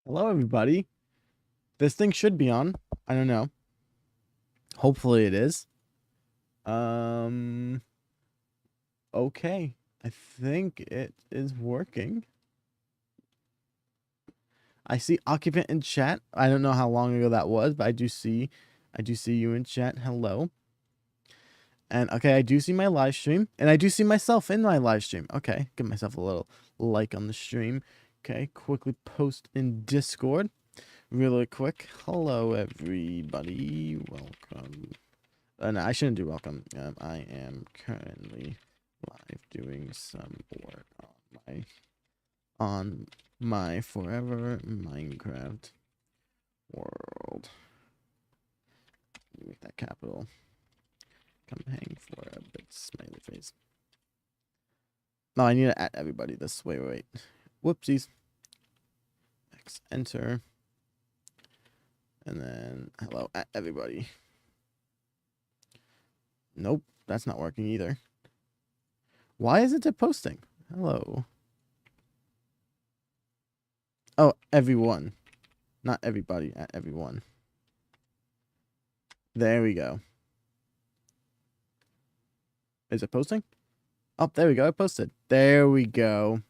Hello, everybody. This thing should be on. I don't know. Hopefully it is. Um, okay. I think it is working. I see occupant in chat. I don't know how long ago that was, but I do see you in chat. Hello. And okay, I do see my live stream, and I do see myself in my live stream. Okay, give myself a little like on the stream. Okay, quickly post in Discord. Really quick. Hello, everybody. Welcome. No, I shouldn't do welcome. I am currently live doing some work on my forever Minecraft world. Make that capital. Come hang for a bit, smiley face. No, I need to add everybody this way. Wait. Whoopsies. X enter. And then hello at everybody. Nope, that's not working either. Why isn't it posting? Hello. Oh, everyone. Not everybody, at everyone. There we go. Is it posting? Oh, there we go. It posted. There we go.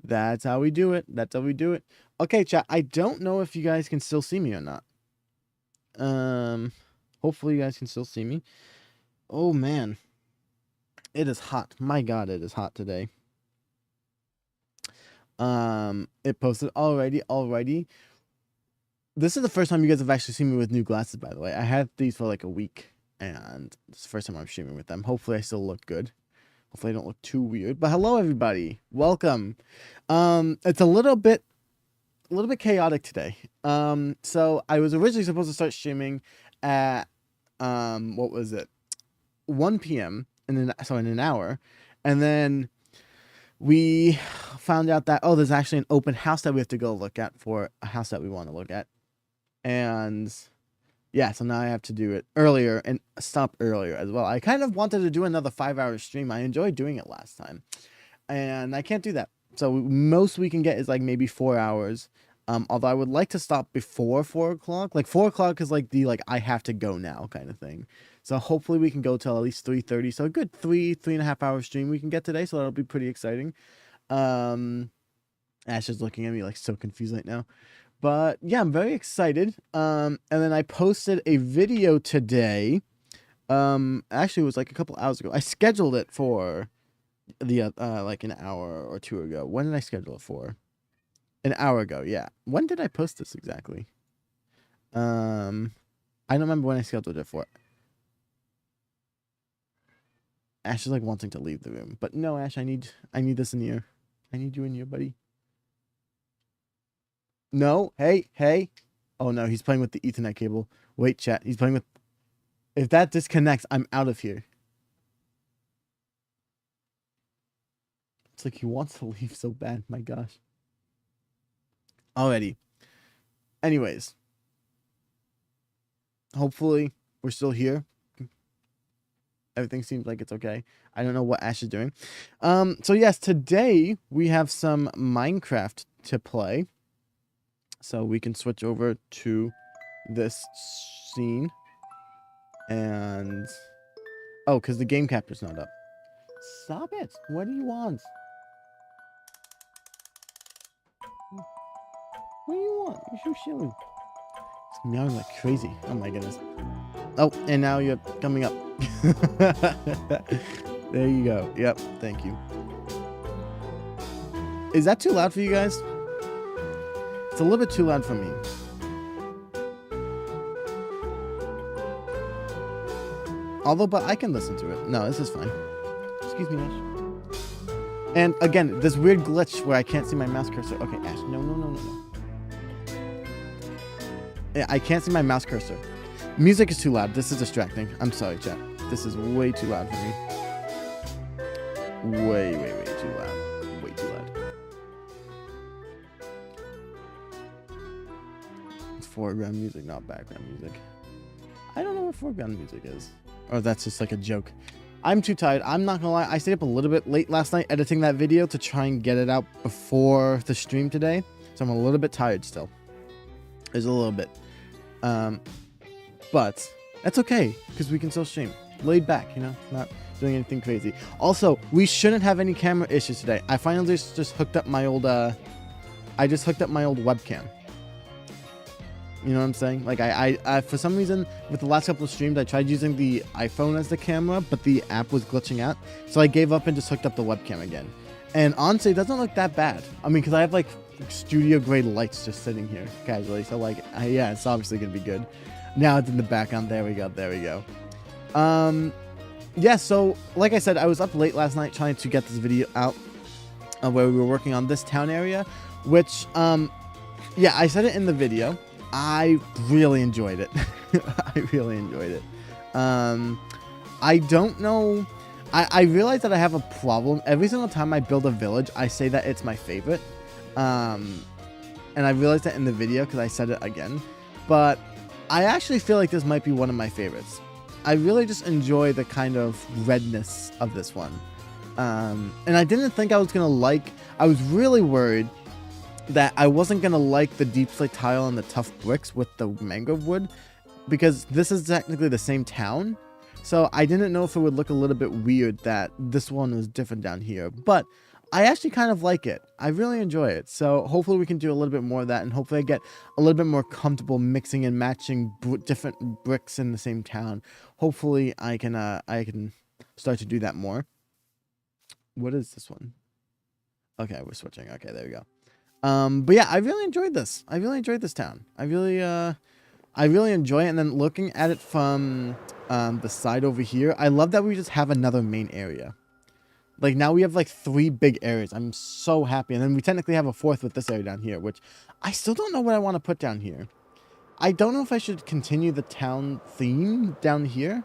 That's how we do it. That's how we do it. Okay, chat. I don't know if you guys can still see me or not. Hopefully you guys can still see me. Oh, man. It is hot. My God, it is hot today. It posted already. This is the first time you guys have actually seen me with new glasses, by the way. I had these for like a week, and it's the first time I'm streaming with them. Hopefully I still look good. Hopefully I don't look too weird. But hello, everybody. Welcome. It's a little bit chaotic today. So I was originally supposed to start streaming at what was it? 1 p.m. and then in an hour, and then we found out that there's actually an open house that we have to go look at for a house that we want to look at. And yeah, so now I have to do it earlier and stop earlier as well. I kind of wanted to do another 5-hour stream. I enjoyed doing it last time, and I can't do that. So most we can get is like maybe 4 hours. Although I would like to stop before 4 o'clock. Like 4 o'clock is like the I have to go now kind of thing. So hopefully we can go till at least 3:30. So a good 3.5 hour stream we can get today. So that'll be pretty exciting. Ash is looking at me like so confused right now. But yeah, I'm very excited. And then I posted a video today. Actually, it was like a couple hours ago. I scheduled it for the like an hour or two ago. When did I schedule it for? An hour ago. Yeah. When did I post this exactly? I don't remember when I scheduled it for. Ash is like wanting to leave the room, but no, Ash, I need this in here. I need you in here, buddy. No, hey. Oh no, he's playing with the Ethernet cable. Wait, chat. He's playing with. If that disconnects, I'm out of here. It's like he wants to leave so bad. My gosh. Alrighty. Anyways. Hopefully, we're still here. Everything seems like it's okay. I don't know what Ash is doing. So yes, today we have some Minecraft to play. So we can switch over to this scene. And because the game capture's not up. Stop it. What do you want? What do you want? You're so silly. It's meowing like crazy. Oh my goodness. Oh, and now you're coming up. There you go. Yep, thank you. Is that too loud for you guys? It's a little bit too loud for me. Although, but I can listen to it. No, this is fine. Excuse me, Ash. And again, this weird glitch where I can't see my mouse cursor. Okay, Ash, no. Yeah, I can't see my mouse cursor. Music is too loud. This is distracting. I'm sorry, chat. This is way too loud for me. Way too loud. Way too loud. It's foreground music, not background music. I don't know what foreground music is. Or that's just like a joke. I'm too tired. I'm not gonna lie. I stayed up a little bit late last night editing that video to try and get it out before the stream today. so I'm a little bit tired still. There's a little bit. But that's okay, because we can still stream. Laid back, you know, not doing anything crazy. Also, we shouldn't have any camera issues today. I finally just hooked up my old, I just hooked up my old webcam. You know what I'm saying? Like, I for some reason, with the last couple of streams, I tried using the iPhone as the camera, but the app was glitching out. So I gave up and just hooked up the webcam again. And honestly, it doesn't look that bad. I mean, because I have, like, studio-grade lights just sitting here casually. So, like, yeah, it's obviously going to be good. Now it's in the background. There we go. There we go. Yeah, so, like I said, I was up late last night trying to get this video out where we were working on this town area, which, yeah, I said it in the video. I really enjoyed it. I really enjoyed it. I don't know. I realize that I have a problem. Every single time I build a village, I say that it's my favorite. And I realized that in the video because I said it again. But I actually feel like this might be one of my favorites. I really just enjoy the kind of redness of this one. And I didn't think I was going to like... I was really worried that I wasn't going to like the deep slate tile and the tough bricks with the mangrove wood, because this is technically the same town. So I didn't know if it would look a little bit weird that this one was different down here. But I actually kind of like it. I really enjoy it. So hopefully we can do a little bit more of that, and hopefully I get a little bit more comfortable mixing and matching different bricks in the same town. Hopefully I can start to do that more. What is this one? Okay, we're switching. Okay, there we go. But yeah, I really enjoyed this. I really enjoyed this town. I really enjoy it. And then looking at it from the side over here, I love that we just have another main area. Like, now we have like 3 big areas. I'm so happy. And then we technically have a 4th with this area down here, which I still don't know what I want to put down here. I don't know if I should continue the town theme down here.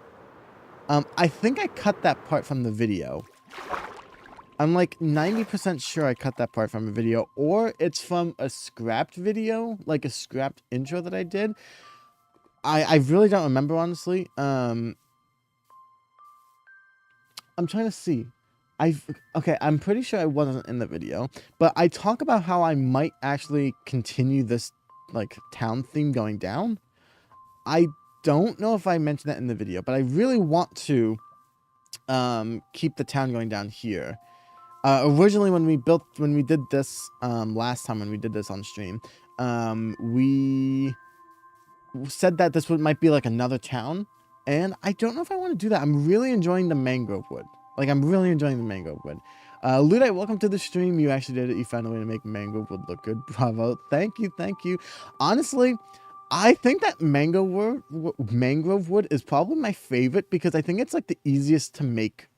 I think I cut that part from the video. I'm like 90% sure I cut that part from a video, or it's from a scrapped video, like a scrapped intro that I did. I really don't remember, honestly. I'm trying to see. Okay, I'm pretty sure I wasn't in the video, but I talk about how I might actually continue this, like, town theme going down. I don't know if I mentioned that in the video, but I really want to keep the town going down here. Originally, when we did this last time when we did this on stream, we said that this might be like another town, and I don't know if I want to do that. I'm really enjoying the mangrove wood. Like, I'm really enjoying the mangrove wood. Ludite, welcome to the stream. You actually did it. You found a way to make mangrove wood look good. Bravo. Thank you. Thank you. Honestly, I think that mangrove wood is probably my favorite because I think it's like the easiest to make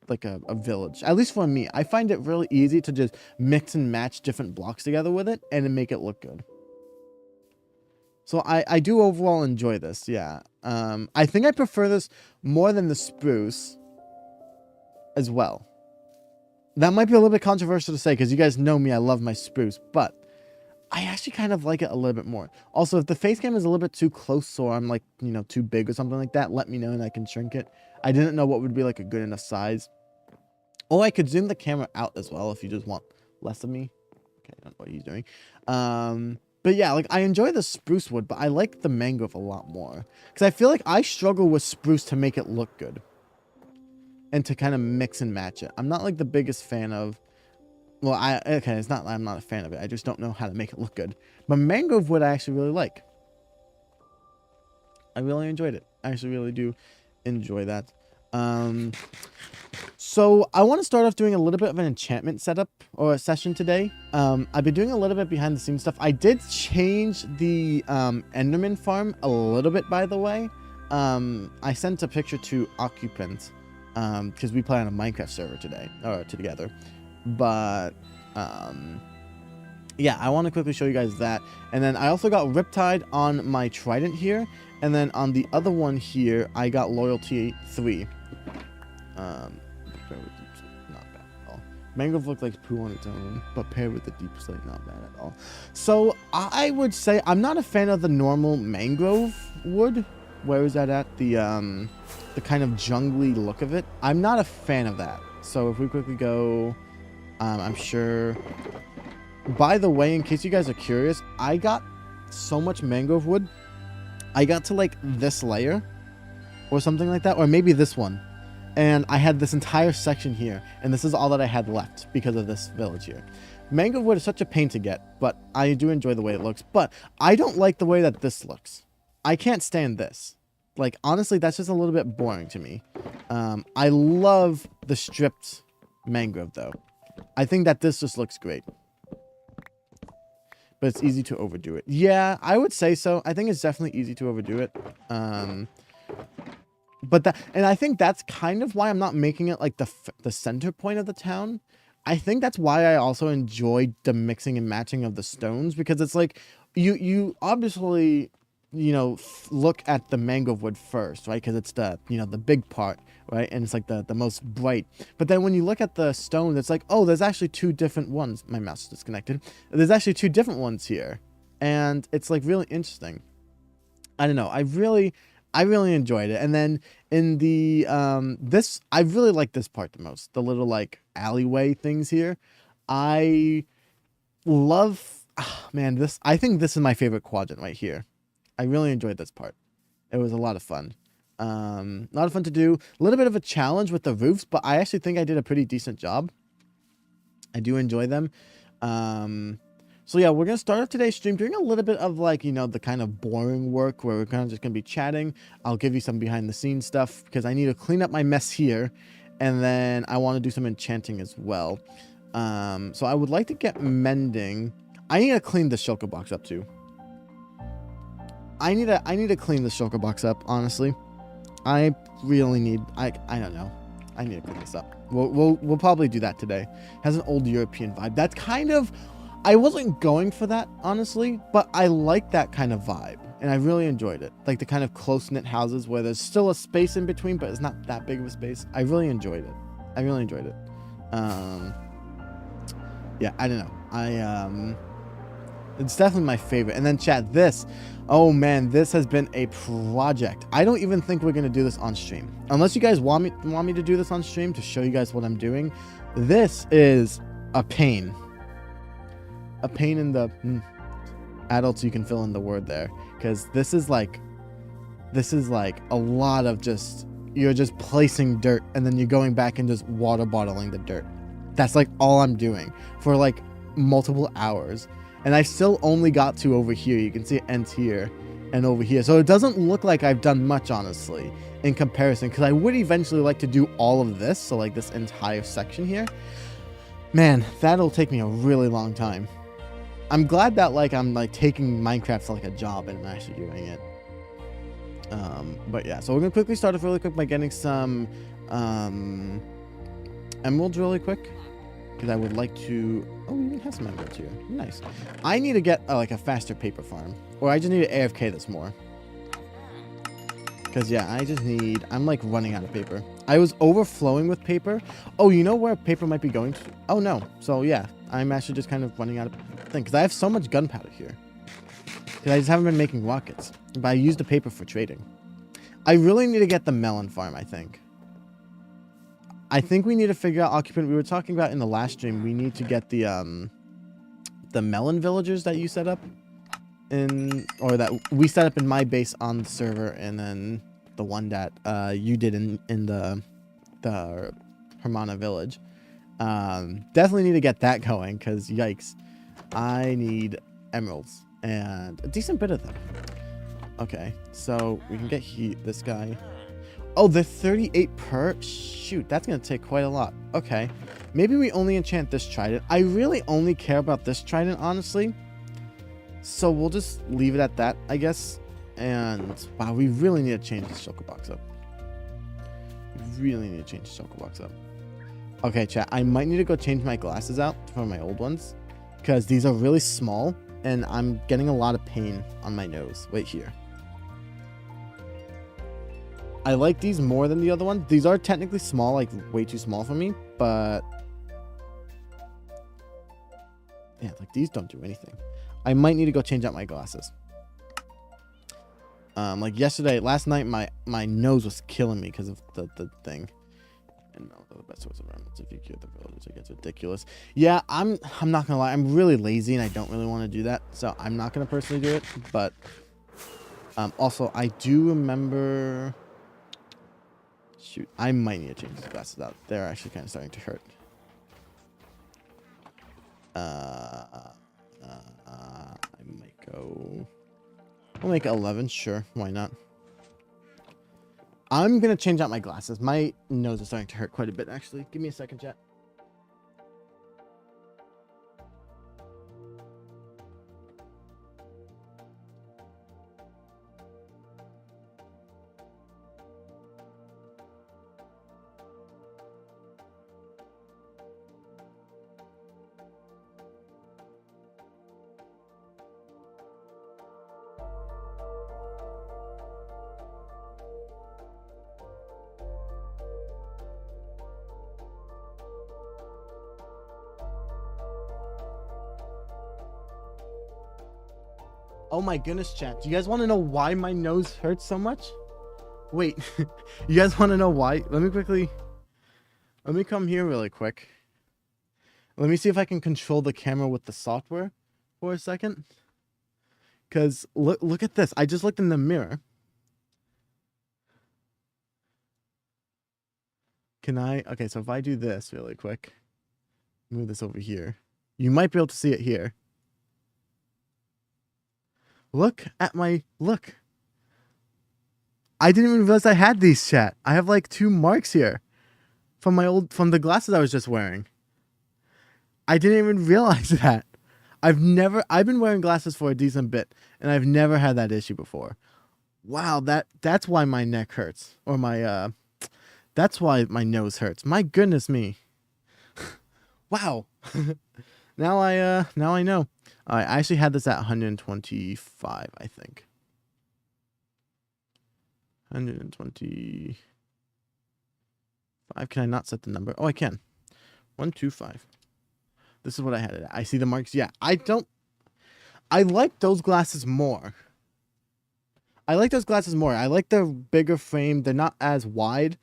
a village. At least for me. I find it really easy to just mix and match different blocks together with it and make it look good. So I do overall enjoy this, yeah. I think I prefer this more than the spruce as well. That might be a little bit controversial to say because you guys know me, I love my spruce, but I actually kind of like it a little bit more. Also, if the face cam is a little bit too close or I'm like, you know, too big or something like that, let me know and I can shrink it. I didn't know what would be like a good enough size. Or I could zoom the camera out as well if you just want less of me. Okay, I don't know what he's doing. But yeah, like, I enjoy the spruce wood, but I like the mangrove a lot more. Because I feel like I struggle with spruce to make it look good. And to kind of mix and match it. I'm not like the biggest fan of... Well, okay, it's not I'm not a fan of it. I just don't know how to make it look good. But mangrove wood I actually really like. I really enjoyed it. I actually really do enjoy that. So I want to start off doing a little bit of an enchantment setup or a session today. I've been doing a little bit behind the scenes stuff. I did change the Enderman farm a little bit, by the way. I sent a picture to Occupant because we play on a Minecraft server today or together. But yeah, I want to quickly show you guys that. And then I also got Riptide on my Trident here. And then on the other one here, I got Loyalty 3. Not bad at all. Mangrove looks like poo on its own, but paired with the deep slate, not bad at all. So I would say I'm not a fan of the normal mangrove wood. Where is that at? The kind of jungly look of it. I'm not a fan of that. So if we quickly go, I'm sure By the way, in case you guys are curious, I got so much mangrove wood. I got to like this layer or something like that, or maybe this one. And I had this entire section here, and this is all that I had left because of this village here. Mangrove wood is such a pain to get, but I do enjoy the way it looks. But I don't like the way that this looks. I can't stand this. Like, honestly, that's just a little bit boring to me. I love the stripped mangrove, though. I think that this just looks great. But it's easy to overdo it. Yeah, I would say so. I think it's definitely easy to overdo it. But I think that's kind of why I'm not making it like the center point of the town. I think that's why I also enjoy the mixing and matching of the stones, because it's like you obviously, you know, look at the mangrove wood first, right? Because it's the, you know, the big part, right? And it's like the most bright. But then when you look at the stone, it's like, oh, there's actually two different ones. My mouse is disconnected. There's actually two different ones here, and it's like really interesting. I don't know. I really enjoyed it. And then in the I really like this part the most. The little like alleyway things here. I love, man, I think this is my favorite quadrant right here. I really enjoyed this part. It was a lot of fun. A lot of fun to do. A little bit of a challenge with the roofs, but I actually think I did a pretty decent job. I do enjoy them. So yeah, we're going to start off today's stream doing a little bit of like, you know, the kind of boring work where we're kind of just going to be chatting. I'll give you some behind the scenes stuff because I need to clean up my mess here. And then I want to do some enchanting as well. So I would like to get mending. I need to clean the shulker box up too. I need to clean the shulker box up, honestly. I really need, I don't know. I need to clean this up. We'll probably do that today. Has an old European vibe. That's kind of, I wasn't going for that, honestly, but I like that kind of vibe, and I really enjoyed it. Like the kind of close-knit houses where there's still a space in between, but it's not that big of a space. I really enjoyed it. Yeah, I don't know. It's definitely my favorite. And then chat, this. Oh man, this has been a project. I don't even think we're gonna do this on stream, unless you guys want me to do this on stream to show you guys what I'm doing. This is a pain. A pain in the adults, you can fill in the word there, because this is like a lot of just, you're just placing dirt and then you're going back and just water bottling the dirt. That's like all I'm doing for like multiple hours, and I still only got to over here. You can see it ends here and over here, so it doesn't look like I've done much, honestly, in comparison, because I would eventually like to do all of this, so like this entire section here. Man, that'll take me a really long time. I'm glad that like I'm like taking Minecraft like a job and I'm actually doing it. But yeah, so we're gonna quickly start off really quick by getting some emeralds really quick, because I would like to. Oh, we even have some emeralds here. Nice. I need to get like a faster paper farm, or I just need to AFK this more. Because yeah, I'm like running out of paper. I was overflowing with paper. Oh, you know where paper might be going to? Oh no. So yeah, I'm actually just kind of running out of thing, because I have so much gunpowder here. Because I just haven't been making rockets, but I used the paper for trading. I really need to get the melon farm, I think. I think we need to figure out occupant. We were talking about in the last stream, we need to get the melon villagers that you set up or that we set up in my base on the server, and then the one that you did in the Hermana village. Definitely need to get that going, because yikes, I need emeralds and a decent bit of them. Okay, so we can get this guy. Oh, the 38 per? Shoot, that's going to take quite a lot. Okay, maybe we only enchant this trident. I really only care about this trident, honestly. So we'll just leave it at that, I guess. And, wow, we really need to change the shulker box up. Okay, chat, I might need to go change my glasses out for my old ones, because these are really small, and I'm getting a lot of pain on my nose right here. I like these more than the other ones. These are technically small, like way too small for me, but yeah, like these don't do anything. I might need to go change out my glasses. Like last night, my nose was killing me because of the thing. And no, the best source of remnants if you cure the villagers. It gets ridiculous. Yeah, I'm not gonna lie. I'm really lazy and I don't really want to do that. So I'm not gonna personally do it. But also I do remember. Shoot, I might need to change these glasses out. They're actually kind of starting to hurt. I might go. I'll make it 11. Sure, why not? I'm gonna change out my glasses. My nose is starting to hurt quite a bit, actually. Give me a second, chat. Oh my goodness, chat. Do you guys want to know why my nose hurts so much? Wait, you guys want to know why? Let me come here really quick. Let me see if I can control the camera with the software for a second. Because look at this. I just looked in the mirror. Can I? Okay, so if I do this really quick, move this over here. You might be able to see it here. Look at my look. I didn't even realize I had these, chat. I have like 2 marks here from the glasses I was just wearing. I didn't even realize that. I've been wearing glasses for a decent bit and I've never had that issue before. Wow, that's why my neck hurts, or that's why my nose hurts. My goodness me. Wow. Now I know. I actually had this at 125, I think. 125. Can I not set the number? Oh, I can. 125. This is what I had it at. I see the marks. Yeah, I like those glasses more. I like the bigger frame. They're not as wide.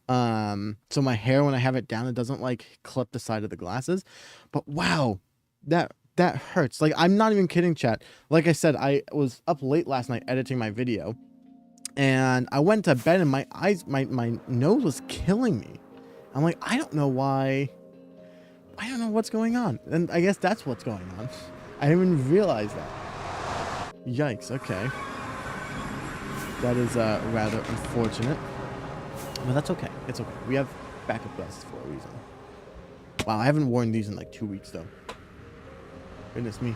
So my hair, when I have it down, it doesn't like clip the side of the glasses. But wow, that hurts. Like, I'm not even kidding, chat. Like I said, I was up late last night editing my video, and I went to bed and my nose was killing me. I'm like, I don't know why. I don't know what's going on. And I guess that's what's going on. I didn't even realize that. Yikes, okay. That is rather unfortunate. But that's okay. It's okay. We have backup glasses for a reason. Wow, I haven't worn these in like 2 weeks though. Goodness me.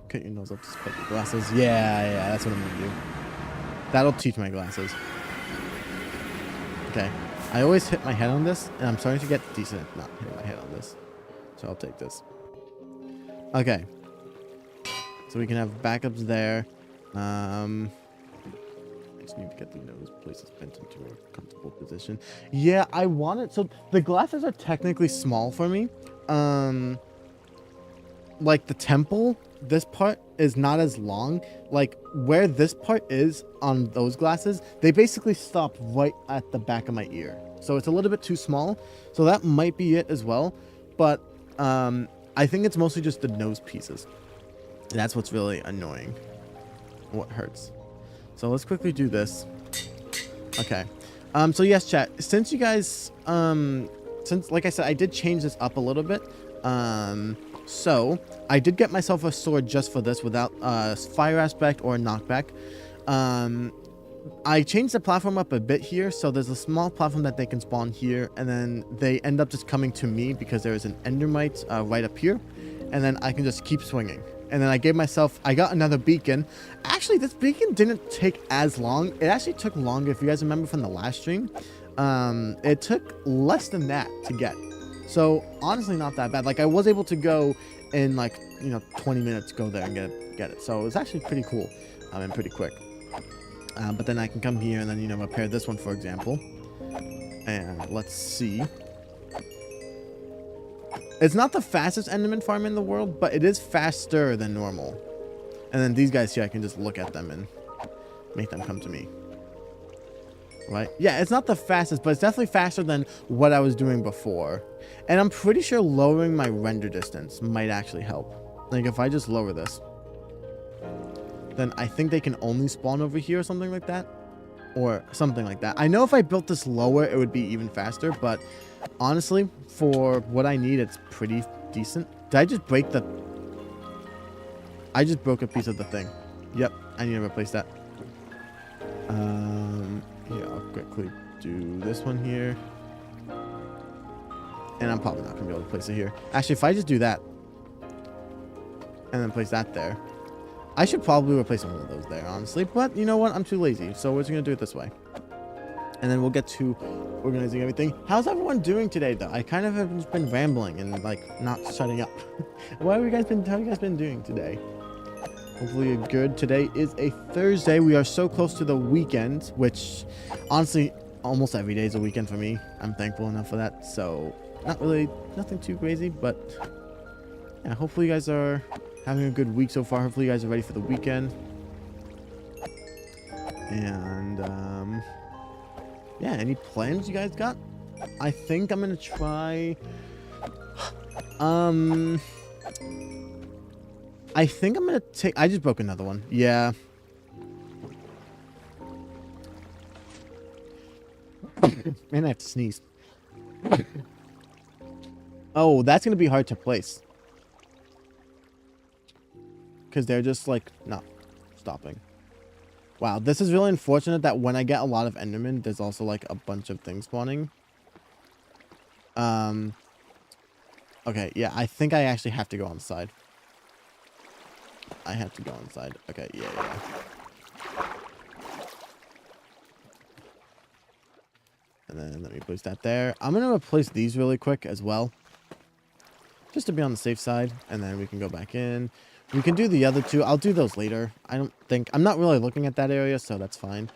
Cut your nose up to split your glasses. Yeah, that's what I'm gonna do. That'll teach my glasses. Okay. I always hit my head on this, and I'm starting to get decent at not hitting my head on this. So I'll take this. Okay. So we can have backups there. I just need to get the nose places bent into a comfortable position. Yeah, I want it. So the glasses are technically small for me. Like the temple, this part is not as long. Like where this part is on those glasses, they basically stop right at the back of my ear. So it's a little bit too small. So that might be it as well. But I think it's mostly just the nose pieces. And that's what's really annoying. What hurts. So let's quickly do this. Okay. So yes, chat. Since you guys, since like I said, I did change this up a little bit. So I did get myself a sword just for this without fire aspect or knockback. I changed the platform up a bit here, so there's a small platform that they can spawn here, and then they end up just coming to me because there is an endermite right up here, and then I can just keep swinging. And then I got another beacon. Actually, this beacon didn't take as long. It actually took longer, if you guys remember from the last stream. It took less than that to get. So honestly, not that bad. Like, I was able to go in like, 20 minutes, go there and get it. So it was actually pretty cool and pretty quick. But then I can come here and then, repair this one, for example. And let's see. It's not the fastest enderman farm in the world, but it is faster than normal. And then these guys here, I can just look at them and make them come to me. right? Yeah, it's not the fastest, but it's definitely faster than what I was doing before. And I'm pretty sure lowering my render distance might actually help. Like, if I just lower this, then I think they can only spawn over here or something like that. Or something like that. I know if I built this lower, it would be even faster, but honestly, for what I need, it's pretty decent. Did I just break the... I just broke a piece of the thing. Yep, I need to replace that. Yeah, I'll quickly do this one here. And I'm probably not going to be able to place it here. Actually, if I just do that, and then place that there, I should probably replace one of those there, honestly. But you know what? I'm too lazy, so we're just going to do it this way. And then we'll get to organizing everything. How's everyone doing today, though? I kind of have just been rambling and, like, not shutting up. How have you guys been doing today? Hopefully you're good. Today is a Thursday. We are so close to the weekend, which, honestly, almost every day is a weekend for me. I'm thankful enough for that. So, nothing too crazy, but, yeah, hopefully you guys are having a good week so far. Hopefully you guys are ready for the weekend. And, yeah, any plans you guys got? I think I'm gonna try... I think I'm gonna take... I just broke another one. Yeah. Man, I have to sneeze. Oh, that's gonna be hard to place. Because they're just, like, not stopping. Wow, this is really unfortunate that when I get a lot of Enderman, there's also, like, a bunch of things spawning. Okay, yeah, I think I actually have to go on the side. I have to go inside. Okay, yeah. And then let me place that there. I'm going to replace these really quick as well. Just to be on the safe side. And then we can go back in. We can do the other two. I'll do those later. I'm not really looking at that area, so that's fine.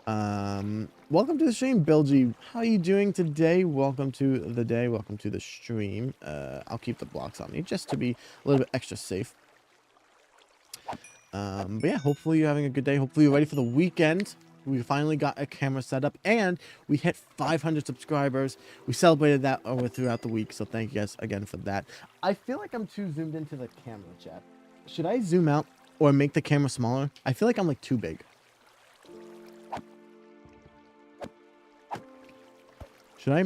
Welcome to the stream, Bilgy. How are you doing today? Welcome to the day. Welcome to the stream. I'll keep the blocks on me just to be a little bit extra safe. But yeah, hopefully you're having a good day. Hopefully you're ready for the weekend. We finally got a camera set up and we hit 500 subscribers. We celebrated that throughout the week. So thank you guys again for that. I feel like I'm too zoomed into the camera, chat. Should I zoom out or make the camera smaller? I feel like I'm like too big. Should I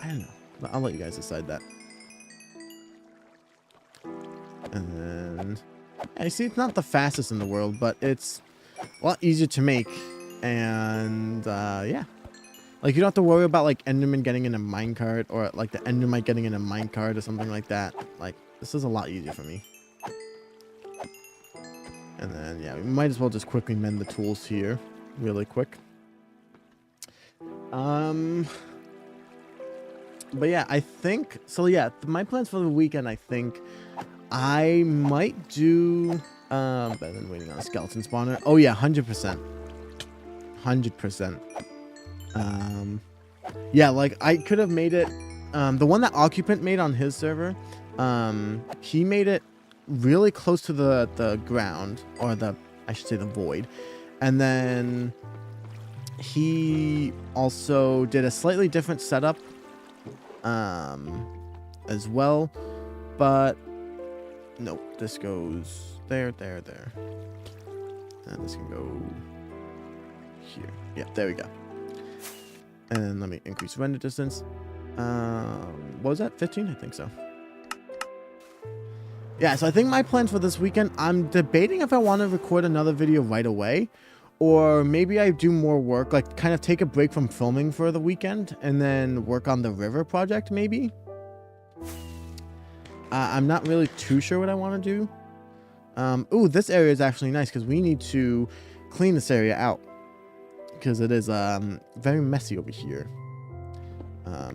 don't know. I'll let you guys decide that. And then, yeah, see, it's not the fastest in the world, but it's a lot easier to make. And, yeah. Like, you don't have to worry about, like, Enderman getting in a minecart, or, like, the Endermite getting in a minecart or something like that. Like, this is a lot easier for me. And then, yeah, we might as well just quickly mend the tools here really quick. But, yeah, I think... So, yeah, my plans for the weekend, I think... I might do, better than waiting on a skeleton spawner. Oh yeah, 100%. 100%. Yeah, like I could have made it, the one that Occupant made on his server, he made it really close to the ground, or I should say the void. And then he also did a slightly different setup, as well, but nope, this goes there. And this can go here. Yeah, there we go. And then let me increase render distance. What was that? 15? I think so. Yeah, so I think my plans for this weekend, I'm debating if I want to record another video right away. Or maybe I do more work, like kind of take a break from filming for the weekend and then work on the river project, maybe. I'm not really too sure what I want to do. Ooh, this area is actually nice because we need to clean this area out. Because it is very messy over here.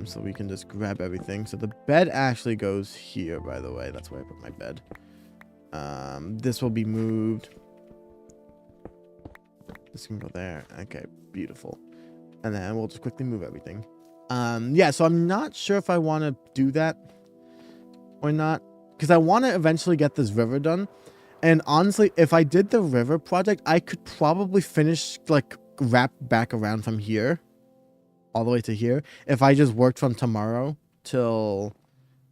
So we can just grab everything. So the bed actually goes here, by the way. That's where I put my bed. This will be moved. This can go there. Okay, beautiful. And then we'll just quickly move everything. Yeah, so I'm not sure if I want to do that or not, because I want to eventually get this river done, And honestly, if I did the river project, I could probably finish, like, wrap back around from here all the way to here if I just worked from tomorrow till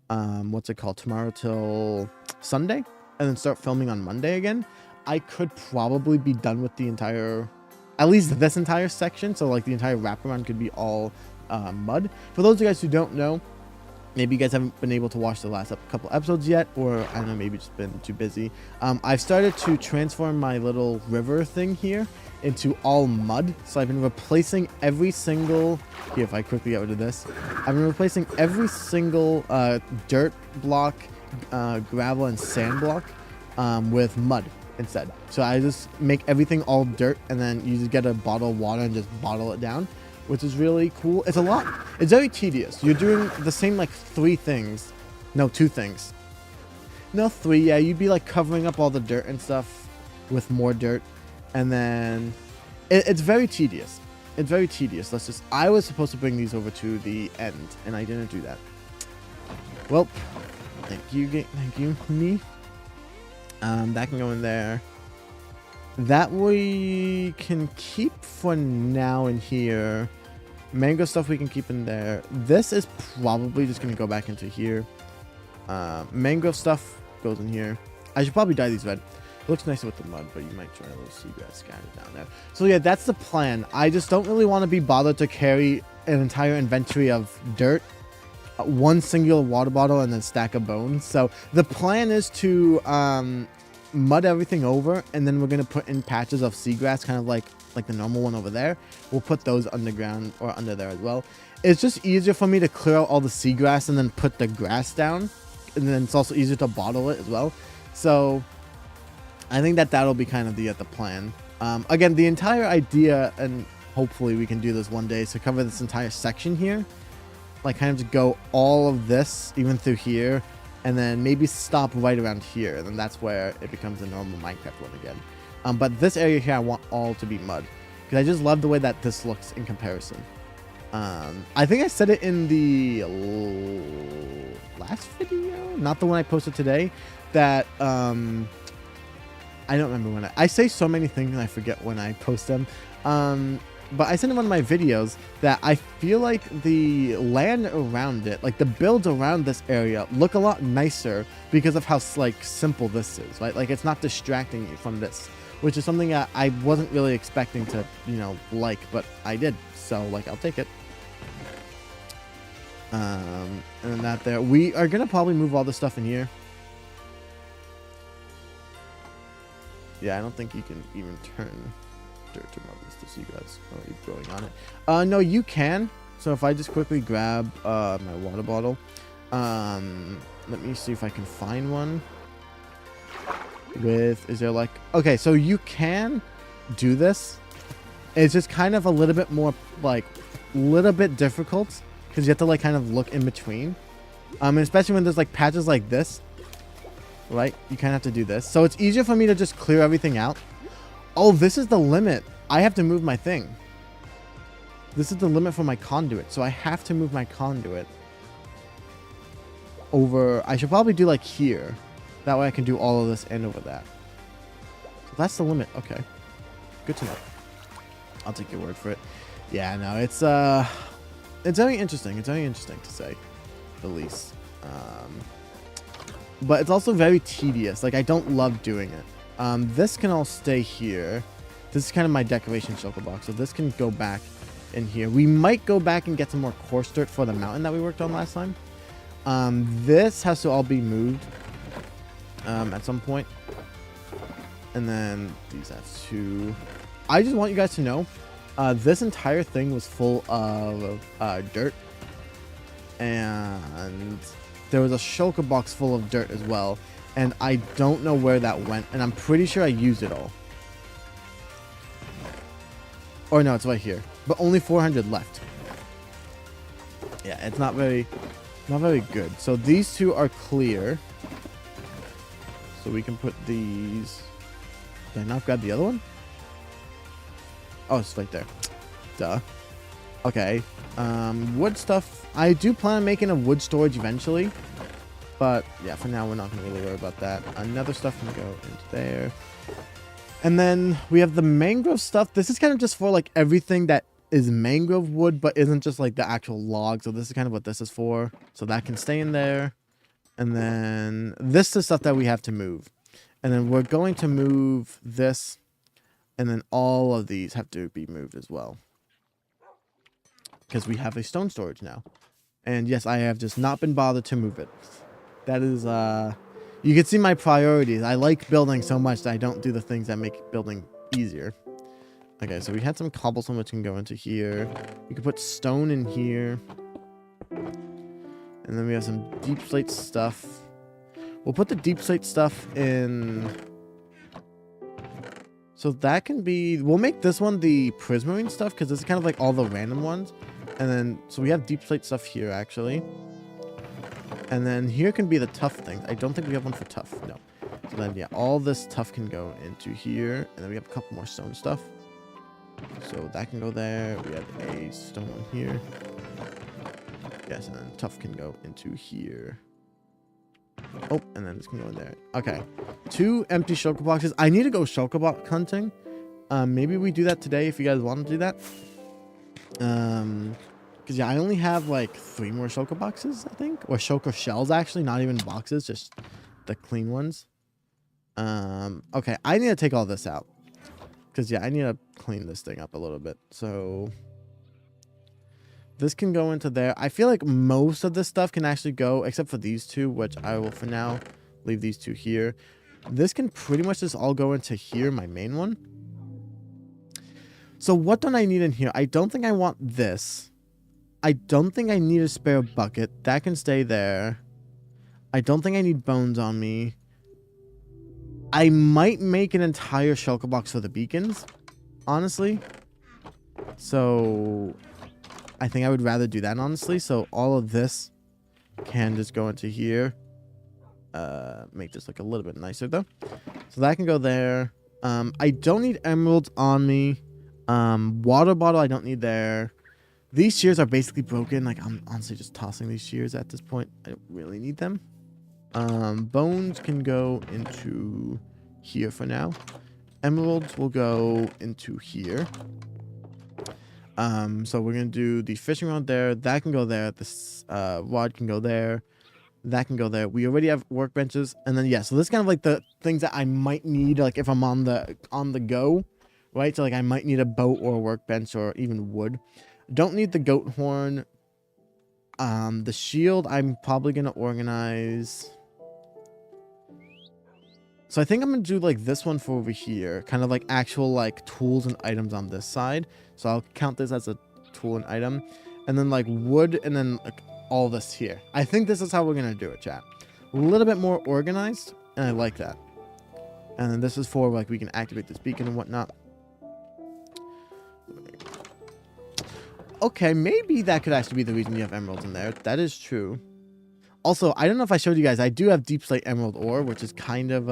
what's it called, tomorrow till Sunday, and then start filming on Monday again. I could probably be done with the entire, at least this entire section, so like the entire wraparound could be all mud. For those of you guys who don't know, maybe you guys haven't been able to watch the last couple episodes yet, or I don't know, maybe just been too busy. I've started to transform my little river thing here into all mud. So I've been replacing every single, here, if I quickly get rid of this, I've been replacing every single dirt block, gravel and sand block with mud instead. So I just make everything all dirt, and then you just get a bottle of water and just bottle it down, which is really cool. It's a lot. It's very tedious. You're doing the same, like, 2 things. No, 3. Yeah, you'd be like covering up all the dirt and stuff with more dirt, and then it's very tedious. It's very tedious. I was supposed to bring these over to the end, and I didn't do that. Well, thank you, me. That can go in there. That we can keep for now in here. Mango stuff we can keep in there. This is probably just going to go back into here. Mango stuff goes in here. I should probably dye these red. It looks nicer with the mud, but you might try a little seagrass scattered down there. So yeah, that's the plan. I just don't really want to be bothered to carry an entire inventory of dirt, 1 singular water bottle, and then stack of bones. So the plan is to mud everything over, and then we're going to put in patches of seagrass, kind of like the normal one over there. We'll put those underground or under there as well. It's just easier for me to clear out all the seagrass and then put the grass down, and then it's also easier to bottle it as well. So I think that'll be kind of the plan. Again, the entire idea, and hopefully we can do this one day, is to cover this entire section here, like kind of to go all of this even through here, and then maybe stop right around here, and then that's where it becomes a normal Minecraft one again. But this area here I want all to be mud, because I just love the way that this looks in comparison. I think I said it in the last video, not the one I posted today, that I don't remember when I say so many things and I forget when I post them. But I said in one of my videos that I feel like the land around it, like the builds around this area, look a lot nicer because of how like simple this is, right? Like it's not distracting you from this, which is something that I wasn't really expecting to, like, but I did. So like, I'll take it. And then that there, we are gonna probably move all this stuff in here. Yeah, I don't think you can even turn dirt to mud to see guys growing on it. No, you can. So if I just quickly grab my water bottle, let me see if I can find one with, is there like, okay, so you can do this. It's just kind of a little bit more, like, little bit difficult, because you have to like kind of look in between, and especially when there's like patches like this, right? You kind of have to do this. So it's easier for me to just clear everything out. Oh, this is the limit. I have to move my thing. This is the limit for my conduit, so I have to move my conduit over. I should probably do like here. That way I can do all of this and over that. So that's the limit. Okay. Good to know. I'll take your word for it. Yeah, no, it's very interesting. It's very interesting to say the least. But it's also very tedious. Like, I don't love doing it. This can all stay here. This is kind of my decoration shulker box, so this can go back in here. We might go back and get some more coarse dirt for the mountain that we worked on last time. This has to all be moved at some point. And then these have to... I just want you guys to know, this entire thing was full of dirt. And there was a shulker box full of dirt as well. And I don't know where that went. And I'm pretty sure I used it all. Or no, it's right here. But only 400 left. Yeah, it's not very good. So these two are clear. So we can put these... Did I not grab the other one? Oh, it's right there. Duh. Okay. Wood stuff. I do plan on making a wood storage eventually. But yeah, for now, we're not going to really worry about that. Another stuff can go into there. And then we have the mangrove stuff. This is kind of just for like everything that is mangrove wood, but isn't just like the actual log. So this is kind of what this is for. So that can stay in there. And then this is stuff that we have to move. And then we're going to move this. And then all of these have to be moved as well. Because we have a stone storage now. And yes, I have just not been bothered to move it. That is, you can see my priorities. I like building so much that I don't do the things that make building easier. Okay, so we had some cobblestone which can go into here. We can put stone in here. And then we have some deep slate stuff. We'll put the deep slate stuff in. So that can be, we'll make this one the prismarine stuff because this is kind of like all the random ones. And then, so we have deep slate stuff here actually. And then here can be the tough things. I don't think we have one for tough, no. So then yeah, all this tough can go into here. And then we have a couple more stone stuff. So that can go there. We have a stone one here. Yes, and then tough can go into here. Oh, and then this can go in there. Okay. 2 empty shulker boxes. I need to go shulker box hunting. Maybe we do that today if you guys want to do that. Because yeah, I only have like 3 more shulker boxes, I think. Or shulker shells, actually. Not even boxes, just the clean ones. Okay, I need to take all this out. Because yeah, I need to clean this thing up a little bit. So this can go into there. I feel like most of this stuff can actually go, except for these 2, which I will for now leave these 2 here. This can pretty much just all go into here, my main one. So what don't I need in here? I don't think I want this. I don't think I need a spare bucket. That can stay there. I don't think I need bones on me. I might make an entire shulker box for the beacons, honestly. So I think I would rather do that, honestly. So all of this can just go into here. Make this look a little bit nicer, though. So that can go there. I don't need emeralds on me. Water bottle I don't need there. These shears are basically broken. Like, I'm honestly just tossing these shears at this point. I don't really need them. Bones can go into here for now. Emeralds will go into here. So we're going to do the fishing rod there. That can go there. This rod can go there. That can go there. We already have workbenches. And then, yeah, so this is kind of like the things that I might need, like, if I'm on the go, right? So, like, I might need a boat or a workbench or even wood. Don't need the goat horn. The shield, I'm probably going to organize. So I think I'm going to do like this one for over here. Kind of like actual like tools and items on this side. So I'll count this as a tool and item. And then like wood and then like all this here. I think this is how we're going to do it, chat. A little bit more organized. And I like that. And then this is for like we can activate this beacon and whatnot. Okay, maybe that could actually be the reason you have emeralds in there. That is true. Also, I don't know if I showed you guys, I do have deep slate emerald ore, which is kind of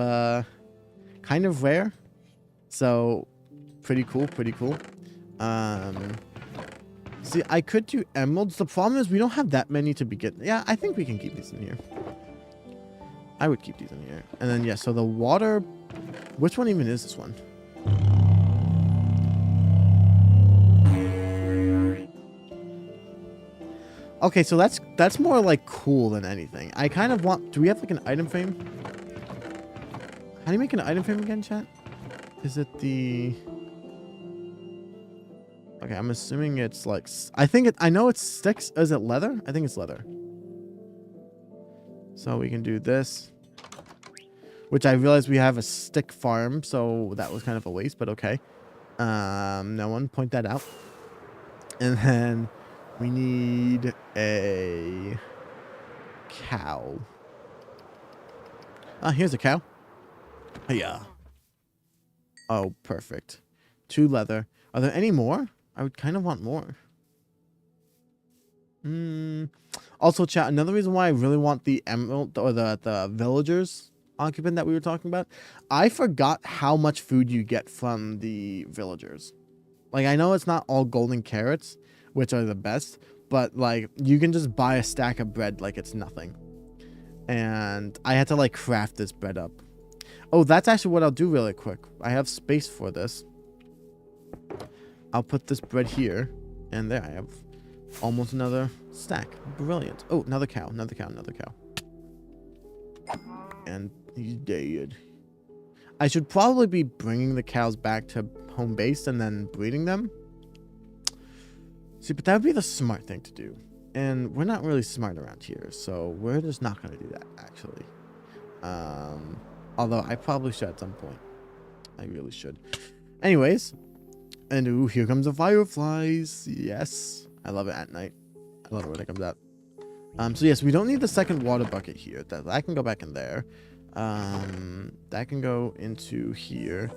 rare. So, pretty cool, pretty cool. See, I could do emeralds. The problem is we don't have that many to begin. Yeah, I think we can keep these in here. I would keep these in here. And then, yeah, so the water, which one even is this one? Okay, so that's more like cool than anything. I kind of want... Do we have like an item frame? How do you make an item frame again, chat? Is it the... Okay, I'm assuming it's like... I know it's sticks. Is it leather? I think it's leather. So we can do this. Which I realize we have a stick farm, so that was kind of a waste, but okay. No one point that out. And then... We need a cow. Ah, here's a cow. Yeah. Oh, perfect. 2 leather. Are there any more? I would kind of want more. Also, chat, another reason why I really want the emerald or the villagers occupant that we were talking about. I forgot how much food you get from the villagers. Like, I know it's not all golden carrots, which are the best, but like you can just buy a stack of bread like it's nothing. And I had to like craft this bread up. Oh, that's actually what I'll do really quick. I have space for this. I'll put this bread here. And there I have almost another stack. Brilliant. Oh, another cow. Another cow. Another cow. And he's dead. I should probably be bringing the cows back to home base and then breeding them. See, but that would be the smart thing to do. And we're not really smart around here, so we're just not going to do that, actually. Although I probably should at some point. I really should. Anyways. And ooh, here comes the fireflies. Yes. I love it at night. I love it when it comes out. So yes, we don't need the second water bucket here. That can go back in there. That can go into here.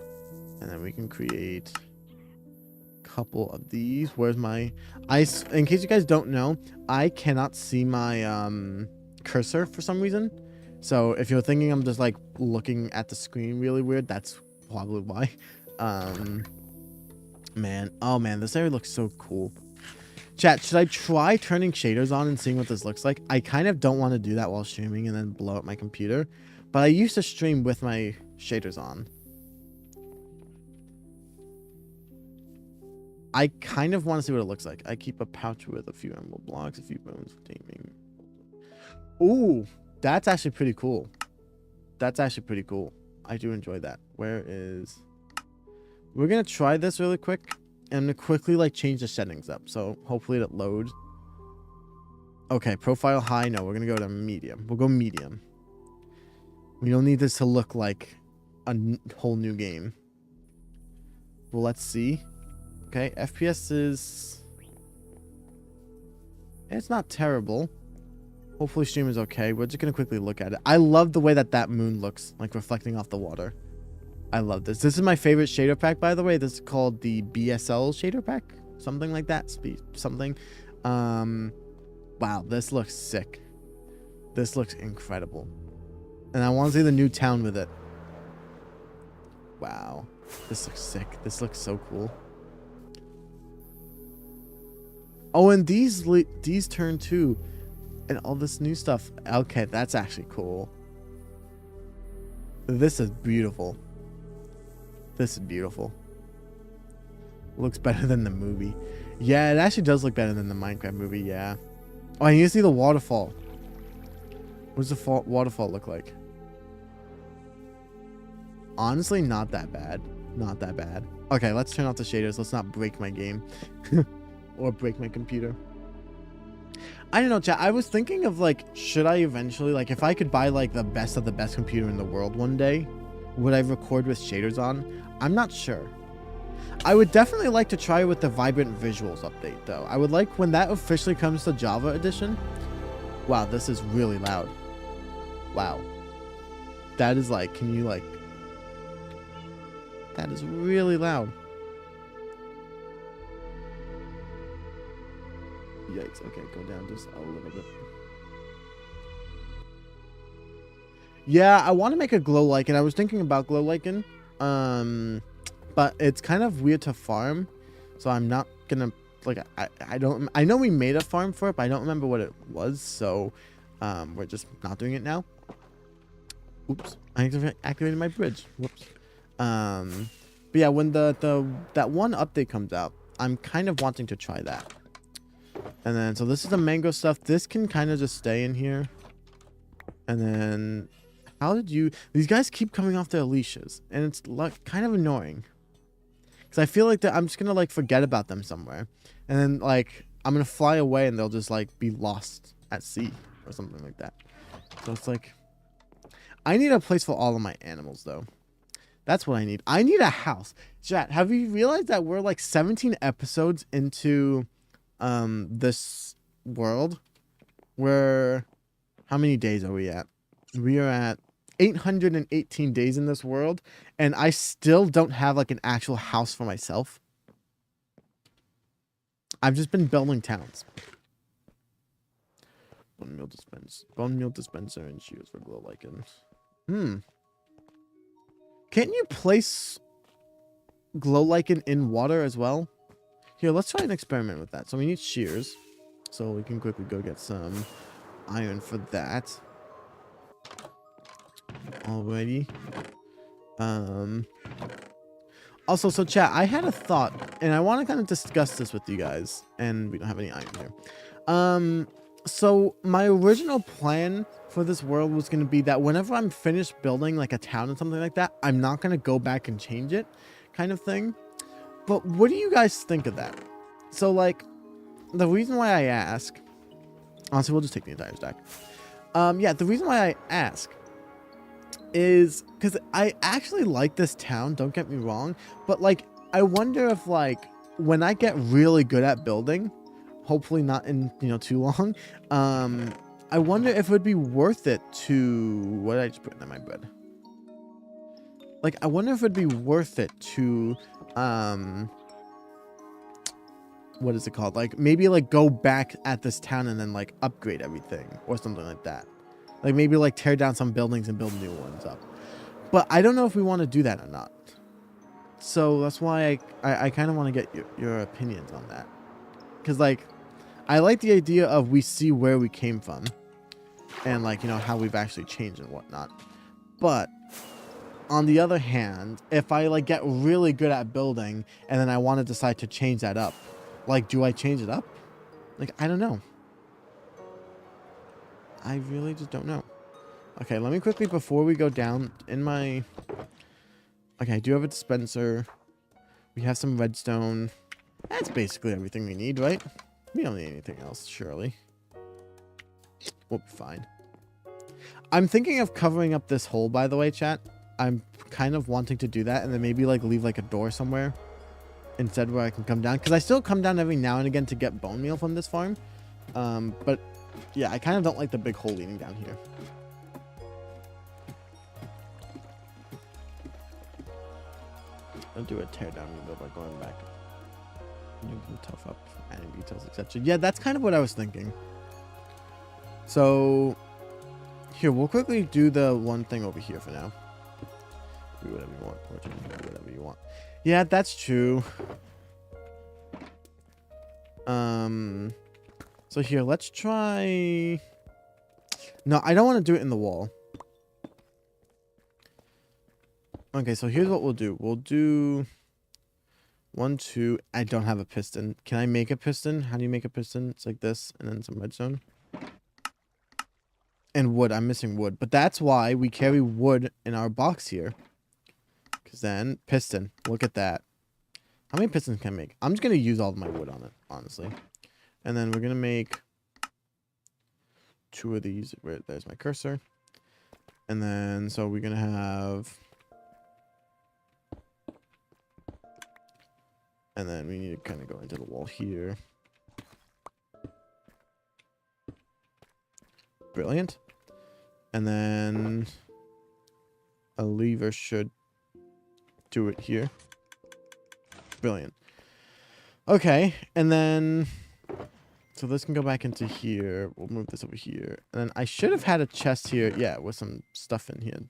And then we can create a couple of these. Where's my ice? In case you guys don't know, I cannot see my cursor for some reason. So if you're thinking I'm just like looking at the screen really weird, that's probably why. Man, oh man, this area looks so cool. Chat, should I try turning shaders on and seeing what this looks like? I kind of don't want to do that while streaming and then blow up my computer. But I used to stream with my shaders on. I kind of want to see what it looks like. I keep a pouch with a few emerald blocks, a few bones for taming. Ooh, that's actually pretty cool. That's actually pretty cool. I do enjoy that. Where is... We're going to try this really quick. And to quickly like change the settings up. So hopefully it loads. Okay, profile high. No, we're going to go to medium. We'll go medium. We don't need this to look like a whole new game. Well, let's see. Okay, FPS is... It's not terrible. Hopefully stream is okay. We're just going to quickly look at it. I love the way that that moon looks, like reflecting off the water. I love this. This is my favorite shader pack, by the way. This is called the BSL shader pack. Something like that. Something. Wow, this looks sick. This looks incredible. And I want to see the new town with it. Wow. This looks sick. This looks so cool. Oh, and these turn too. And all this new stuff. Okay, that's actually cool. This is beautiful. This is beautiful. Looks better than the movie. Yeah, it actually does look better than the Minecraft movie, yeah. Oh, and you see the waterfall. What does the waterfall look like? Honestly, not that bad. Not that bad. Okay, let's turn off the shaders. Let's not break my game. Or break my computer. I don't know, chat. I was thinking of, like, should I eventually, like, if I could buy, like, the best of the best computer in the world one day, would I record with shaders on? I'm not sure. I would definitely like to try with the Vibrant Visuals update, though. I would like when that officially comes to Java Edition. Wow, this is really loud. Wow. That is like, can you like... That is really loud. Yikes. Okay, go down just a little bit. Yeah, I want to make a glow lichen. I was thinking about glow lichen. But it's kind of weird to farm. So I'm not gonna like I know we made a farm for it, but I don't remember what it was, so we're just not doing it now. Oops. I activated my bridge. Whoops. But yeah, when that one update comes out, I'm kind of wanting to try that. And then so this is the mango stuff. This can kind of just stay in here. And then how did you... These guys keep coming off their leashes. And it's like kind of annoying. Because I feel like that I'm just going to like forget about them somewhere. And then like I'm going to fly away and they'll just like be lost at sea. Or something like that. So it's like... I need a place for all of my animals though. That's what I need. I need a house. Chat, have you realized that we're like 17 episodes into this world? We're... How many days are we at? We are at 818 days in this world, and I still don't have like an actual house for myself. I've just been building towns. Bone meal dispenser and shoes for glow lichens. Can't you place glow lichen in water as well? Here, let's try an experiment with that. So we need shears, so we can quickly go get some iron for that. already. Also, so chat, I had a thought, and I want to kind of discuss this with you guys, and we don't have any iron here. So my original plan for this world was going to be that whenever I'm finished building like a town or something like that, I'm not going to go back and change it, kind of thing. But what do you guys think of that? So like, the reason why I ask, honestly, we'll just take the entire stack. Yeah, the reason why I ask is because I actually like this town, don't get me wrong, but like, I wonder if like, when I get really good at building, hopefully not in, you know, too long, I wonder if it would be worth it to, what did I just put in my bed? Like, I wonder if it'd be worth it to, what is it called? Like, maybe like go back at this town and then like upgrade everything or something like that. Like maybe like tear down some buildings and build new ones up. But I don't know if we want to do that or not. So that's why I kind of want to get your opinions on that. Because like, I like the idea of we see where we came from. And like, you know, how we've actually changed and whatnot. But on the other hand, if I like get really good at building and then I want to decide to change that up. Like, do I change it up? Like, I don't know. I really just don't know. Okay, let me quickly, before we go down in my... Okay, I do have a dispenser. We have some redstone. That's basically everything we need, right? We don't need anything else, surely. We'll be fine. I'm thinking of covering up this hole, by the way, chat. I'm kind of wanting to do that and then maybe, like, leave, like, a door somewhere instead where I can come down. Because I still come down every now and again to get bone meal from this farm. But... yeah, I kind of don't like the big hole leading down here. I'll do a tear down rebuild by going back. You can tough up, adding details, etc. Yeah, that's kind of what I was thinking. So, here, we'll quickly do the one thing over here for now. Do whatever you want, Fortune. Do whatever you want. Yeah, that's true. So here, let's try... No, I don't want to do it in the wall. Okay, so here's what we'll do. We'll do... 1, 2... I don't have a piston. Can I make a piston? How do you make a piston? It's like this, and then some redstone. And wood. I'm missing wood. But that's why we carry wood in our box here. Because then, piston. Look at that. How many pistons can I make? I'm just going to use all of my wood on it, honestly. And then we're going to make 2 of these. There's my cursor. And then, so we're going to have... and then we need to kind of go into the wall here. Brilliant. And then a lever should do it here. Brilliant. Okay, and then... so this can go back into here. We'll move this over here. And then I should have had a chest here. Yeah, with some stuff in here.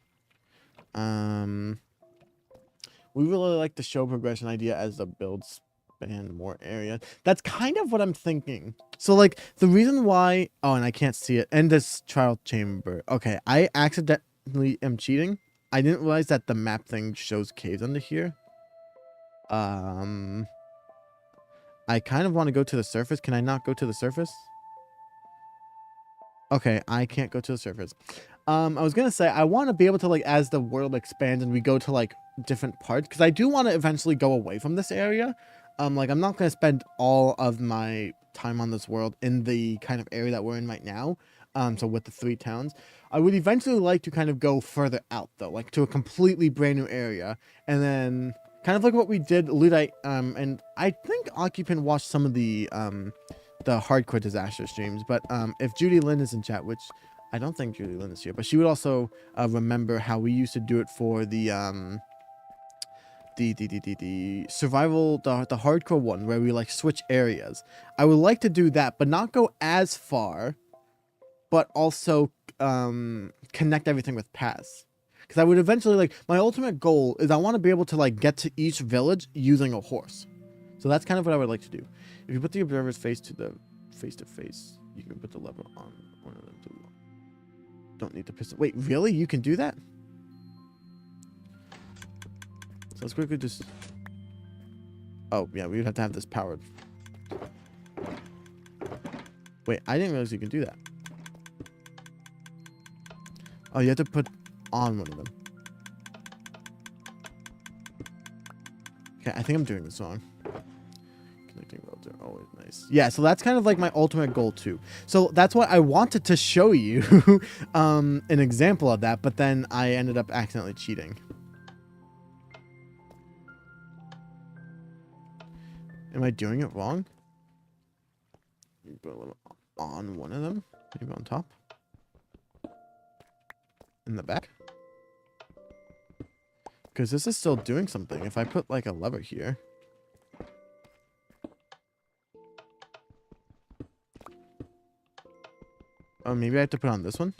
We really like the show progression idea as the builds span more area. That's kind of what I'm thinking. So, like, the reason why... oh, and I can't see it. And this trial chamber. Okay, I accidentally am cheating. I didn't realize that the map thing shows caves under here. I kind of want to go to the surface. Can I not go to the surface? Okay, I can't go to the surface. I was going to say, I want to be able to, like, as the world expands and we go to, like, different parts. Because I do want to eventually go away from this area. Like, I'm not going to spend all of my time on this world in the kind of area that we're in right now. So with the 3 towns. I would eventually like to kind of go further out, though. Like, to a completely brand new area. And then... kind of like what we did, Luddite, and I think Occupant watched some of the hardcore disaster streams, but if Judy Lynn is in chat, which I don't think Judy Lynn is here, but she would also remember how we used to do it for the survival, the hardcore one, where we like switch areas. I would like to do that, but not go as far, but also connect everything with paths. Because I would eventually, like, my ultimate goal is I want to be able to, like, get to each village using a horse. So that's kind of what I would like to do. If you put the observer's face to the face-to-face, you can put the lever on one of them too. Don't need the piston. Wait, really? You can do that? So let's quickly just... Oh, yeah, we would have to have this powered. Wait, I didn't realize you could do that. Oh, you have to put on one of them. Okay, I think I'm doing this wrong. Connecting roads are always nice. Yeah, so that's kind of like my ultimate goal too. So that's why I wanted to show you an example of that, but then I ended up accidentally cheating. Am I doing it wrong? Put a little on one of them, maybe on top. In the back. Because this is still doing something. If I put like a lever here. Oh, maybe I have to put on this one.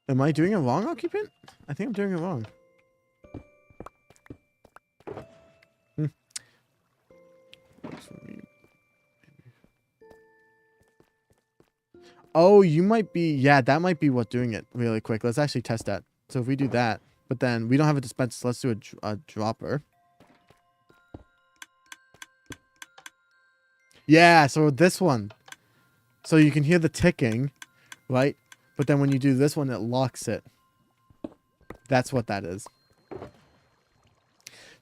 Am I doing it wrong, Occupant? I think I'm doing it wrong. Oh, you might be... Yeah, that might be what doing it really quick. Let's actually test that. So if we do that, but then we don't have a dispenser, let's do a dropper. Yeah, so this one. So you can hear the ticking, right? But then when you do this one, it locks it. That's what that is.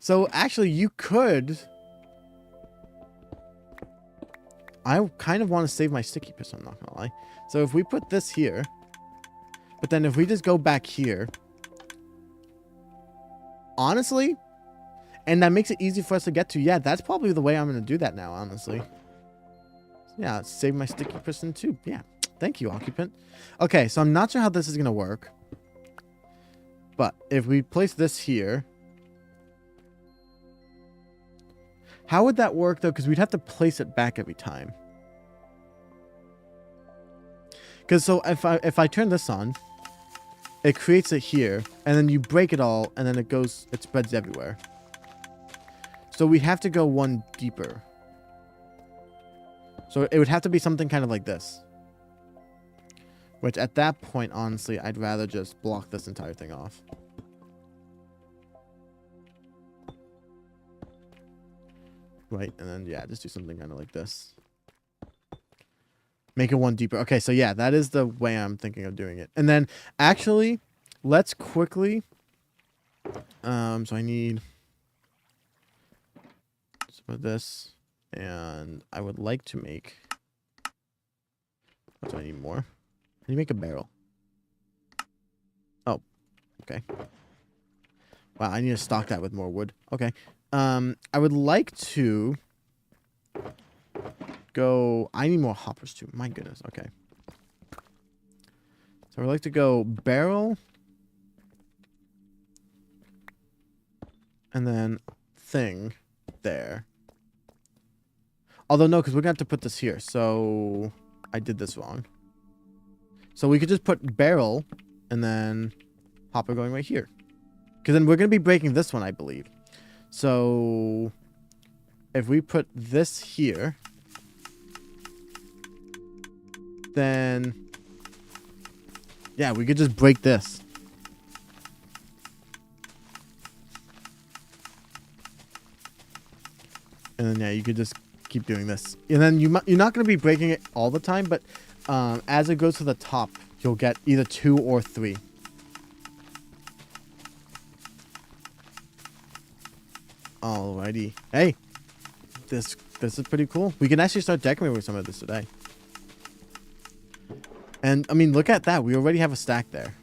So actually, you could... I kind of want to save my sticky piston, I'm not gonna lie. So if we put this here, but then if we just go back here, honestly, and that makes it easy for us to get to, yeah, that's probably the way I'm going to do that now, honestly. Yeah, save my sticky piston too. Yeah, thank you, Occupant. Okay, so I'm not sure how this is going to work, but if we place this here, how would that work though? Because we'd have to place it back every time. Because so if I turn this on, it creates it here, and then you break it all, and then it spreads everywhere. So we have to go one deeper. So it would have to be something kind of like this. Which at that point, honestly, I'd rather just block this entire thing off. Right, and then, yeah, just do something kind of like this. Make it one deeper. Okay, so yeah, that is the way I'm thinking of doing it. And then, actually, let's quickly... so I need some of this. And I would like to make... What do I need more? I need to make a barrel. Oh, okay. Wow, I need to stock that with more wood. Okay. I would like to go... I need more hoppers too. My goodness. Okay. So I'd like to go barrel. And then thing there. Although no, because we're going to have to put this here. So I did this wrong. So we could just put barrel and then hopper going right here. Because then we're going to be breaking this one, I believe. So if we put this here, then yeah, we could just break this. And then yeah, you could just keep doing this. And then you're not going to be breaking it all the time, but as it goes to the top, you'll get either 2 or 3. Alrighty. Hey, this is pretty cool. We can actually start decorating with some of this today. And I mean, look at that. We already have a stack there.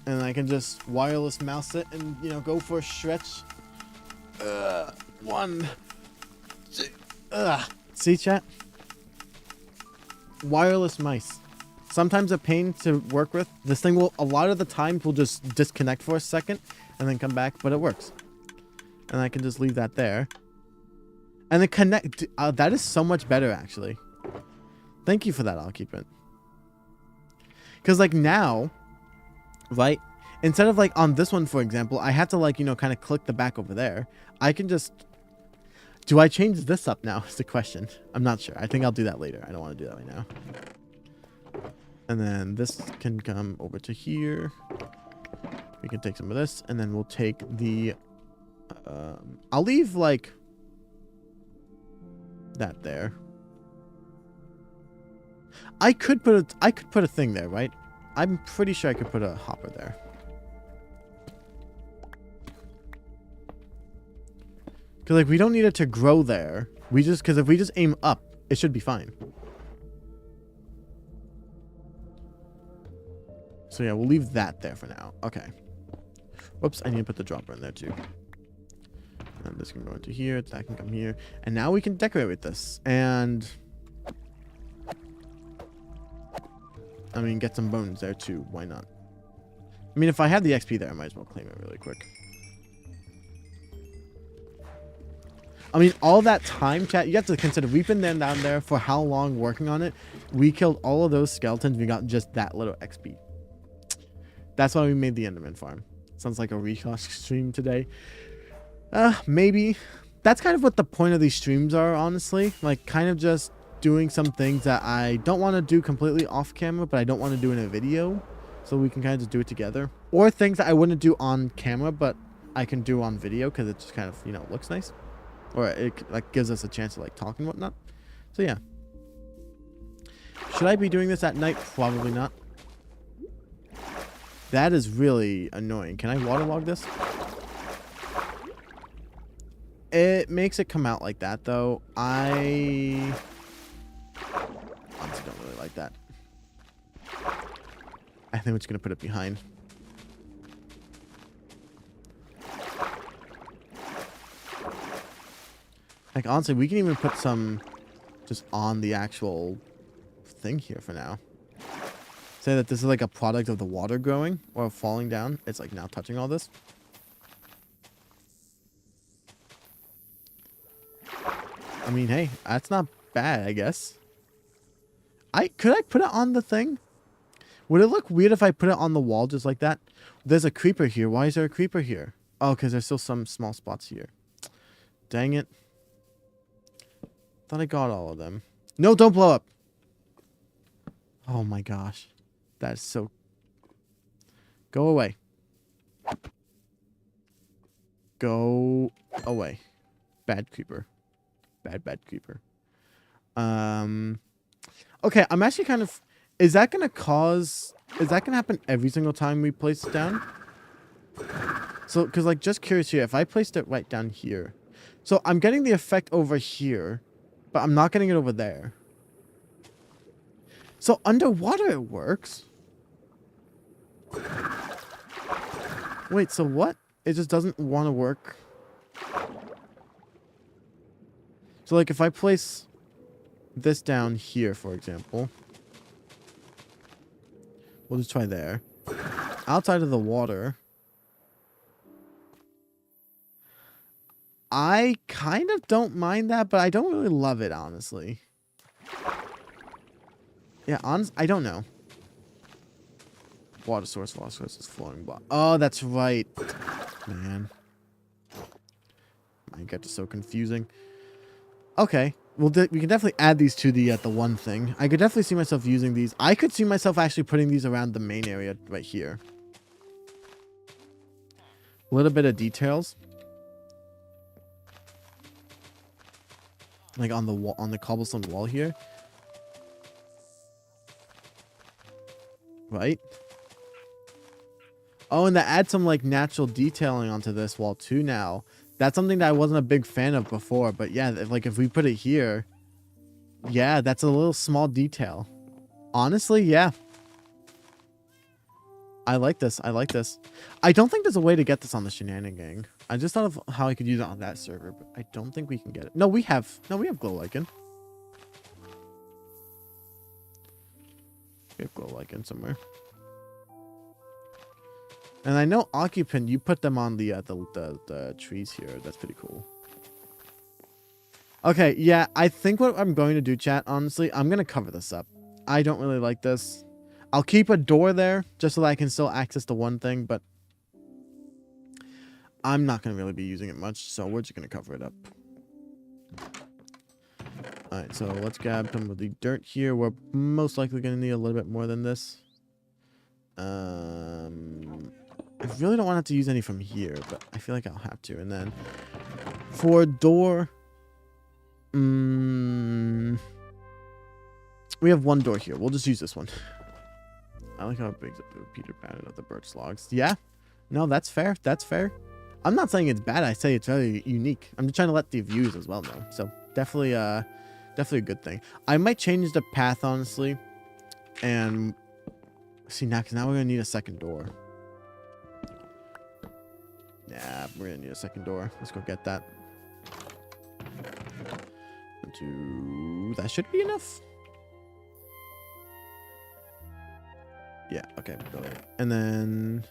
And I can just wireless mouse it and, you know, go for a stretch. 1, 2, see, chat? Wireless mice. Sometimes a pain to work with. This thing will, a lot of the times, will just disconnect for a second and then come back, but it works. And I can just leave that there. And then connect. That is so much better, actually. Thank you for that, Occupant. Because, like, now, right, instead of, like, on this one, for example, I have to, like, you know, kind of click the back over there. I can just... Do I change this up now is the question. I'm not sure. I think I'll do that later. I don't want to do that right now. And And then this can come over to here. We can take some of this, and then we'll take the... I'll leave, like, that there. I could put a thing there, right? I'm pretty sure I could put a hopper there. Because, like, we don't need it to grow there. Because if we just aim up, it should be fine. So, yeah, we'll leave that there for now. Okay. Whoops, I need to put the dropper in there, too. And this can go into here. That can come here. And now we can decorate with this. And... I mean, get some bones there, too. Why not? I mean, if I have the XP there, I might as well claim it really quick. I mean, all that time, chat, you have to consider, we've been down there for how long working on it. We killed all of those skeletons. We got just that little XP. That's why we made the Enderman farm. Sounds like a recon stream today. Maybe. That's kind of what the point of these streams are, honestly. Like, kind of just doing some things that I don't want to do completely off camera, but I don't want to do in a video. So we can kind of just do it together. Or things that I wouldn't do on camera, but I can do on video because it just kind of, you know, looks nice. Or it like gives us a chance to like talk and whatnot. So yeah. Should I be doing this at night? Probably not. That is really annoying. Can I waterlog this? It makes it come out like that though. I honestly don't really like that. I think we're just gonna put it behind. Like, honestly, we can even put some just on the actual thing here for now. Say that this is like a product of the water growing or falling down. It's like now touching all this. I mean, hey, that's not bad, I guess. Could I put it on the thing? Would it look weird if I put it on the wall just like that? There's a creeper here. Why is there a creeper here? Oh, because there's still some small spots here. Dang it. Thought I got all of them. No, don't blow up. Oh my gosh. That's so... Go away. Go away. Bad creeper. Bad creeper. Okay, I'm actually kind of... Is that going to happen every single time we place it down? So, because, like, just curious here. If I placed it right down here. So, I'm getting the effect over here. But I'm not getting it over there. So, underwater it works. Wait, so what? It just doesn't want to work. So, like, if I place this down here, for example. We'll just try there. Outside of the water. I kind of don't mind that, but I don't really love it, honestly. Yeah, I don't know. Water source is flowing block. Oh, that's right. Man. Minecraft is so confusing. Okay. Well, we can definitely add these to the one thing. I could definitely see myself using these. I could see myself actually putting these around the main area right here. A little bit of details. Like on the wall, on the cobblestone wall here. Right? Oh, and to add some like natural detailing onto this wall too now. That's something that I wasn't a big fan of before, but yeah, if we put it here, yeah, that's a little small detail. Honestly, yeah. I like this. I like this. I don't think there's a way to get this on the Shenanigan. I just thought of how I could use it on that server, but I don't think we can get it. No, we have glow lichen. We have glow lichen somewhere. And I know occupant, you put them on the trees here. That's pretty cool. Okay, yeah, I think what I'm going to do, chat, honestly, I'm going to cover this up. I don't really like this. I'll keep a door there just so that I can still access the one thing, but I'm not going to really be using it much, so we're just going to cover it up. All right, so let's grab some of the dirt here. We're most likely going to need a little bit more than this. I really don't want to use any from here, but I feel like I'll have to. And then for door, we have one door here. We'll just use this one. I like how it brings up the repeater pattern of the birch logs. Yeah, no, that's fair. That's fair. I'm not saying it's bad. I say it's very unique. I'm just trying to let the views as well know. So definitely, definitely a good thing. I might change the path, honestly. And see, now, because now we're going to need a second door. Yeah, we're going to need a second door. Let's go get that. 1, 2, that should be enough. Yeah, okay, brilliant. And then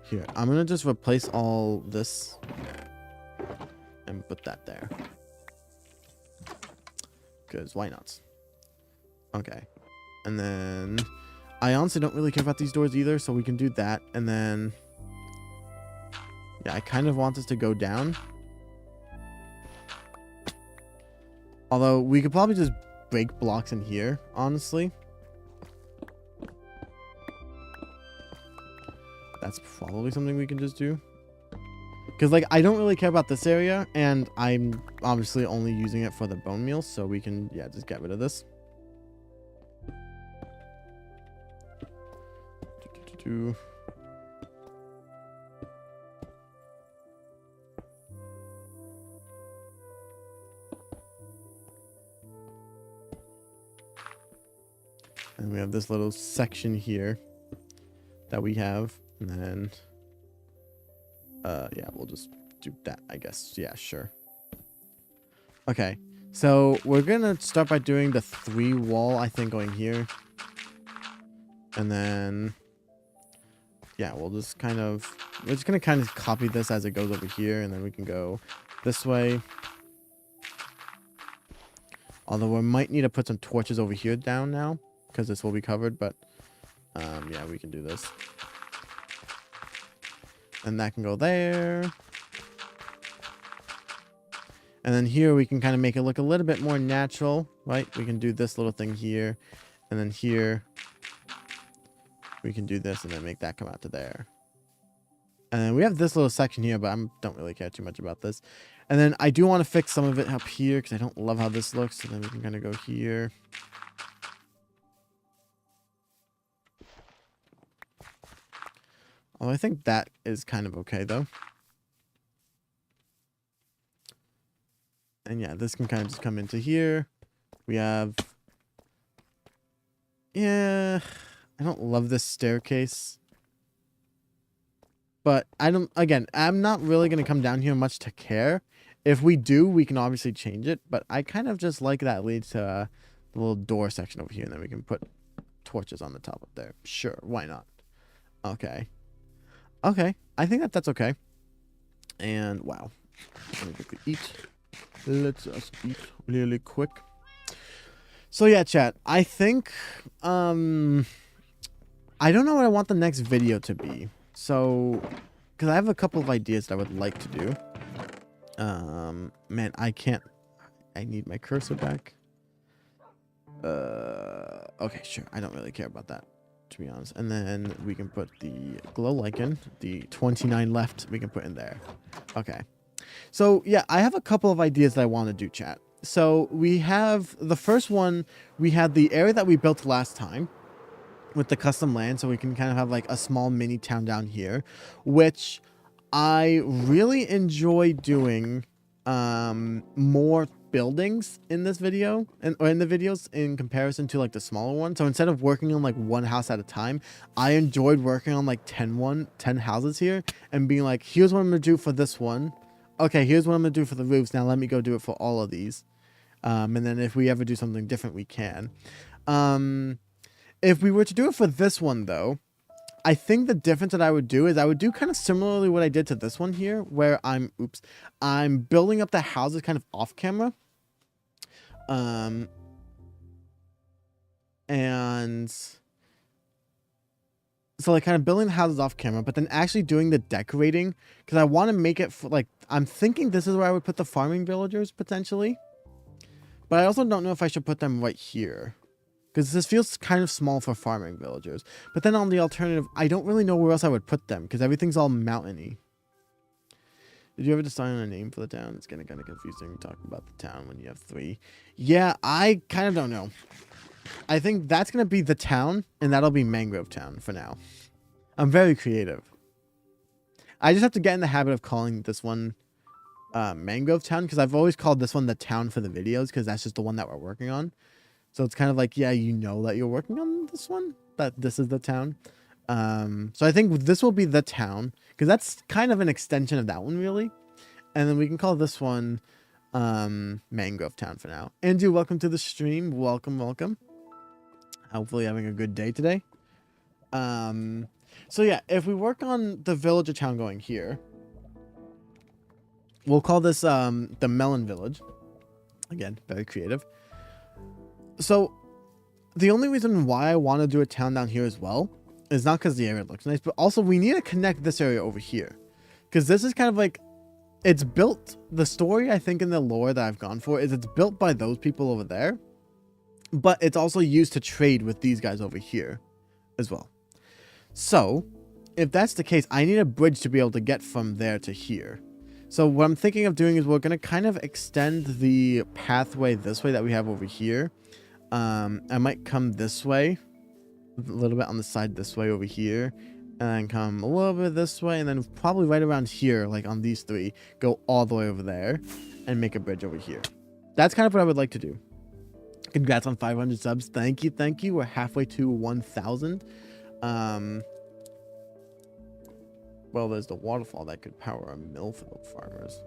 here, I'm gonna just replace all this and put that there. Because why not? Okay. And then I honestly don't really care about these doors either, so we can do that. And then yeah, I kind of want this to go down. Although we could probably just break blocks in here, honestly. That's probably something we can just do. Because, like, I don't really care about this area, and I'm obviously only using it for the bone meal, so we can, yeah, just get rid of this. And we have this little section here that we have. And then, yeah, we'll just do that, I guess. Yeah, sure. Okay, so we're gonna start by doing the 3 wall, I think, going here. And then, yeah, we're just gonna kind of copy this as it goes over here, and then we can go this way. Although we might need to put some torches over here down now, because this will be covered, but, yeah, we can do this. And that can go there. And then here we can kind of make it look a little bit more natural, right? We can do this little thing here. And then here, we can do this and then make that come out to there. And then we have this little section here, but I don't really care too much about this. And then I do want to fix some of it up here because I don't love how this looks. So then we can kind of go here. Well, I think that is kind of okay, though. And yeah, this can kind of just come into here. We have... Yeah, I don't love this staircase. But I'm not really going to come down here much to care. If we do, we can obviously change it. But I kind of just like that leads to the little door section over here. And then we can put torches on the top up there. Sure, why not? Okay. Okay, I think that's okay. And wow, let me quickly eat. Let's just eat really quick. So yeah, chat. I think I don't know what I want the next video to be. So, because I have a couple of ideas that I would like to do. Man, I can't. I need my cursor back. Okay, sure. I don't really care about that, to be honest. And then we can put the glow lichen, the 29 left, we can put in there. Okay. So, yeah, I have a couple of ideas that I want to do, chat. So, we have the first one, we had the area that we built last time with the custom land, so we can kind of have like a small mini town down here, which I really enjoy doing more buildings in this video or in the videos in comparison to like the smaller one. So instead of working on like one house at a time, I enjoyed working on like 10 houses here and being like, here's what I'm gonna do for this one. Okay, here's what I'm gonna do for the roofs. Now let me go do it for all of these. And then if we ever do something different, we can. If we were to do it for this one though, I think the difference that I would do is I would do kind of similarly what I did to this one here, where I'm building up the houses kind of off camera. And So like kind of building the houses off camera, but then actually doing the decorating, because I want to make it for, like, I'm thinking this is where I would put the farming villagers potentially, but I also don't know if I should put them right here, because this feels kind of small for farming villagers. But then on the alternative, I don't really know where else I would put them, because everything's all mountainy. Did you ever decide on a name for the town? It's getting kind of confusing talking about the town when you have 3. Yeah, I kind of don't know. I think that's going to be the town, and that'll be Mangrove Town for now. I'm very creative. I just have to get in the habit of calling this one Mangrove Town, because I've always called this one the town for the videos, because that's just the one that we're working on. So it's kind of like, yeah, you know that you're working on this one, that this is the town. So I think this will be the town, because that's kind of an extension of that one, really. And then we can call this one Mangrove Town for now. Andrew, welcome to the stream. Welcome, welcome. Hopefully having a good day today. So yeah, if we work on the villager town going here, we'll call this the Melon Village. Again, very creative. So the only reason why I want to do a town down here as well is not because the area looks nice, but also we need to connect this area over here, because this is kind of like, it's built, the story I think in the lore that I've gone for is it's built by those people over there, but it's also used to trade with these guys over here as well. So if that's the case, I need a bridge to be able to get from there to here. So what I'm thinking of doing is we're going to kind of extend the pathway this way that we have over here. I might come this way, a little bit on the side this way over here, and then come a little bit this way, and then probably right around here, like on these 3, go all the way over there and make a bridge over here. That's kind of what I would like to do. Congrats on 500 subs. Thank you, thank you. We're halfway to 1,000. Well, there's the waterfall that could power a mill for the farmers.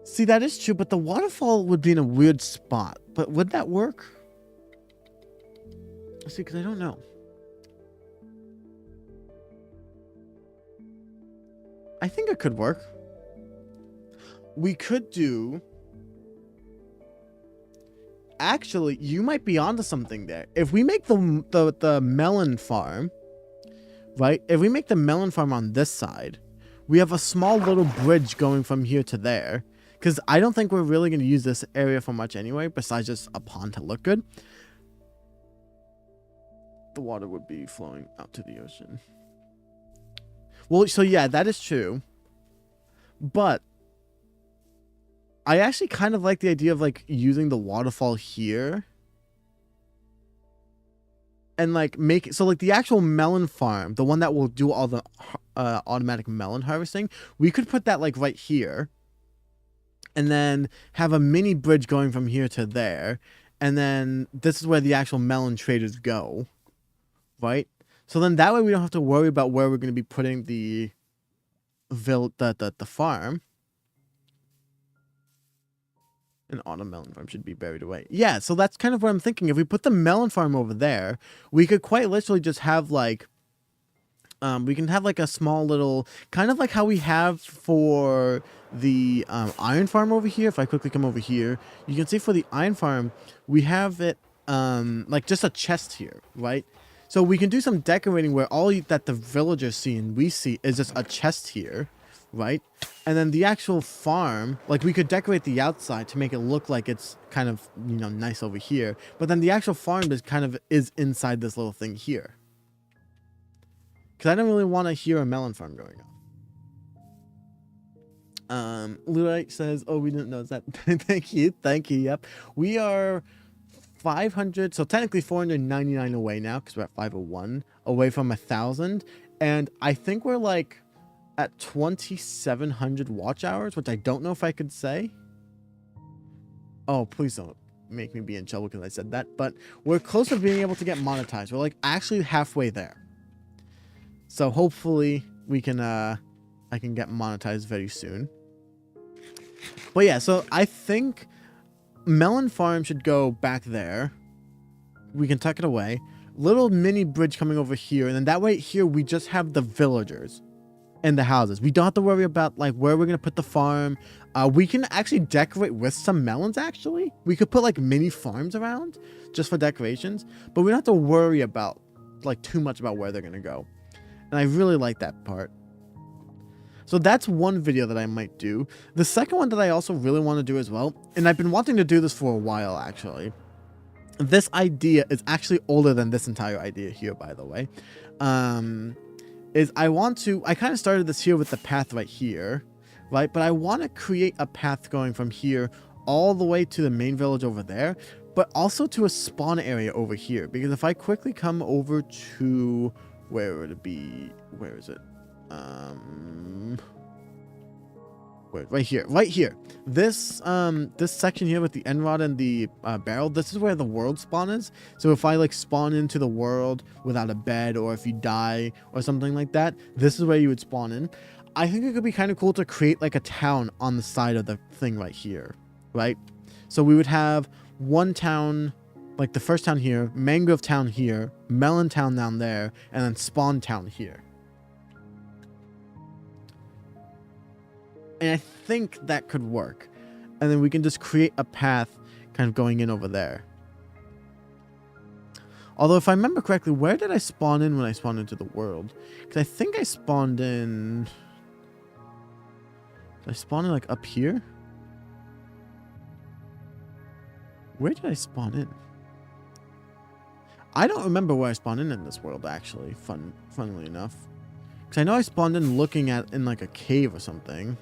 See, that is true, but the waterfall would be in a weird spot. But would that work? See, because I don't know. I think it could work. We could do... Actually, you might be onto something there. If we make the melon farm, right? If we make the melon farm on this side, we have a small little bridge going from here to there. Because I don't think we're really going to use this area for much anyway, besides just a pond to look good. The water would be flowing out to the ocean. Well, so yeah, that is true. But I actually kind of like the idea of like using the waterfall here. And like make it so like the actual melon farm, the one that will do all the automatic melon harvesting, we could put that like right here. And then have a mini bridge going from here to there. And then this is where the actual melon traders go. Right? So then that way we don't have to worry about where we're going to be putting the farm. An autumn melon farm should be buried away. Yeah, so that's kind of what I'm thinking. If we put the melon farm over there, we could quite literally just have like we can have like a small little, kind of like how we have for the iron farm over here. If I quickly come over here, you can see for the iron farm, we have it like just a chest here, right? So we can do some decorating where all that the villagers see and we see is just a chest here, right? And then the actual farm, like we could decorate the outside to make it look like it's kind of, you know, nice over here. But then the actual farm is inside this little thing here. Because I don't really want to hear a melon farm going on. Luite says, oh, we didn't notice that. Thank you. Yep. We are 500, so technically 499 away now, because we're at 501, away from 1,000. And I think we're like at 2,700 watch hours, which I don't know if I could say. Oh, please don't make me be in trouble because I said that. But we're close to being able to get monetized. We're like actually halfway there. So hopefully we can, I can get monetized very soon. But yeah, so I think melon farm should go back there. We can tuck it away. Little mini bridge coming over here. And then that way here we just have the villagers and the houses. We don't have to worry about like where we're going to put the farm. We can actually decorate with some melons actually. We could put like mini farms around just for decorations. But we don't have to worry about like too much about where they're going to go. And I really like that part. So that's one video that I might do. The second one that I also really want to do as well, and I've been wanting to do this for a while actually. This idea is actually older than this entire idea here, by the way. I kind of started this here with the path right here, right? But I want to create a path going from here all the way to the main village over there, but also to a spawn area over here. Because if I quickly come over to, where would it be? Where is it? Right here. This section here with the end rod and the barrel, this is where the world spawn is. So if I like spawn into the world without a bed, or if you die or something like that, this is where you would spawn in. I think it could be kind of cool to create like a town on the side of the thing right here, right? So we would have one town, like the first town here, Mangrove Town here, Melon Town down there, and then Spawn Town here. And I think that could work. And then we can just create a path kind of going in over there. Although if I remember correctly, where did I spawn in when I spawned into the world? Because I think I spawned in... Did I spawn in like up here? Where did I spawn in? I don't remember where I spawned in this world actually, funnily enough. Because I know I spawned in looking at in like a cave or something.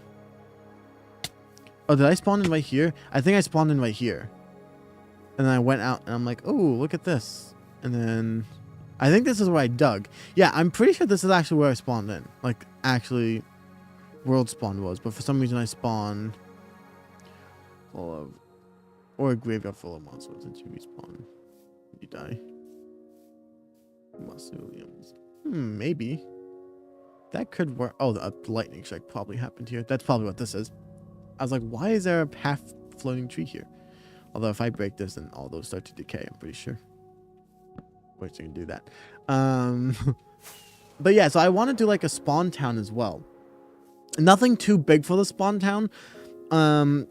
Oh, did I spawn in right here? I think I spawned in right here. And then I went out and I'm like, oh, look at this. And then I think this is where I dug. Yeah, I'm pretty sure this is actually where I spawned in. Like, actually, world spawn was. But for some reason I spawned full of... Or a graveyard full of monsters until you respawn. You die. Mausoleums. Maybe. That could work. Oh, the lightning strike probably happened here. That's probably what this is. I was like, why is there a half floating tree here? Although if I break this, then all those start to decay, I'm pretty sure. Wait, so you can do that. But yeah, so I want to do like a spawn town as well. Nothing too big for the spawn town. I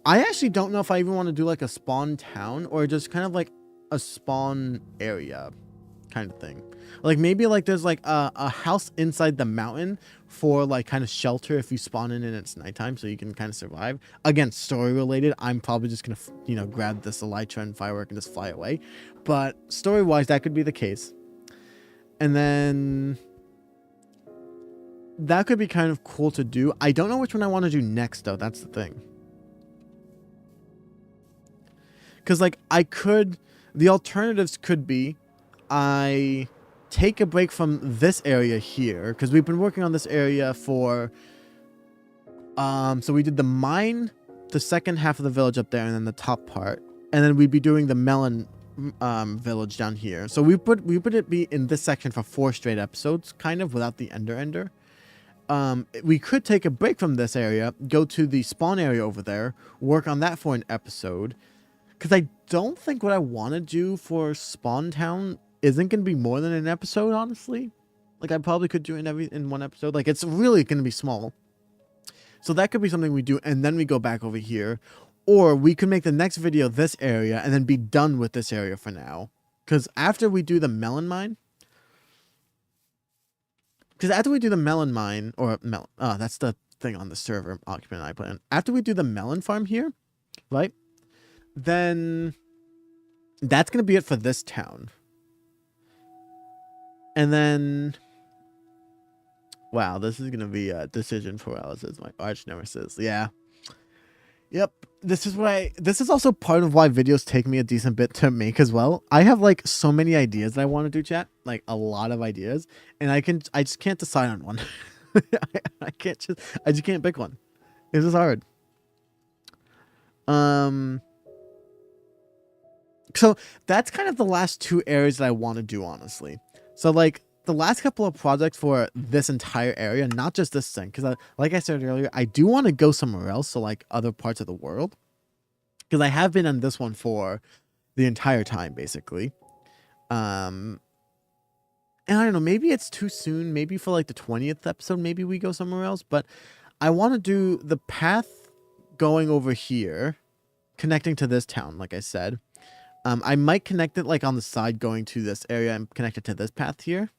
actually don't know if I even want to do like a spawn town or just kind of like a spawn area kind of thing. Like maybe like there's like a house inside the mountain for like kind of shelter if you spawn in and it's nighttime, so you can kind of survive. Again, story related, I'm probably just gonna grab this elytra and firework and just fly away, but story wise that could be the case. And then that could be kind of cool to do. I don't know which one I want to do next though. That's the thing. Because like the alternatives could be I take a break from this area here, because we've been working on this area for so we did the mine, the second half of the village up there, and then the top part, and then we'd be doing the melon village down here. So we put it be in this section for 4 straight episodes, kind of without the ender. We could take a break from this area, go to the spawn area over there, work on that for an episode, because I don't think what I want to do for Spawn Town isn't going to be more than an episode, honestly. Like, I probably could do it in one episode. Like, it's really going to be small. So that could be something we do, and then we go back over here. Or we could make the next video this area, and then be done with this area for now. Because after we do the melon mine... that's the thing on the server, Occupant and I plan. After we do the melon farm here, right? Then that's going to be it for this town. And then, wow, this is going to be a decision paralysis, my arch nemesis. Yeah. Yep. This is also part of why videos take me a decent bit to make as well. I have like so many ideas that I want to do, chat, like a lot of ideas, and I just can't decide on one. I just can't pick one. This is hard. So that's kind of the last 2 areas that I want to do, honestly. So like the last couple of projects for this entire area, not just this thing, because like I said earlier, I do want to go somewhere else, so like other parts of the world, because I have been on this one for the entire time, basically. And I don't know, maybe it's too soon, maybe for like the 20th episode, maybe we go somewhere else, but I want to do the path going over here, connecting to this town, like I said. I might connect it like on the side going to this area and connect it to this path here.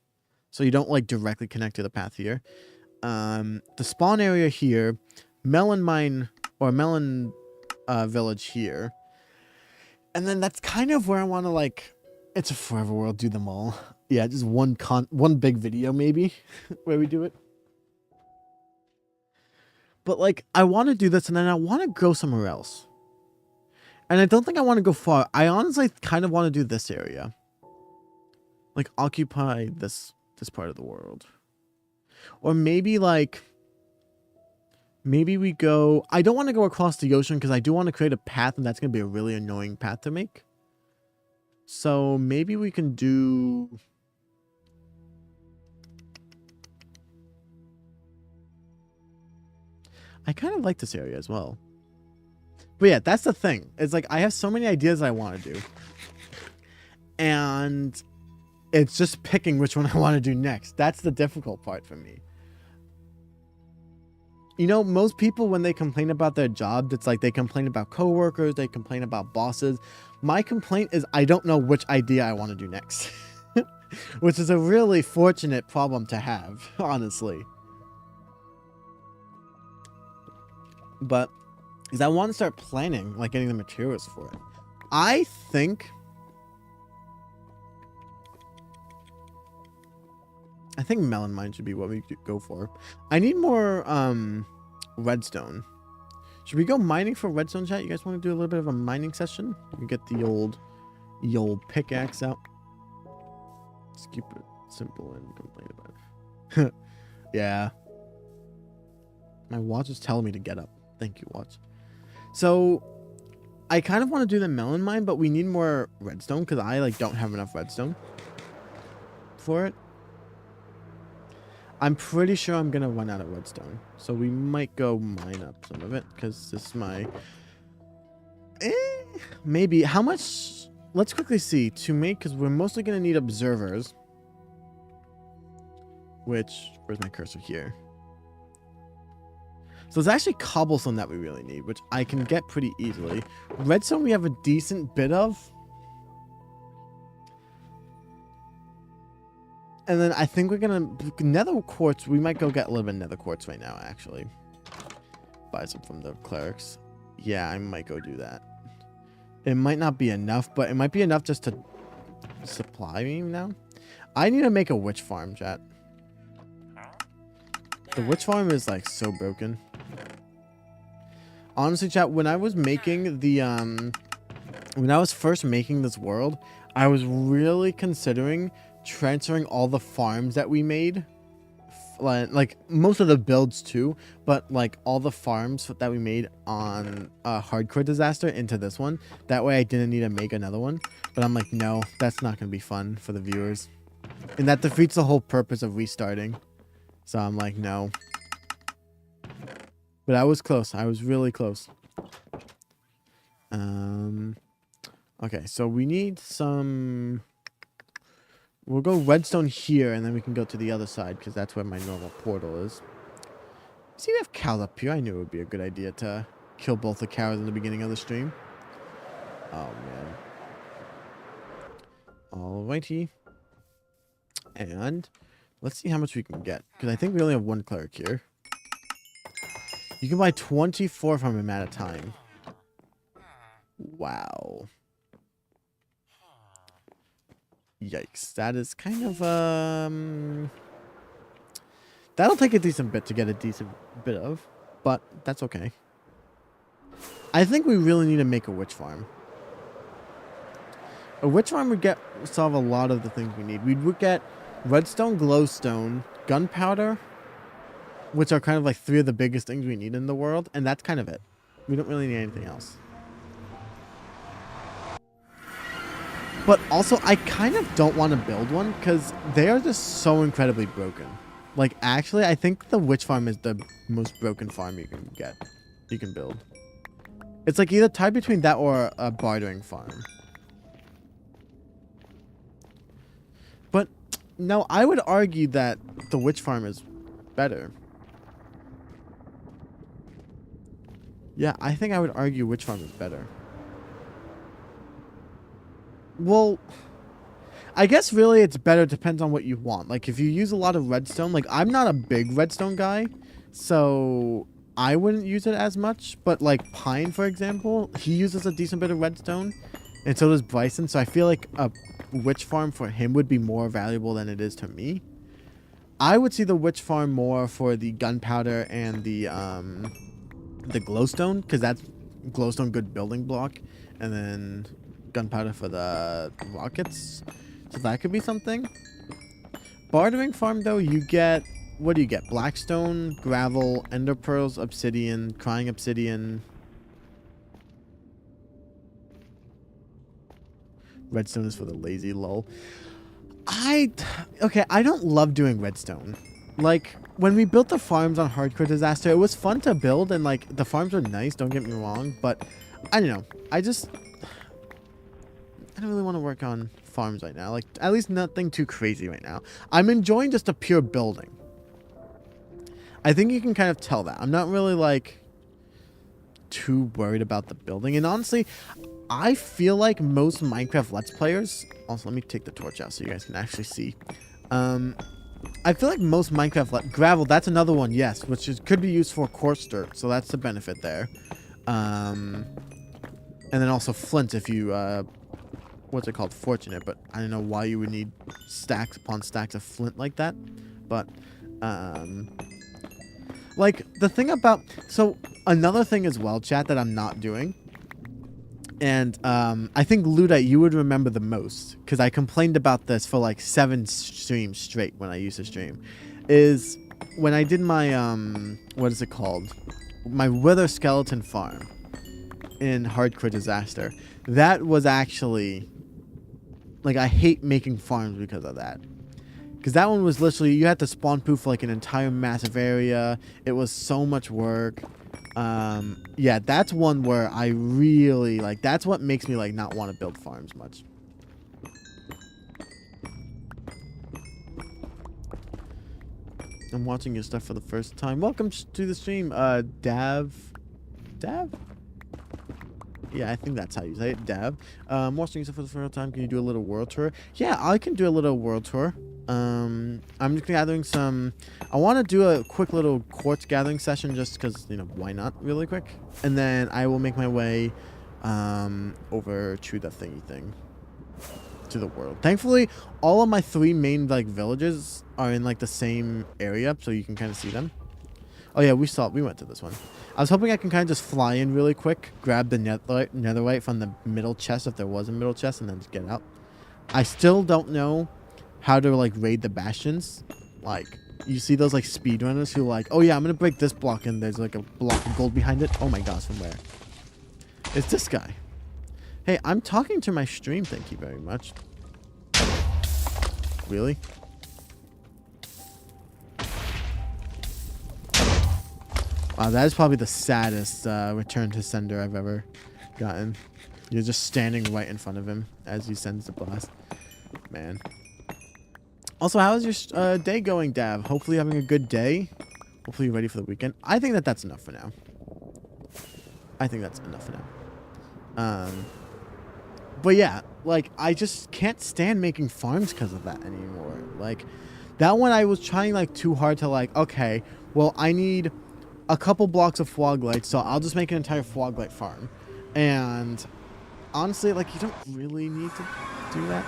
So you don't like directly connect to the path here. The spawn area here, melon mine or melon village here. And then that's kind of where I want to like, it's a forever world, do them all. Yeah, just one big video maybe where we do it. But like, I want to do this and then I want to go somewhere else. And I don't think I want to go far. I honestly kind of want to do this area. Like occupy this part of the world. Or maybe like, maybe we go, I don't want to go across the ocean because I do want to create a path and that's going to be a really annoying path to make. So maybe we can do... I kind of like this area as well. But yeah, that's the thing. It's like I have so many ideas I want to do. And it's just picking which one I want to do next. That's the difficult part for me. You know, most people, when they complain about their job, it's like they complain about coworkers, they complain about bosses. My complaint is I don't know which idea I want to do next. Which is a really fortunate problem to have, honestly. But, because I want to start planning, like getting the materials for it. I think melon mine should be what we go for. I need more redstone. Should we go mining for redstone, chat? You guys want to do a little bit of a mining session? We get the old pickaxe out. Let's keep it simple and complain about it. Yeah. My watch is telling me to get up. Thank you, watch. So I kind of want to do the melon mine, but we need more redstone because I like don't have enough redstone for it. I'm pretty sure I'm gonna run out of redstone, so we might go mine up some of it because this is my maybe how much. Let's quickly see to make, because we're mostly gonna need observers, which, where's my cursor here? So it's actually cobblestone that we really need, which I can get pretty easily. Redstone we have a decent bit of. And then I think we're gonna nether quartz. We might go get a little bit of nether quartz right now, actually. Buy some from the clerics. Yeah, I might go do that. It might not be enough, but it might be enough just to supply me now. I need to make a witch farm, chat. The witch farm is like so broken. Honestly, chat, when I was making the when I was first making this world, I was really considering transferring all the farms that we made, like most of the builds too, but like all the farms that we made on Hardcore Disaster into this one. That way I didn't need to make another one. But I'm like, no, that's not gonna be fun for the viewers, and that defeats the whole purpose of restarting. So I'm like, no. But I was close. I was really close. Okay, so we need some... We'll go redstone here, and then we can go to the other side, because that's where my normal portal is. See, we have cows up here. I knew it would be a good idea to kill both the cows in the beginning of the stream. Oh, man. Alrighty. And let's see how much we can get, because I think we only have one cleric here. You can buy 24 from him at a time. Wow. Yikes. That is kind of, that'll take a decent bit to get a decent bit of, but that's okay. I think we really need to make a witch farm. A witch farm would solve a lot of the things we need. We would get redstone, glowstone, gunpowder, which are kind of like 3 of the biggest things we need in the world, and that's kind of it. We don't really need anything else. But also, I kind of don't want to build one because they are just so incredibly broken. Like, actually, I think the witch farm is the most broken farm you can build. It's like either tied between that or a bartering farm. But no, I would argue that the witch farm is better. Yeah, I think I would argue witch farm is better. Well, I guess really it's better, depends on what you want. Like if you use a lot of redstone, like I'm not a big redstone guy, so I wouldn't use it as much. But like Pine, for example, he uses a decent bit of redstone, and so does Bryson. So I feel like a witch farm for him would be more valuable than it is to me. I would see the witch farm more for the gunpowder and the glowstone, because that's glowstone good building block, and then gunpowder for the rockets. So that could be something. Bartering farm though, you get, what do you get? Blackstone, gravel, ender pearls, obsidian, crying obsidian. Redstone is for the lazy, lol. Okay, I don't love doing redstone. Like, when we built the farms on Hardcore Disaster, it was fun to build, and like, the farms were nice, don't get me wrong, but I don't know. I don't really want to work on farms right now. Like, at least nothing too crazy right now. I'm enjoying just a pure building. I think you can kind of tell that. I'm not really, like, too worried about the building. And honestly, I feel like most Minecraft Let's Players... Also, let me take the torch out so you guys can actually see. I feel like most Minecraft... Gravel, that's another one, yes, which could be used for coarse dirt. So that's the benefit there. And then also flint if you... what's it called? Fortunate, but I don't know why you would need stacks upon stacks of flint like that. But, like, the thing about... So, another thing as well, chat, that I'm not doing... And I think, Ludite, you would remember the most, because I complained about this for like 7 streams straight when I used to stream, is when I did my, what is it called? My Wither Skeleton farm in Hardcore Disaster. That was actually, like, I hate making farms because of that. Because that one was literally, you had to spawn proof like an entire massive area. It was so much work. Yeah, that's one where I really, like, that's what makes me, like, not want to build farms much. I'm watching your stuff for the first time. Welcome to the stream, Dav? Yeah, I think that's how you say it, Dav. Watching your stuff for the first time. Can you do a little world tour? Yeah, I can do a little world tour. I'm just gathering some... I want to do a quick little quartz gathering session just because, you know, why not really quick? And then I will make my way over to the thingy thing. To the world. Thankfully, all of my 3 main, like, villages are in, like, the same area, so you can kind of see them. Oh, yeah, we went to this one. I was hoping I can kind of just fly in really quick, grab the netherite from the middle chest if there was a middle chest, and then just get out. I still don't know how to, like, raid the bastions. Like, you see those, like, speedrunners who are like, oh yeah, I'm gonna break this block and there's like a block of gold behind it. Oh my gosh, from where? It's this guy. Hey, I'm talking to my stream, thank you very much. Really? Wow, that is probably the saddest return to sender I've ever gotten. You're just standing right in front of him as he sends the blast. Man. Also, how's your day going, Dav? Hopefully you're having a good day. Hopefully you're ready for the weekend. I think that that's enough for now. I think that's enough for now. But yeah, like, I just can't stand making farms because of that anymore. Like, that one I was trying, like, too hard to, like, okay, well, I need a couple blocks of Floglight, so I'll just make an entire Floglight farm. And honestly, like, you don't really need to do that.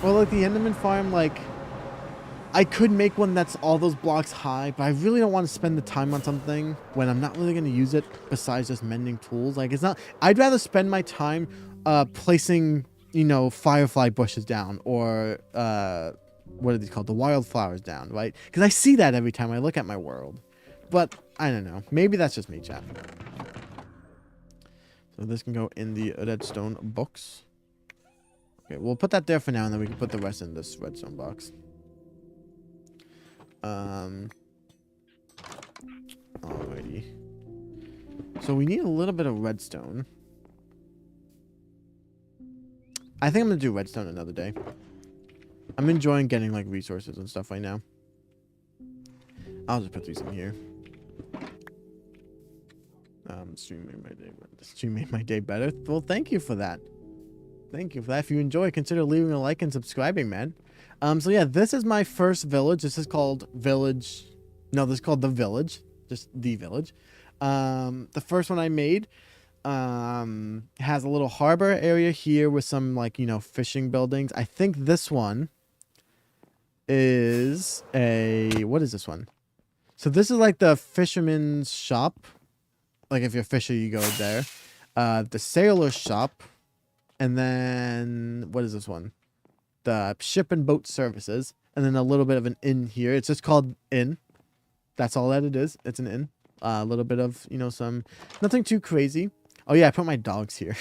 Or, like, the Enderman farm, like, I could make one that's all those blocks high, but I really don't want to spend the time on something when I'm not really going to use it besides just mending tools. Like, it's not... I'd rather spend my time placing, you know, firefly bushes down or, what are these called? The wildflowers down, right? Because I see that every time I look at my world. But, I don't know. Maybe that's just me, chat. So this can go in the redstone box. Okay, we'll put that there for now, and then we can put the rest in this redstone box. Alrighty. So we need a little bit of redstone. I think I'm gonna do redstone another day. I'm enjoying getting, like, resources and stuff right now. I'll just put these in here. Stream made my day better. Well, thank you for that. Thank you for that. If you enjoy, consider leaving a like and subscribing, man. So yeah, this is my first village. This is called Village. No, this is called The Village. Just The Village. The first one I made has a little harbor area here with some, like, you know, fishing buildings. I think this one is a, what is this one? So this is like the fisherman's shop. Like if you're a fisher, you go there. The sailor's shop. And then, what is this one? The ship and boat services. And then a little bit of an inn here. It's just called inn. That's all that it is. It's an inn. A little bit of, you know, some, nothing too crazy. Oh yeah, I put my dogs here.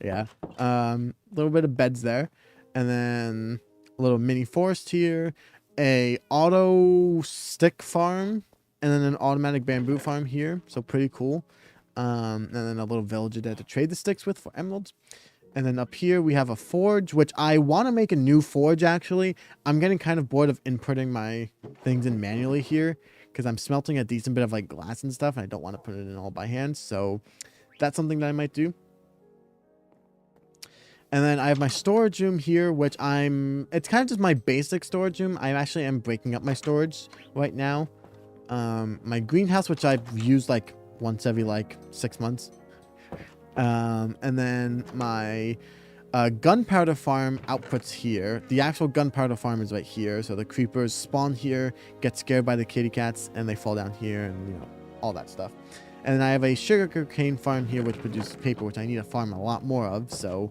Yeah. A little bit of beds there. And then a little mini forest here. A auto stick farm. And then an automatic bamboo farm here. So pretty cool. And then a little villager there to trade the sticks with for emeralds. And then up here we have a forge, which I want to make a new forge, actually. I'm getting kind of bored of inputting my things in manually here because I'm smelting a decent bit of like glass and stuff, and I don't want to put it in all by hand. So that's something that I might do. And then I have my storage room here, which it's kind of just my basic storage room. I actually am breaking up my storage right now. My greenhouse, which I've used like once every like 6 months. And then my gunpowder farm outputs here. The actual gunpowder farm is right here. So the creepers spawn here, get scared by the kitty cats, and they fall down here, and, you know, all that stuff. And then I have a sugarcane farm here, which produces paper, which I need to farm a lot more of. So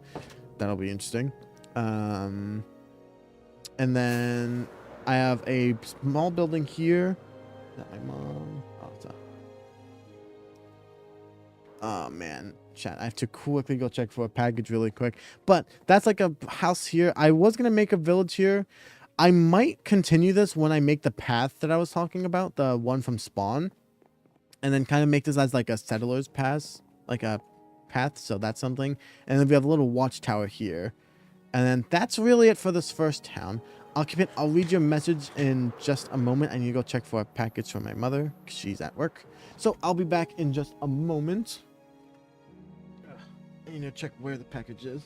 that'll be interesting. And then I have a small building here that my mom... Oh, man. Chat, I have to quickly go check for a package really quick. But that's like a house here. I was going to make a village here. I might continue this when I make the path that I was talking about, the one from spawn. And then kind of make this as like a settler's pass, like a path. So that's something. And then we have a little watchtower here. And then that's really it for this first town. I'll read your message in just a moment. I need to go check for a package from my mother, 'cause she's at work. So I'll be back in just a moment. I need to check where the package is.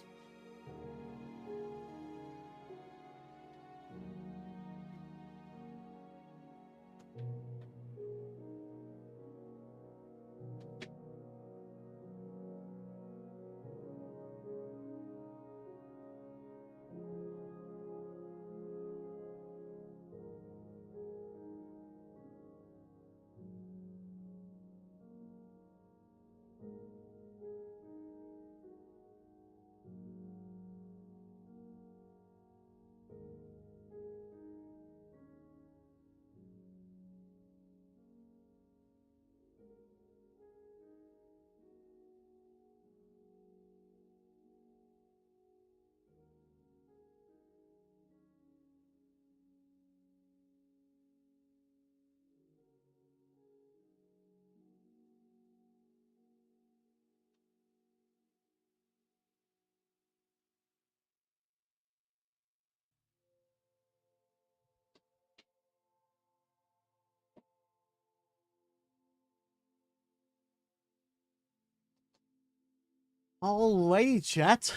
Alrighty, chat.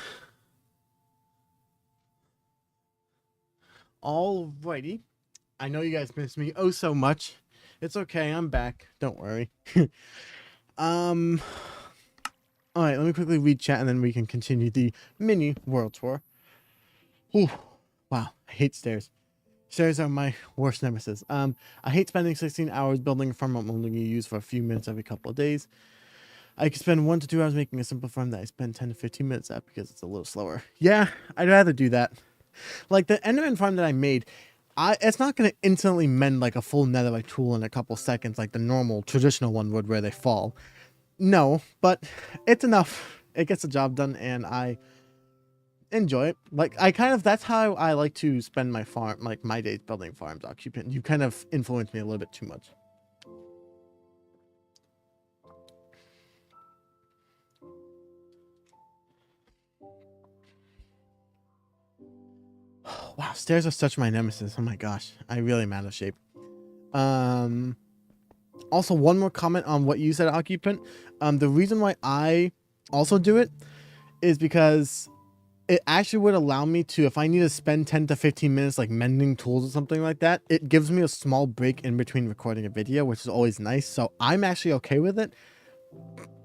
Alrighty. I know you guys missed me oh so much. It's okay, I'm back. Don't worry. Alright, let me quickly read chat and then we can continue the mini world tour. Whew. Wow, I hate stairs. Stairs are my worst nemesis. I hate spending 16 hours building a farm I'm only going to use for a few minutes every couple of days. I could spend 1 to 2 hours making a simple farm that I spend 10 to 15 minutes at because it's a little slower. Yeah, I'd rather do that. Like the Enderman farm that I made, it's not going to instantly mend like a full netherite tool in a couple seconds like the normal traditional one would where they fall. No, but it's enough. It gets the job done and I enjoy it. Like that's how I like to spend my farm, like my days building farms. Occupant, you kind of influence me a little bit too much. Wow, stairs are such my nemesis. Oh my gosh, I really am out of shape. Also, one more comment on what you said, Occupant. The reason why I also do it is because it actually would allow me to, if I need to spend 10 to 15 minutes like mending tools or something like that, it gives me a small break in between recording a video, which is always nice. So I'm actually okay with it.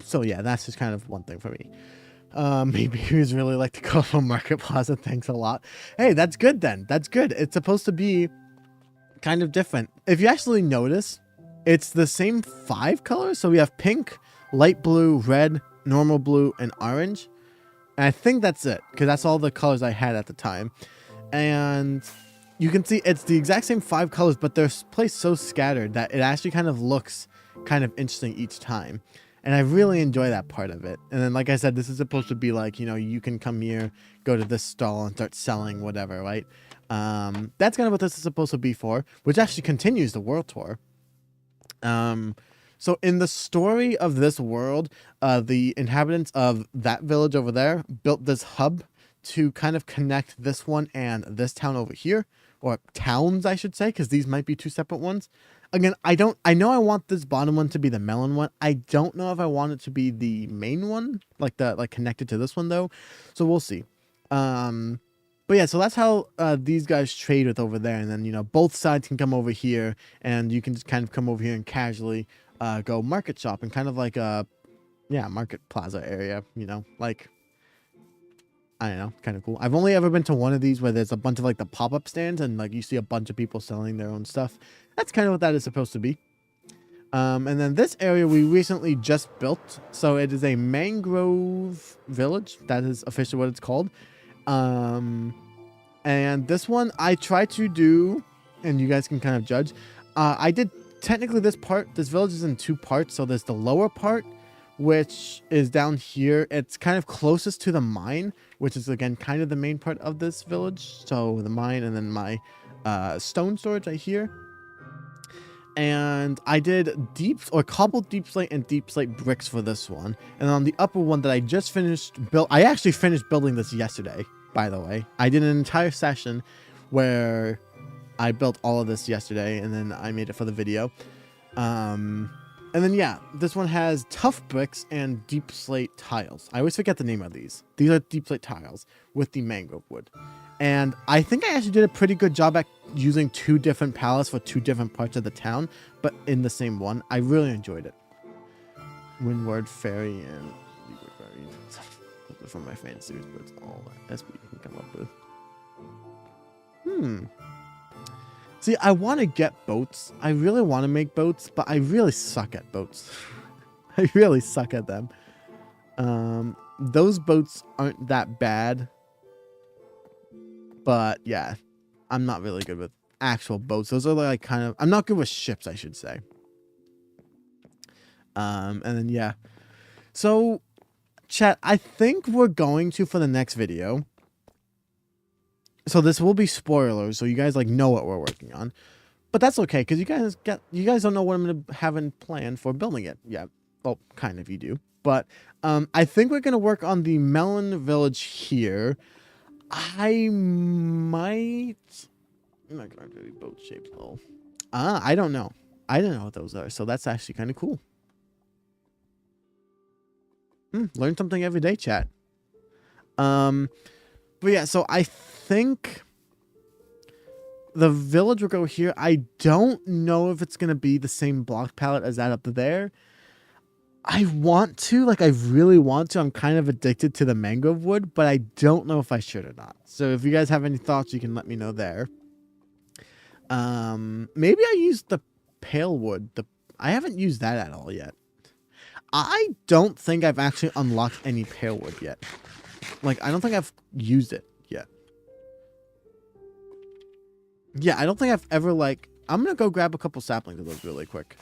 So yeah, that's just kind of one thing for me. Maybe he's really like the Colorful Market Plaza. Thanks a lot. Hey, that's good then. That's good. It's supposed to be kind of different. If you actually notice, it's the same 5 colors. So we have pink, light blue, red, normal blue, and orange. And I think that's it, because that's all the colors I had at the time. And you can see it's the exact same 5 colors, but they're placed so scattered that it actually kind of looks kind of interesting each time. And I really enjoy that part of it. And then, like I said, this is supposed to be like, you know, you can come here, go to this stall and start selling whatever, right? That's kind of what this is supposed to be for, which actually continues the world tour. So in the story of this world, the inhabitants of that village over there built this hub to kind of connect this one and this town over here, or towns, I should say, because these might be 2 separate ones. Again, I know I want this bottom one to be the melon one. I don't know if I want it to be the main one, like connected to this one though. So we'll see. But yeah, so that's how these guys trade with over there, and then, you know, both sides can come over here, and you can just kind of come over here and casually go market shop, and kind of like a market plaza area, you know, like, I don't know, kind of cool. I've only ever been to one of these where there's a bunch of like the pop-up stands, and like you see a bunch of people selling their own stuff. That's kind of what that is supposed to be. And then this area we recently just built, so it is a mangrove village. That is officially what it's called. And this one I tried to do, and you guys can kind of judge. I did technically this village is in 2 parts. So there's the lower part, which is down here. It's kind of closest to the mine, which is again kind of the main part of this village. So the mine, and then my stone storage right here. And I did cobbled deep slate and deep slate bricks for this one. And on the upper one that I just finished I actually finished building this yesterday, by the way. I did an entire session where I built all of this yesterday, and then I made it for the video. And then yeah, this one has tough bricks and deep slate tiles. I always forget the name of these. These are deep slate tiles with the mangrove wood. And I think I actually did a pretty good job at using 2 different palettes for 2 different parts of the town, but in the same one. I really enjoyed it. Windward Fairy and Leeward Fairy. Those are from my fan series, but it's all SP you can come up with. See, I want to get boats. I really want to make boats, but I really suck at boats. I really suck at them. Those boats aren't that bad. But yeah, I'm not really good with actual boats. Those are like kind of, I'm not good with ships, I should say. And then yeah. So chat, I think we're going to, for the next video. So this will be spoilers, so you guys like know what we're working on. But that's okay, because you guys don't know what I'm gonna have in plan for building it yet. Well, kind of you do. But I think we're gonna work on the melon village here. I'm not gonna do boat shapes though. I don't know. I don't know what those are, so that's actually kind of cool. Learn something every day, chat. But yeah, so I think the village will go here. I don't know if it's gonna be the same block palette as that up there. I want to, like, I really want to. I'm kind of addicted to the mangrove wood, but I don't know if I should or not. So if you guys have any thoughts, you can let me know there. Maybe I used the pale wood. I haven't used that at all yet. I don't think I've actually unlocked any pale wood yet. Like, I don't think I've used it yet. Yeah, I don't think I've ever, like, I'm gonna go grab a couple saplings of those really quick.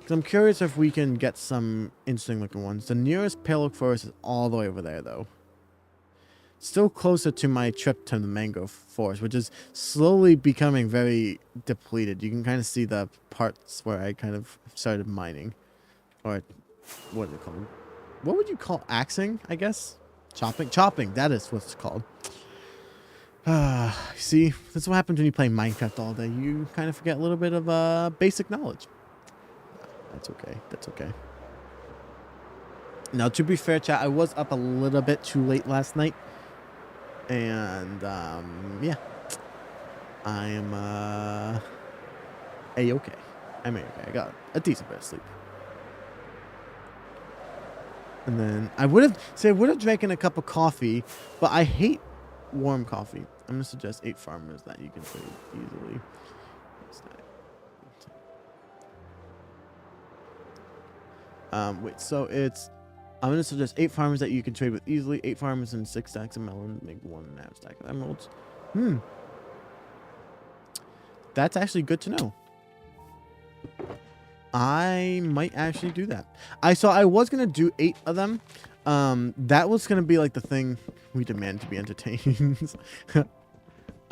I'm curious if we can get some interesting looking ones. The nearest pale oak forest is all the way over there though. Still closer to my trip to the mangrove forest, which is slowly becoming very depleted. You can kind of see the parts where I kind of started mining. Or what is it called? What would you call axing, I guess? Chopping, that is what it's called. See, that's what happens when you play Minecraft all day. You kind of forget a little bit of basic knowledge. That's okay. That's okay. Now, to be fair, chat, I was up a little bit too late last night. And yeah, I am a-okay. I'm a-okay. I got a decent bit of sleep. And then I would have drank a cup of coffee, but I hate warm coffee. I'm gonna suggest 8 farmers that you can trade easily. Wait, so I'm gonna suggest 8 farmers that you can trade with easily. 8 farmers and 6 stacks of melon make 1.5 stack of emeralds. That's actually good to know. I might actually do that. I was gonna do 8 of them. That was gonna be like the thing we demand to be entertained.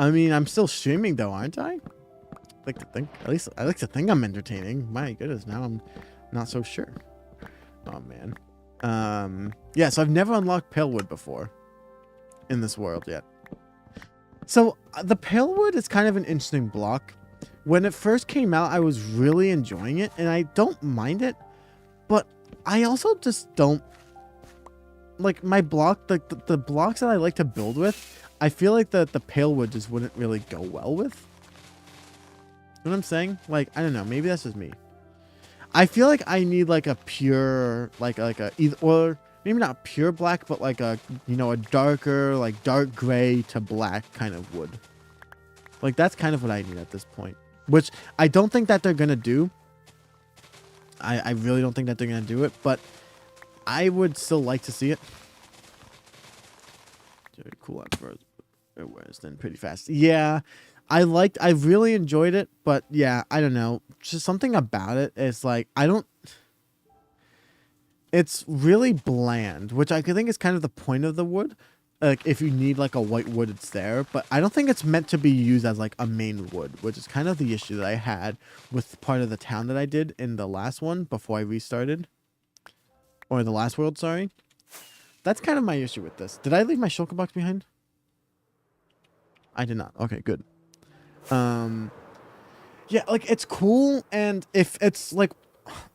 I mean, I'm still streaming though, aren't I? Like to think, at least I like to think I'm entertaining. My goodness, now I'm not so sure. Oh man. Yeah, so I've never unlocked Palewood before in this world yet. So the Palewood is kind of an interesting block. When it first came out, I was really enjoying it, and I don't mind it, but I also just don't like my block. The blocks that I like to build with, I feel like the Palewood just wouldn't really go well with. You know what I'm saying? Like, I don't know. Maybe that's just me. I feel like I need like a pure, like a either, or maybe not pure black, but like a, you know, a darker, like dark gray to black kind of wood. Like that's kind of what I need at this point, which I don't think that they're gonna do. I really don't think that they're gonna do it, but I would still like to see it. Very cool at first, but it wears then pretty fast. Yeah. I really enjoyed it, but yeah, I don't know. Just something about it is like, it's really bland, which I think is kind of the point of the wood. Like, if you need like a white wood, it's there, but I don't think it's meant to be used as like a main wood, which is kind of the issue that I had with part of the town that I did in the last one before I restarted. Or the last world, sorry. That's kind of my issue with this. Did I leave my shulker box behind? I did not. Okay, good. Yeah, like it's cool, and if it's like,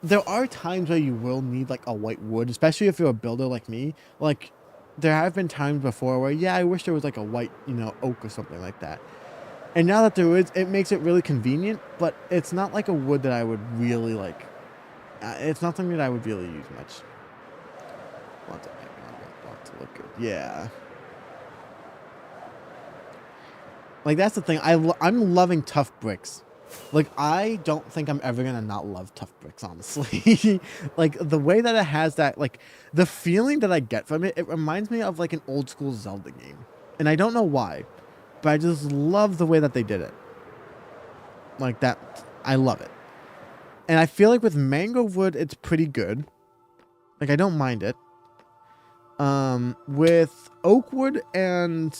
there are times where you will need like a white wood, especially if you're a builder like me. Like, there have been times before where, yeah, I wish there was like a white, you know, oak or something like that. And now that there is, it makes it really convenient, but it's not like a wood that I would really like. It's not something that I would really use much. Want to look good. Yeah. Like, that's the thing. I'm loving tough bricks. Like, I don't think I'm ever going to not love tough bricks, honestly. Like, the way that it has that, like, the feeling that I get from it, it reminds me of, like, an old school Zelda game. And I don't know why, but I just love the way that they did it. Like, that, I love it. And I feel like with mango wood, it's pretty good. Like, I don't mind it. With oak wood and...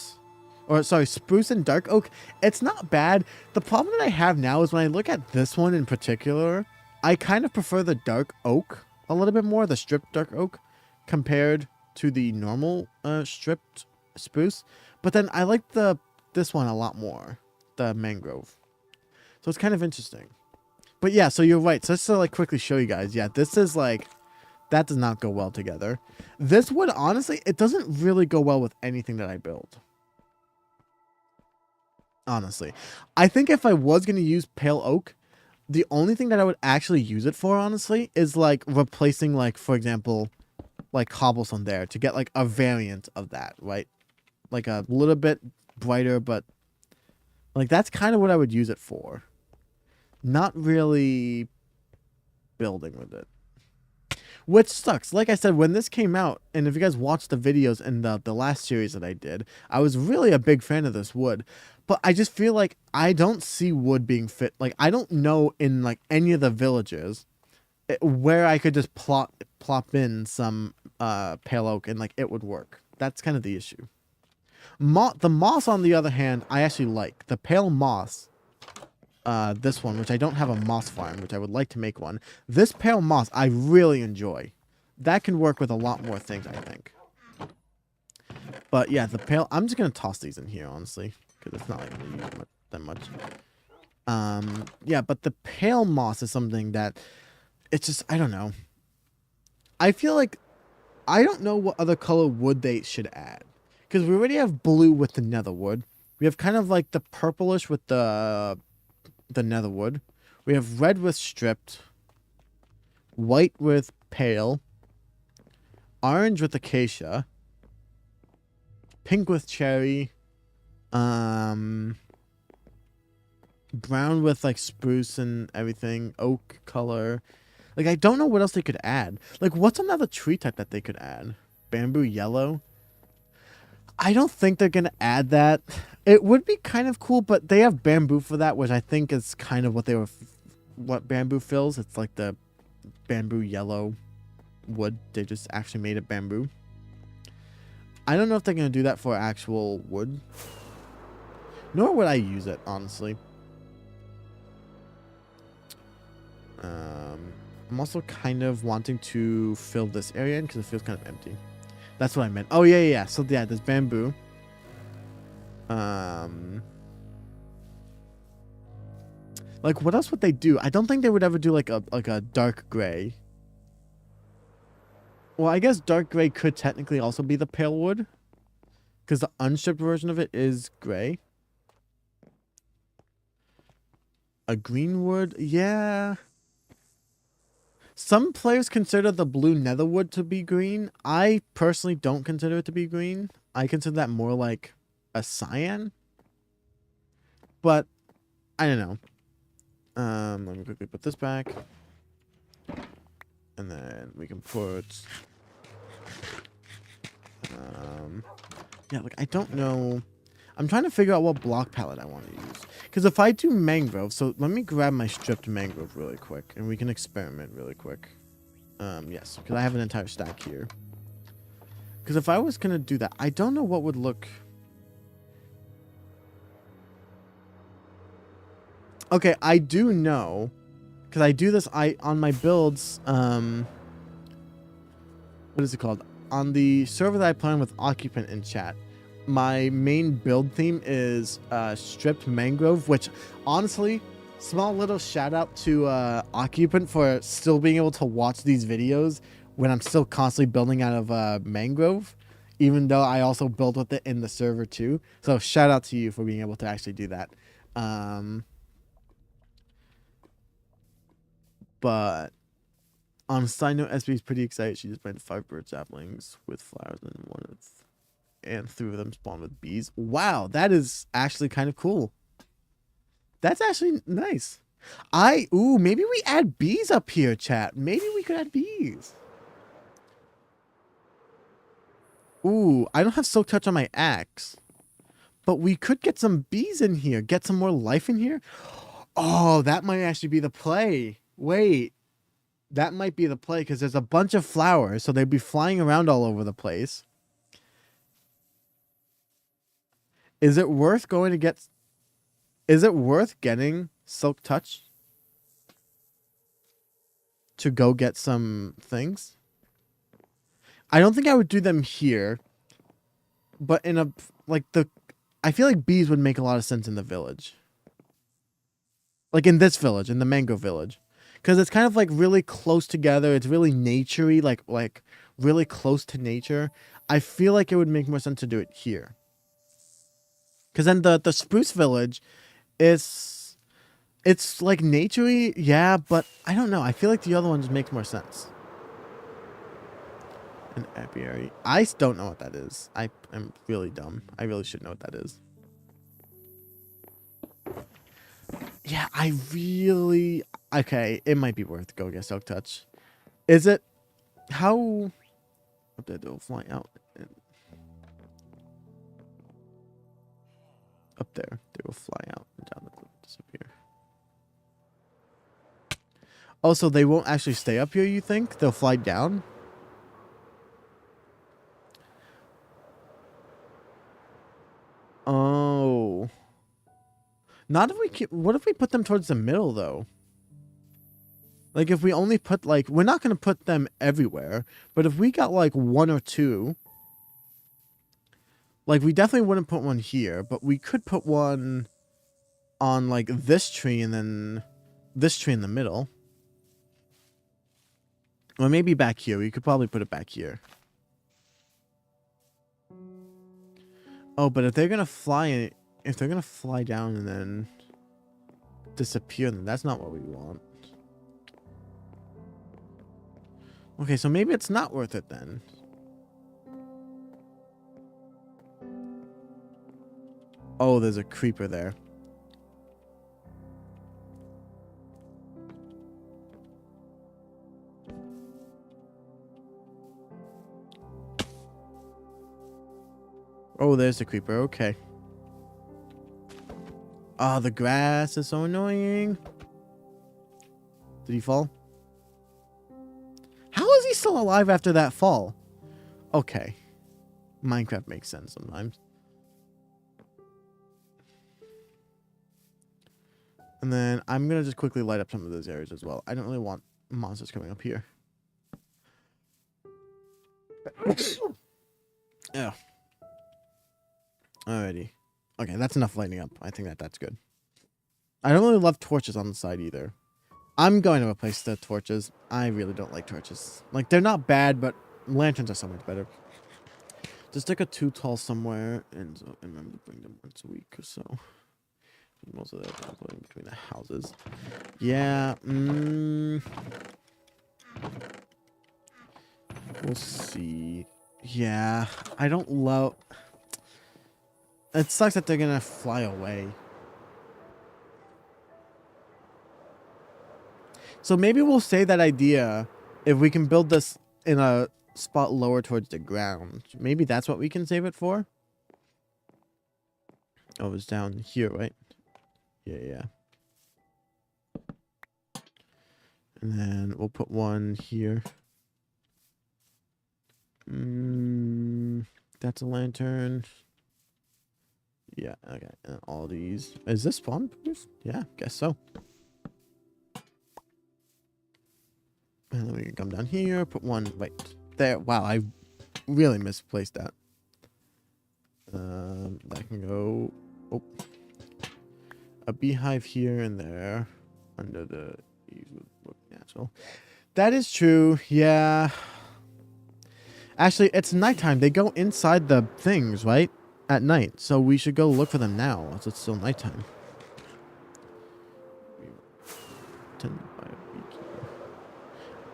or sorry, spruce and dark oak, it's not bad. The problem that I have now is when I look at this one in particular, I kind of prefer the dark oak a little bit more, the stripped dark oak, compared to the normal stripped spruce. But then I like this one a lot more, the mangrove. So it's kind of interesting. But yeah, so you're right. So just to like quickly show you guys, yeah, this is like, that does not go well together. This wood, honestly, it doesn't really go well with anything that I build. Honestly, I think if I was going to use pale oak, the only thing that I would actually use it for, honestly, is like replacing, like, for example, like cobblestone there to get like a variant of that, right? Like a little bit brighter, but like that's kind of what I would use it for. Not really building with it. Which sucks. Like I said, when this came out, and if you guys watched the videos in the last series that I did, I was really a big fan of this wood. But I just feel like I don't see wood being fit. Like, I don't know in, like, any of the villages where I could just plop in some pale oak and, like, it would work. That's kind of the issue. The moss, on the other hand, I actually like. The pale moss, this one, which I don't have a moss farm, which I would like to make one. This pale moss, I really enjoy. That can work with a lot more things, I think. But yeah, the pale, I'm just going to toss these in here, honestly, because it's not like we use that much. Yeah, but the pale moss is something that, it's just, I don't know. I feel like, I don't know what other color wood they should add. because we already have blue with the netherwood. We have kind of like the purplish with the netherwood. We have red with stripped, white with pale, orange with acacia, pink with cherry, brown with like spruce and everything, oak color. Like, I don't know what else they could add. Like, what's another tree type that they could add? Bamboo yellow? I don't think they're going to add that. It would be kind of cool, but they have bamboo for that, which I think is kind of what they were, what bamboo fills. It's like the bamboo yellow wood. They just actually made it bamboo. I don't know if they're going to do that for actual wood. Nor would I use it, honestly. I'm also kind of wanting to fill this area in because it feels kind of empty. That's what I meant. Oh, yeah. So, yeah, there's bamboo. Like, what else would they do? I don't think they would ever do, like a dark gray. Well, I guess dark gray could technically also be the pale wood. Because the unstripped version of it is gray. A green wood? Yeah. Some players consider the blue netherwood to be green. I personally don't consider it to be green. I consider that more like a cyan. But, I don't know. Let me quickly put this back. And then we can put... yeah, like, I don't know. I'm trying to figure out what block palette I want to use. Because if I do mangrove, so let me grab my stripped mangrove really quick. And we can experiment really quick. Yes, because I have an entire stack here. Because if I was going to do that, I don't know what would look... Okay, I do know. Because I do this on my builds. What is it called? On the server that I play on with Occupant in chat. My main build theme is stripped mangrove, which honestly, small little shout out to Occupant for still being able to watch these videos when I'm still constantly building out of mangrove, even though I also build with it in the server too. So shout out to you for being able to actually do that. But on a side note, SB is pretty excited. She just planted 5 bird saplings with flowers and 3 of them spawned with bees. Wow, that is actually kind of cool. That's actually nice. Ooh, maybe we add bees up here, chat. Maybe we could add bees. Ooh, I don't have Silk Touch on my axe. But we could get some bees in here. Get some more life in here. Oh, that might actually be the play. Wait. That might be the play because there's a bunch of flowers. So they'd be flying around all over the place. Is it worth going to get... Is it worth getting Silk Touch? To go get some things? I don't think I would do them here. But in a... Like the... I feel like bees would make a lot of sense in the village. Like in this village, in the mango village. Because it's kind of like really close together. It's really naturey, like really close to nature. I feel like it would make more sense to do it here. Because then the spruce village is... It's like naturey, yeah, but I don't know. I feel like the other one just makes more sense. An apiary. I don't know what that is. I am really dumb. I really should know what that is. Yeah, I really... Okay, it might be worth to go get Silk Touch. Is it? How... Up there, they'll fly out. Up there, they will fly out and down and disappear. Oh, so they won't actually stay up here, you think? They'll fly down? Oh. Not if we keep... What if we put them towards the middle, though? Like, if we only put, like... We're not going to put them everywhere. But if we got, like, 1 or 2... Like, we definitely wouldn't put one here. But we could put one on, like, this tree and then this tree in the middle. Or maybe back here. We could probably put it back here. Oh, but if they're gonna fly, if they're gonna fly down and then disappear, then that's not what we want. Okay, so maybe it's not worth it then. Oh, there's a creeper there. Oh, there's the creeper. Okay. Ah, the grass is so annoying. Did he fall? How is he still alive after that fall? Okay. Minecraft makes sense sometimes. And then I'm going to just quickly light up some of those areas as well. I don't really want monsters coming up here. Yeah. Alrighty. Okay, that's enough lighting up. I think that's good. I don't really love torches on the side either. I'm going to replace the torches. I really don't like torches. Like, they're not bad, but lanterns are so much better. Just stick a 2 tall somewhere, and so remember to bring them once a week or so. Most of that I'm putting between the houses. Yeah, we'll see. Yeah, I don't love... It sucks that they're gonna fly away. So maybe we'll say that idea if we can build this in a spot lower towards the ground. Maybe that's what we can save it for. Oh, it's down here, right? Yeah. And then we'll put one here. That's a lantern. Yeah, okay. And all these. Is this spawn proof? Yeah, guess so. And then we can come down here, put one right there. Wow, I really misplaced that. That can go... Oh. A beehive here and there. Under the... Look natural. That is true, yeah. Actually, it's nighttime. They go inside the things, right? At night. So we should go look for them now. So it's still nighttime.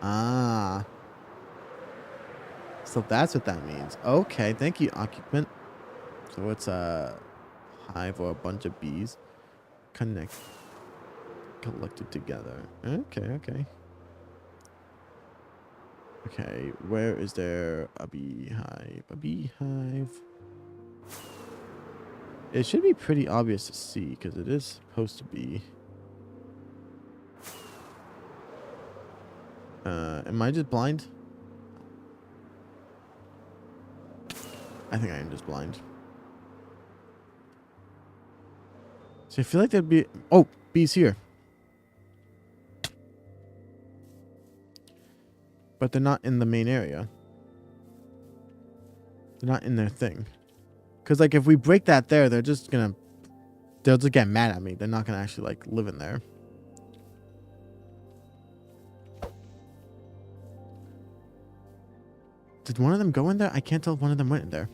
Ah. So that's what that means. Okay, thank you, occupant. So it's a hive or a bunch of bees collected together. Okay. Okay, where is there a beehive? A beehive. It should be pretty obvious to see because it is supposed to be. Am I just blind? I think I am just blind. So I feel like there'd be... Oh, bees here. But they're not in the main area. They're not in their thing. Because, like, if we break that there, they're just gonna... They'll just get mad at me. They're not gonna actually, like, live in there. Did one of them go in there? I can't tell if one of them went in there.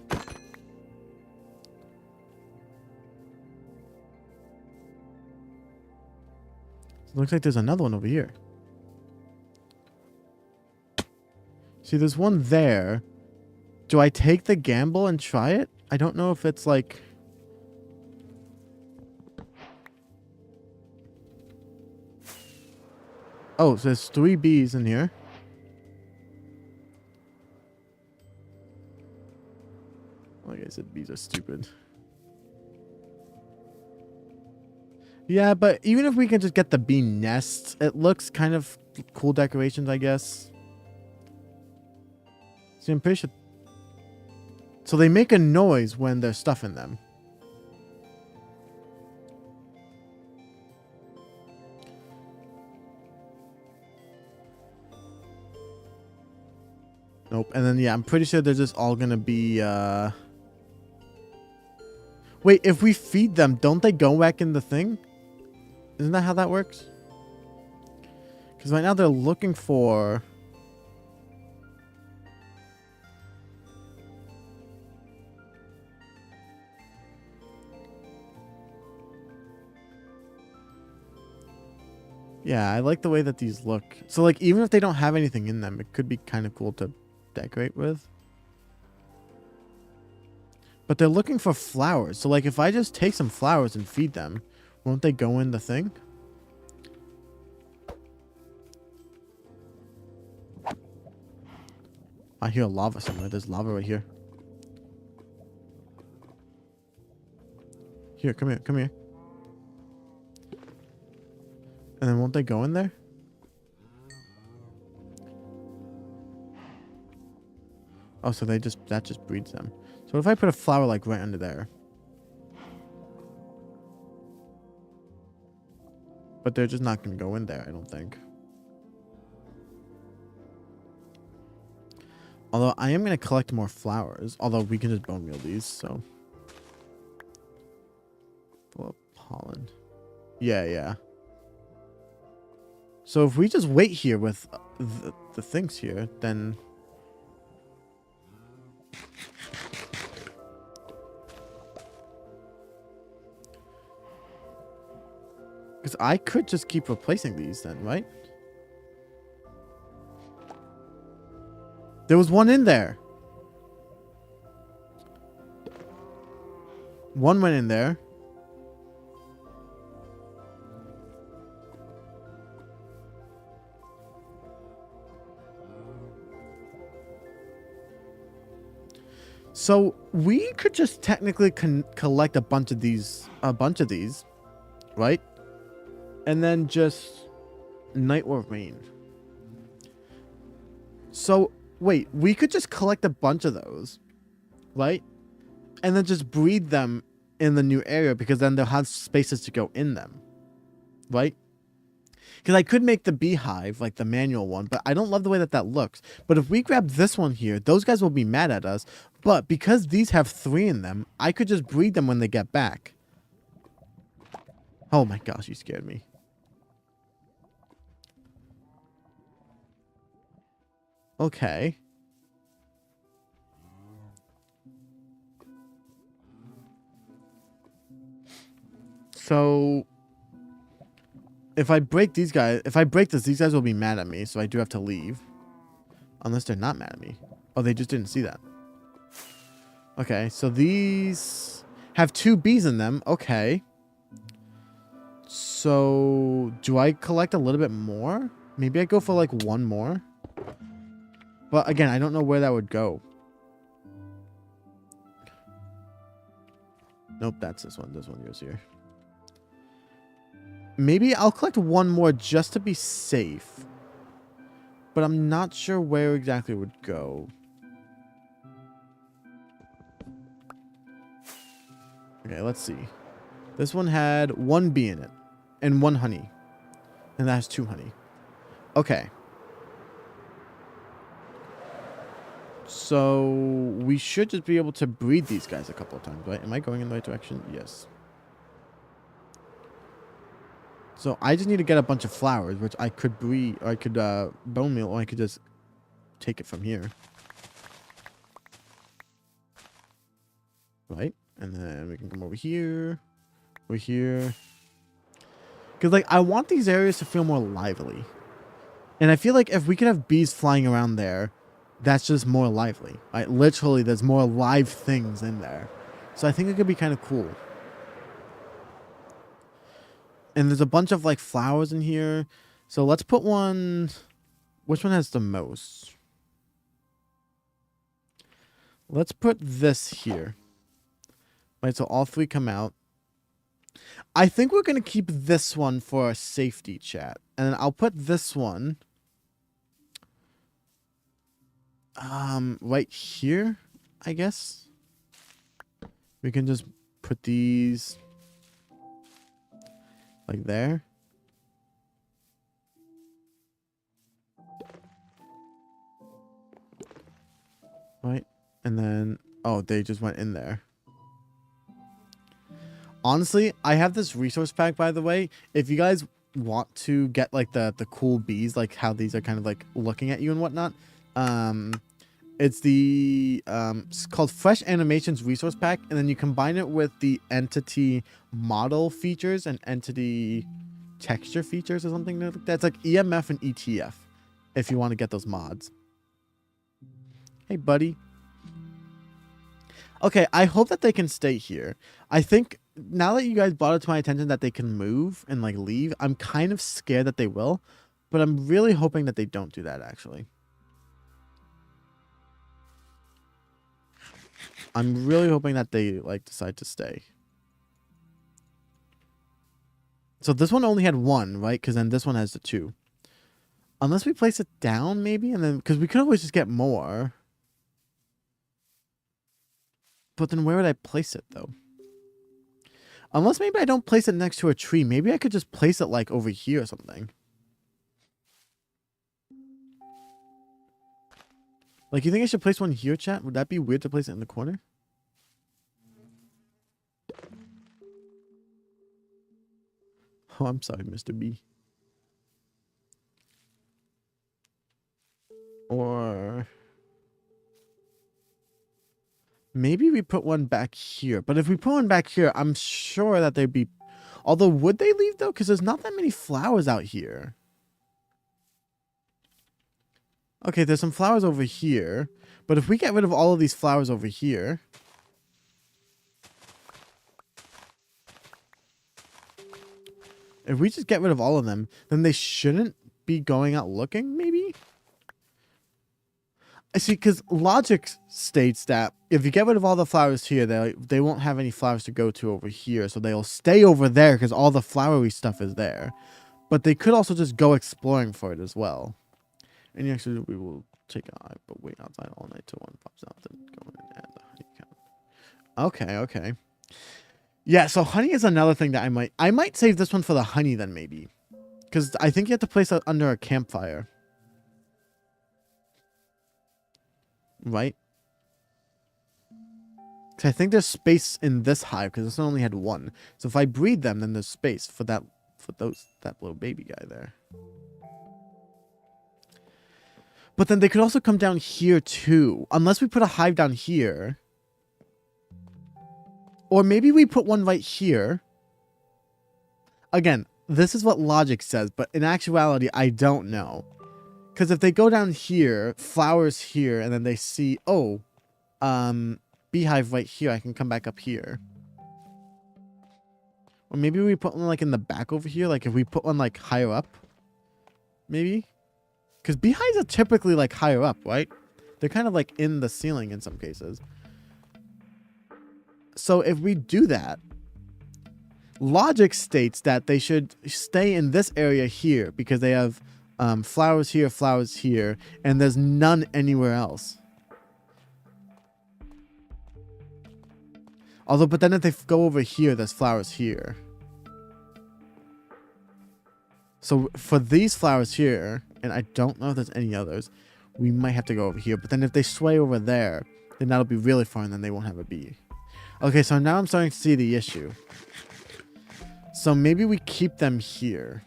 It looks like there's another one over here. See, there's one there. Do I take the gamble and try it? I don't know if it's like... Oh, so there's 3 bees in here. Like I said, bees are stupid. Yeah, but even if we can just get the bee nests, it looks kind of cool decorations, I guess. See, I'm pretty sure... So they make a noise when there's stuff in them. Nope. And then, yeah, I'm pretty sure they're just all gonna be, Wait, if we feed them, don't they go back in the thing? Isn't that how that works? Because right now they're looking for... Yeah, I like the way that these look. So like even if they don't have anything in them, it could be kind of cool to decorate with. But they're looking for flowers. So like if I just take some flowers and feed them, won't they go in the thing? I hear lava somewhere. There's lava right here. Here, come here, come here. And then won't they go in there? Oh, so that just breeds them. So what if I put a flower like right under there? But they're just not going to go in there, I don't think. Although I am going to collect more flowers. Although we can just bone meal these, so. Full of pollen. Yeah, yeah. So if we just wait here with the things here, then... Because I could just keep replacing these then, right? There was one in there. One went in there. So we could just technically collect a bunch of these, right? And then just night or rain. So wait, we could just collect a bunch of those, right? And then just breed them in the new area because then they'll have spaces to go in them, right? Because I could make the beehive, like the manual one, but I don't love the way that that looks. But if we grab this one here, those guys will be mad at us. But because these have 3 in them, I could just breed them when they get back. Oh my gosh, you scared me. Okay. So if I break these guys, if I break this, these guys will be mad at me, so I do have to leave. Unless they're not mad at me. Oh, they just didn't see that. Okay, so these have 2 bees in them. Okay. So do I collect a little bit more? Maybe I go for like 1 more. But again, I don't know where that would go. Nope, that's this one. This one goes here. Maybe I'll collect 1 more just to be safe. But I'm not sure where exactly it would go. Okay, let's see. This one had 1 bee in it. And 1 honey. And that has 2 honey. Okay. So we should just be able to breed these guys a couple of times, right? Am I going in the right direction? Yes. So I just need to get a bunch of flowers, which I could breed, or I could bone meal, or I could just take it from here. Right? And then we can come over here. Over here. Because, like, I want these areas to feel more lively. And I feel like if we could have bees flying around there, that's just more lively. Right? Literally, there's more live things in there. So I think it could be kind of cool. And there's a bunch of, like, flowers in here. So let's put one... Which one has the most? Let's put this here. Right, so all 3 come out. I think we're going to keep this one for a safety chat. And then I'll put this one... right here, I guess. We can just put these like there. Right. And then, oh, they just went in there. Honestly, I have this resource pack, by the way. If you guys want to get like the cool bees, like how these are kind of like looking at you and whatnot, it's the it's called Fresh Animations Resource Pack, and then you combine it with the entity model features and entity texture features or something like that. It's like EMF and ETF if you want to get those mods. Hey, buddy. Okay, I hope that they can stay here. I think now that you guys brought it to my attention that they can move and like leave, I'm kind of scared that they will, but I'm really hoping that they don't do that actually. I'm really hoping that they like decide to stay. So this one only had one, right? Because then this one has the two. Unless we place it down maybe, and then because we could always just get more. But then where would I place it though? Unless maybe I don't place it next to a tree. Maybe I could just place it like over here or something. Like, you think I should place one here, chat? Would that be weird to place it in the corner? Oh, I'm sorry, Mr. B. Or maybe we put one back here. But if we put one back here, I'm sure that they'd be... Although, would they leave, though? Because there's not that many flowers out here. Okay, there's some flowers over here. But if we get rid of all of these flowers over here... If we just get rid of all of them, then they shouldn't be going out looking, maybe? I see, because logic states that if you get rid of all the flowers here, they won't have any flowers to go to over here, so they'll stay over there because all the flowery stuff is there. But they could also just go exploring for it as well. And actually, we will take an eye, but wait outside all night till one pops out, then go in and add the honey count. Okay, okay. Yeah, so honey is another thing that I might save this one for the honey then maybe. Because I think you have to place it under a campfire. Right? Because I think there's space in this hive because this one only had one. So if I breed them, then there's space for that little baby guy there. But then they could also come down here too. Unless we put a hive down here. Or maybe we put one right here. Again, this is what logic says, but in actuality, I don't know. Because if they go down here, flowers here, and then they see, oh, beehive right here, I can come back up here. Or maybe we put one like in the back over here, like if we put one like higher up. Maybe? Because beehives are typically like higher up, right? They're kind of like in the ceiling in some cases. So if we do that, logic states that they should stay in this area here because they have flowers here, and there's none anywhere else. Although, but then if they go over here, there's flowers here. So for these flowers here, and I don't know if there's any others, we might have to go over here. But then if they sway over there, then that'll be really far, and then they won't have a bee. Okay, so now I'm starting to see the issue. So maybe we keep them here.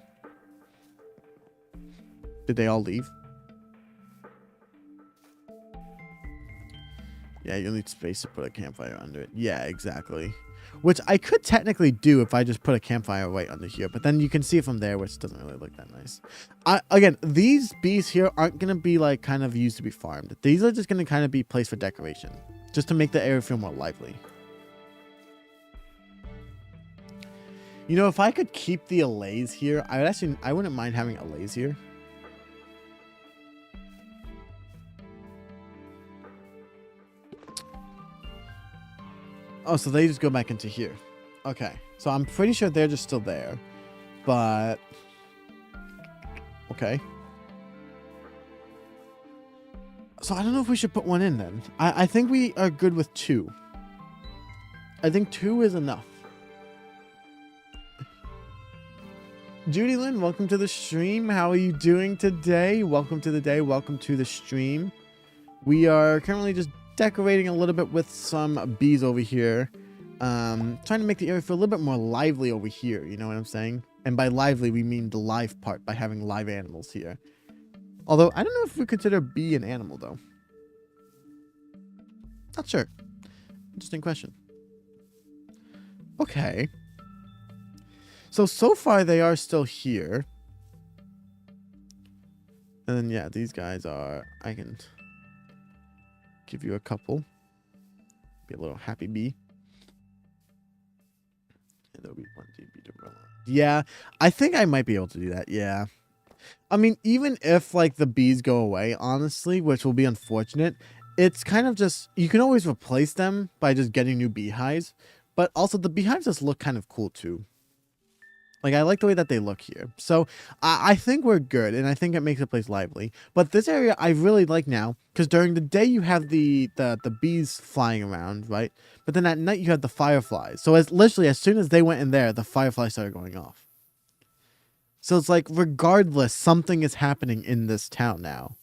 Did they all leave? Yeah, you'll need space to put a campfire under it. Yeah, exactly. Which I could technically do if I just put a campfire right under here. But then you can see it from there, which doesn't really look that nice. Again, these bees here aren't going to be like kind of used to be farmed. These are just going to kind of be placed for decoration. Just to make the area feel more lively. You know, if I could keep the allays here, I wouldn't mind having allays here. Oh, so they just go back into here. Okay. So I'm pretty sure they're just still there. But... okay. So I don't know if we should put one in then. I think we are good with 2. I think 2 is enough. Judy Lynn, welcome to the stream. How are you doing today? Welcome to the day. Welcome to the stream. We are currently just decorating a little bit with some bees over here. Trying to make the area feel a little bit more lively over here. You know what I'm saying? And by lively, we mean the live part by having live animals here. Although, I don't know if we consider bee an animal, though. Not sure. Interesting question. Okay. So far they are still here. And then, yeah, these guys are... I can give you a couple. Be a little happy bee. And there'll be one DB to roll on. Yeah, I think I might be able to do that, yeah. I mean, even if, like, the bees go away, honestly, which will be unfortunate, it's kind of just... You can always replace them by just getting new beehives. But also, the beehives just look kind of cool, too. Like, I like the way that they look here. So, I think we're good, and I think it makes the place lively. But this area I really like now, because during the day you have the bees flying around, right? But then at night you have the fireflies. So, literally, as soon as they went in there, the fireflies started going off. So, it's like, regardless, something is happening in this town now.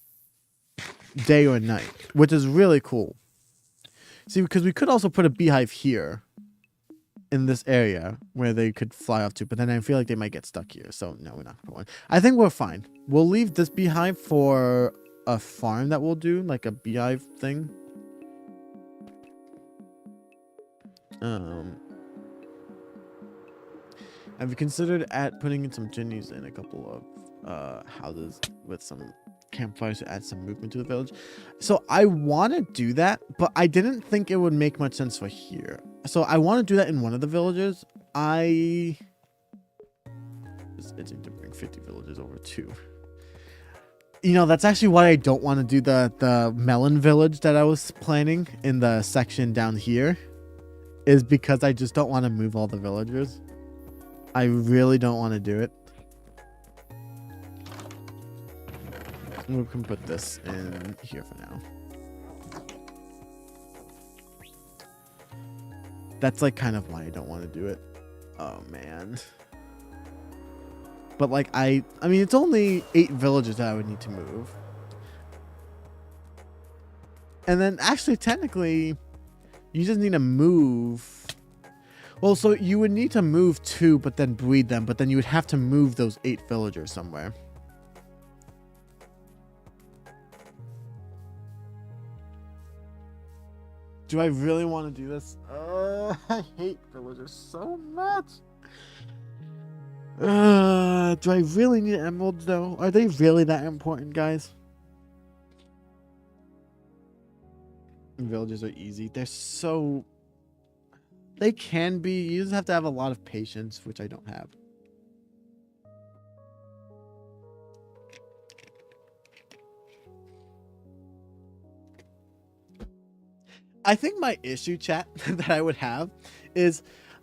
Day or night, which is really cool. See, because we could also put a beehive here. In this area where they could fly off to, but then I feel like they might get stuck here, so no, we're not going. I think we're fine. We'll leave this beehive for a farm that we'll do, like a beehive thing. Have you considered putting in some chimneys in a couple of houses with some campfires to add some movement to the village? So I want to do that, but I didn't think it would make much sense for here. So I want to do that in one of the villages. It's itching to bring 50 villages over too. You know, that's actually why I don't want to do the melon village that I was planning in the section down here. Is because I just don't want to move all the villagers. I really don't want to do it. We can put this in here for now. That's like kind of why I don't want to do it. Oh man. But like I mean it's only 8 villages that I would need to move. And then actually technically you just need to move. Well, so you would need to move 2 but then breed them, but then you would have to move those 8 villagers somewhere. Do I really want to do this? I hate villagers so much. Do I really need emeralds though? Are they really that important, guys? Villages are easy. They're so... They can be. You just have to have a lot of patience, which I don't have. I think my issue, chat, that I would have is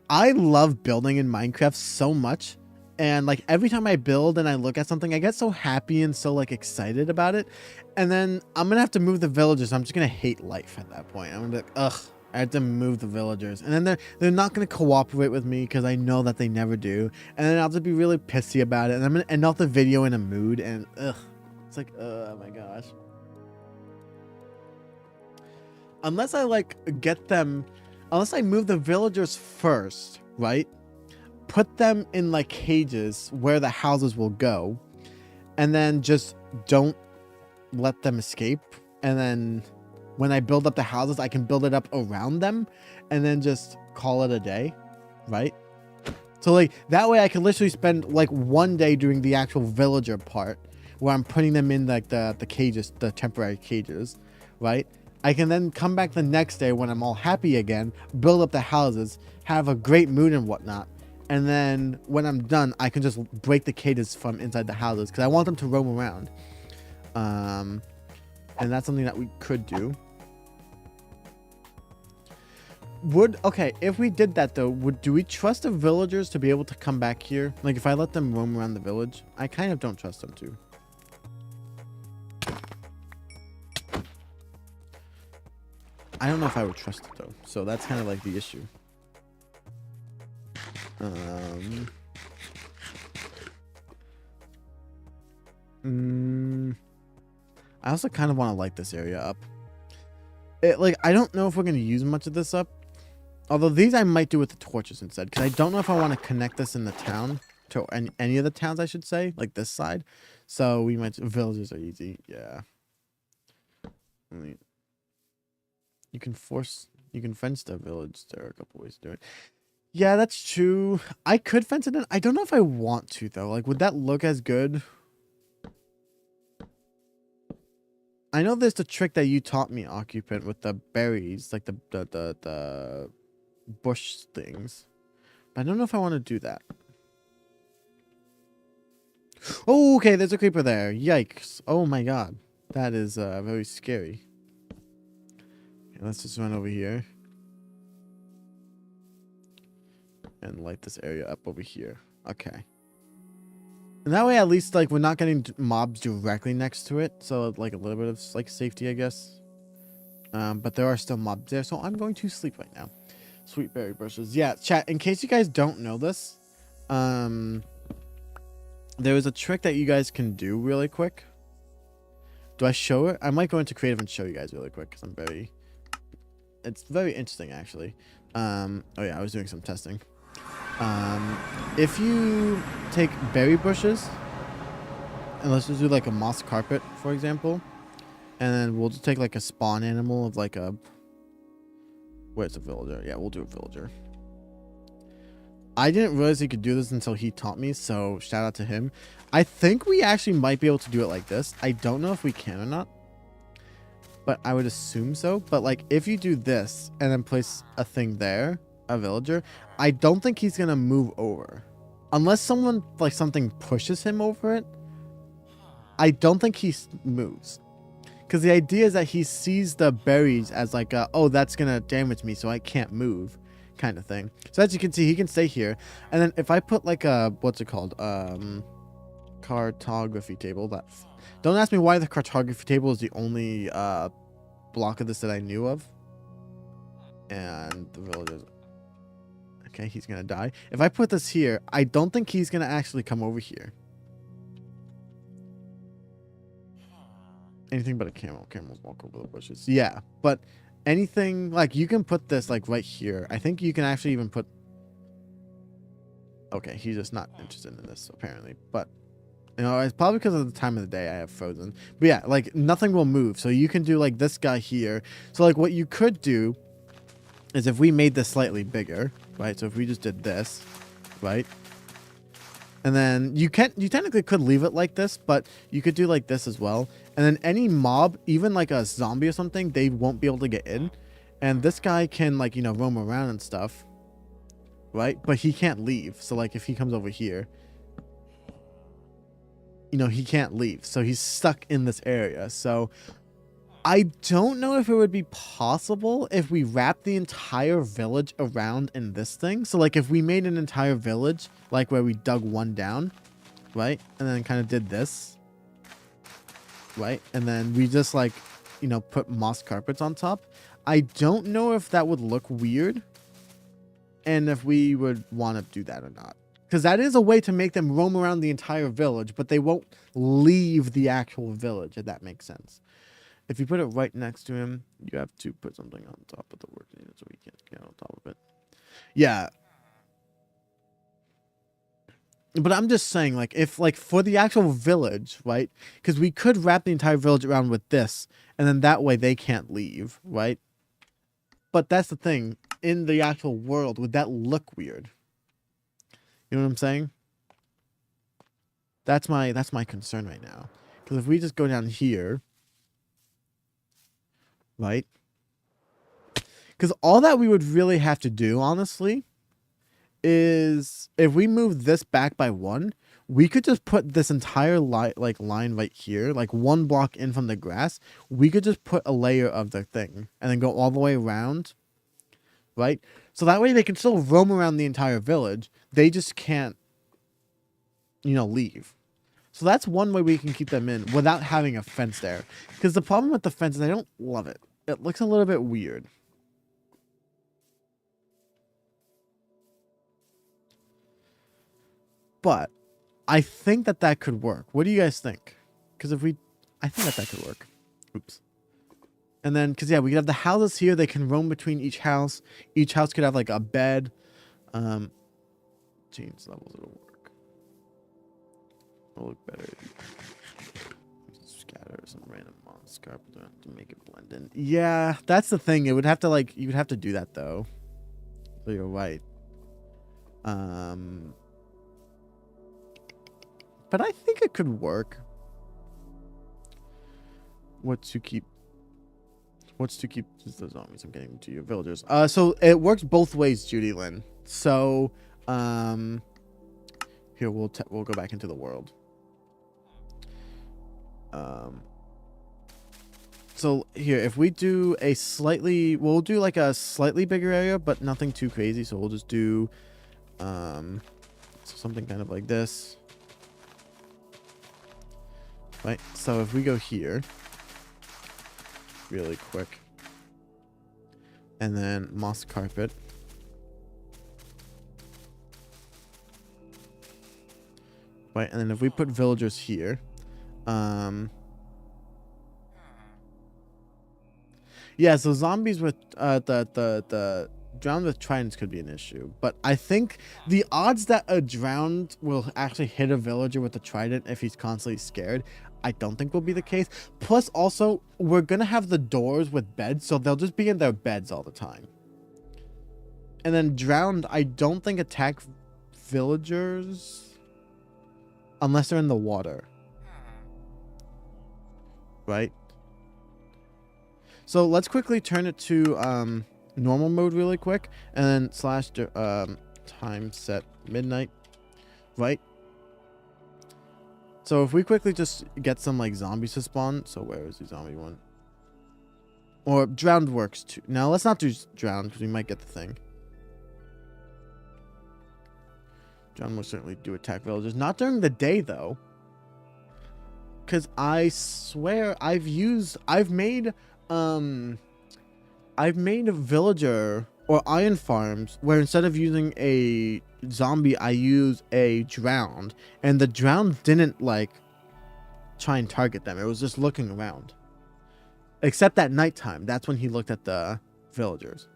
I love building in Minecraft so much. And like every time I build and I look at something, I get so happy and so like excited about it. And then I'm going to have to move the villagers. I'm just going to hate life at that point. I'm going to be like, ugh, I have to move the villagers. And then they're not going to cooperate with me because I know that they never do. And then I'll just be really pissy about it. And I'm going to end off the video in a mood. And ugh, it's like, oh my gosh. Unless I like get them, unless I move the villagers first, right? Put them in like cages where the houses will go, and then just don't let them escape. And then when I build up the houses, I can build it up around them and then just call it a day, right? So like that way I can literally spend like one day doing the actual villager part where I'm putting them in like the cages, the temporary cages, right? I can then come back the next day when I'm all happy again, build up the houses, have a great mood and whatnot. And then when I'm done, I can just break the cages from inside the houses because I want them to roam around. And that's something that we could do. Okay, if we did that though, do we trust the villagers to be able to come back here? Like if I let them roam around the village, I kind of don't trust them to. I don't know if I would trust it though, so that's kind of like the issue. I also kind of want to light this area up. Like I don't know if we're going to use much of this up. Although these I might do with the torches instead, because I don't know if I want to connect this in the town to any of the towns, I should say, like this side. So we might. Villages are easy, yeah. You can fence the village. There are a couple ways to do it. Yeah, that's true. I could fence it in. I don't know if I want to though. Like, would that look as good? I know there's the trick that you taught me, Occupant, with the berries, like the bush things. But I don't know if I want to do that. Oh, okay, there's a creeper there. Yikes. Oh my god. That is very scary. Okay, let's just run over here. And light this area up over here. Okay. And that way, at least, like, we're not getting mobs directly next to it. So, like, a little bit of, like, safety, I guess. But there are still mobs there, so I'm going to sleep right now. Sweet berry bushes. Yeah, chat, in case you guys don't know this, there is a trick that you guys can do really quick. Do I show it? I might go into creative and show you guys really quick, because it's very interesting, actually. Oh yeah, I was doing some testing. If you take berry bushes, and let's just do like a moss carpet, for example, and then we'll just take like a spawn animal of like a, where's a villager? Yeah, we'll do a villager. I didn't realize he could do this until he taught me, so shout out to him. I think we actually might be able to do it like this. I don't know if we can or not, but I would assume so. But like, if you do this and then place a thing there, a villager, I don't think he's gonna move over unless someone, like, something pushes him over it. I don't think he moves, because the idea is that he sees the berries as like a, oh, that's gonna damage me, so I can't move, kind of thing. So as you can see, he can stay here, and then if I put like a, what's it called, cartography table. That, don't ask me why the cartography table is the only block of this that I knew of. And the villagers, okay, he's gonna die. If I put this here, I don't think he's gonna actually come over here. Anything but a camel. Camels walk over the bushes. Yeah, but anything, like, you can put this like right here. I think you can actually even put, okay, he's just not interested in this apparently, but you know, it's probably because of the time of the day I have frozen. But yeah, like, nothing will move, so you can do like this guy here. So like, what you could do is if we made this slightly bigger, right? So if we just did this, right? And then you technically could leave it like this, but you could do like this as well. And then any mob, even like a zombie or something, they won't be able to get in. And this guy can, like, you know, roam around and stuff, right? But he can't leave. So like, if he comes over here, you know, he can't leave. So he's stuck in this area. So I don't know if it would be possible if we wrap the entire village around in this thing. So like, if we made an entire village, like where we dug one down, right? And then kind of did this, right? And then we just, like, you know, put moss carpets on top. I don't know if that would look weird and if we would want to do that or not. Because that is a way to make them roam around the entire village, but they won't leave the actual village, if that makes sense. If you put it right next to him, you have to put something on top of the work unit so he can't get on top of it. Yeah. But I'm just saying, like, if, like, for the actual village, right? Because we could wrap the entire village around with this, and then that way they can't leave, right? But that's the thing. In the actual world, would that look weird? You know what I'm saying? That's my concern right now. Because if we just go down here, right? Because all that we would really have to do, honestly, is if we move this back by one, we could just put this entire line right here, like one block in from the grass. We could just put a layer of the thing and then go all the way around, right? So that way they can still roam around the entire village. They just can't, you know, leave. So that's one way we can keep them in without having a fence there. Because the problem with the fence is I don't love it. It looks a little bit weird. But I think that could work. What do you guys think? Because I think that could work. Oops. And then, because yeah, we could have the houses here. They can roam between each house. Each house could have like a bed. Change levels, it'll work. It'll look better. Scatter some random moss carpet to make it blend in. Yeah, that's the thing. It would have to, like, you would have to do that though. So you're right. But I think it could work. What's to keep the zombies? I'm getting to your villagers. So it works both ways, Judy Lynn. So, here we'll go back into the world. So here, if we do a slightly, we'll do like a slightly bigger area, but nothing too crazy. So we'll just do, something kind of like this. Right. So if we go here, really quick, and then moss carpet. Right, and then if we put villagers here, yeah, so zombies with the drowned with tridents could be an issue, but I think the odds that a drowned will actually hit a villager with a trident if he's constantly scared, I don't think will be the case. Plus, also, we're gonna have the doors with beds, so they'll just be in their beds all the time. And then drowned, I don't think attack villagers unless they're in the water, right? So let's quickly turn it to normal mode really quick, and then slash time set midnight, right? So if we quickly just get some like zombies to spawn. So where is the zombie one? Or drowned works too. Now let's not do drowned because we might get the thing. Drowned will certainly do attack villagers. Not during the day though. Because I swear I've made a villager or iron farms where instead of using a zombie, I use a drowned, and the drowned didn't like try and target them. It was just looking around. Except at nighttime, that's when he looked at the villagers.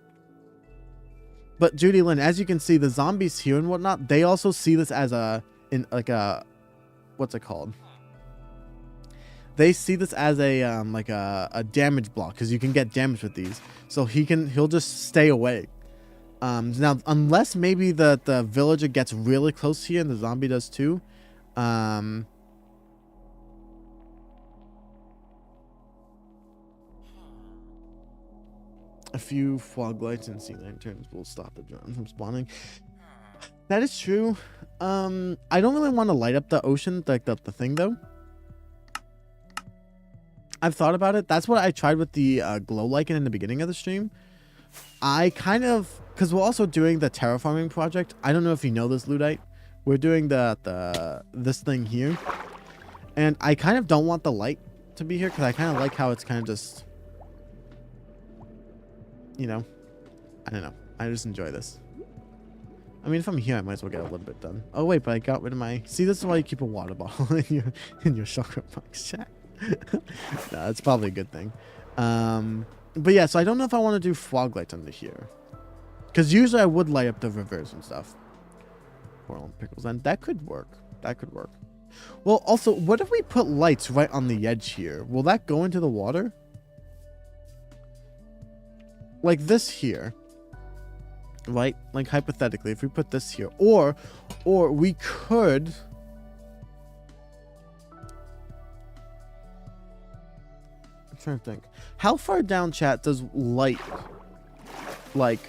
But Judy Lynn, as you can see, the zombies here and whatnot, they also see this as what's it called? They see this as a like a damage block, because you can get damage with these. So he'll just stay away. Now unless maybe the villager gets really close here and the zombie does too. A few fog lights and sea lanterns will stop the drone from spawning. That is true. I don't really want to light up the ocean, like the thing though. I've thought about it. That's what I tried with the glow lichen in the beginning of the stream. I kind of, because we're also doing the terraforming project. I don't know if you know this, Ludite. We're doing this thing here, and I kind of don't want the light to be here because I kind of like how it's kind of just, you know, I don't know. I just enjoy this. I mean, if I'm here, I might as well get a little bit done. Oh wait, but I got rid of my. See, this is why you keep a water bottle in your chakra box chat. No, that's probably a good thing. But yeah, so I don't know if I want to do fog lights under here, because usually I would light up the rivers and stuff. Coral and pickles, and that could work. That could work. Well, also, what if we put lights right on the edge here? Will that go into the water? Like this here, right? Like hypothetically, if we put this here, or we could. I'm trying to think. How far down, chat, does light, like,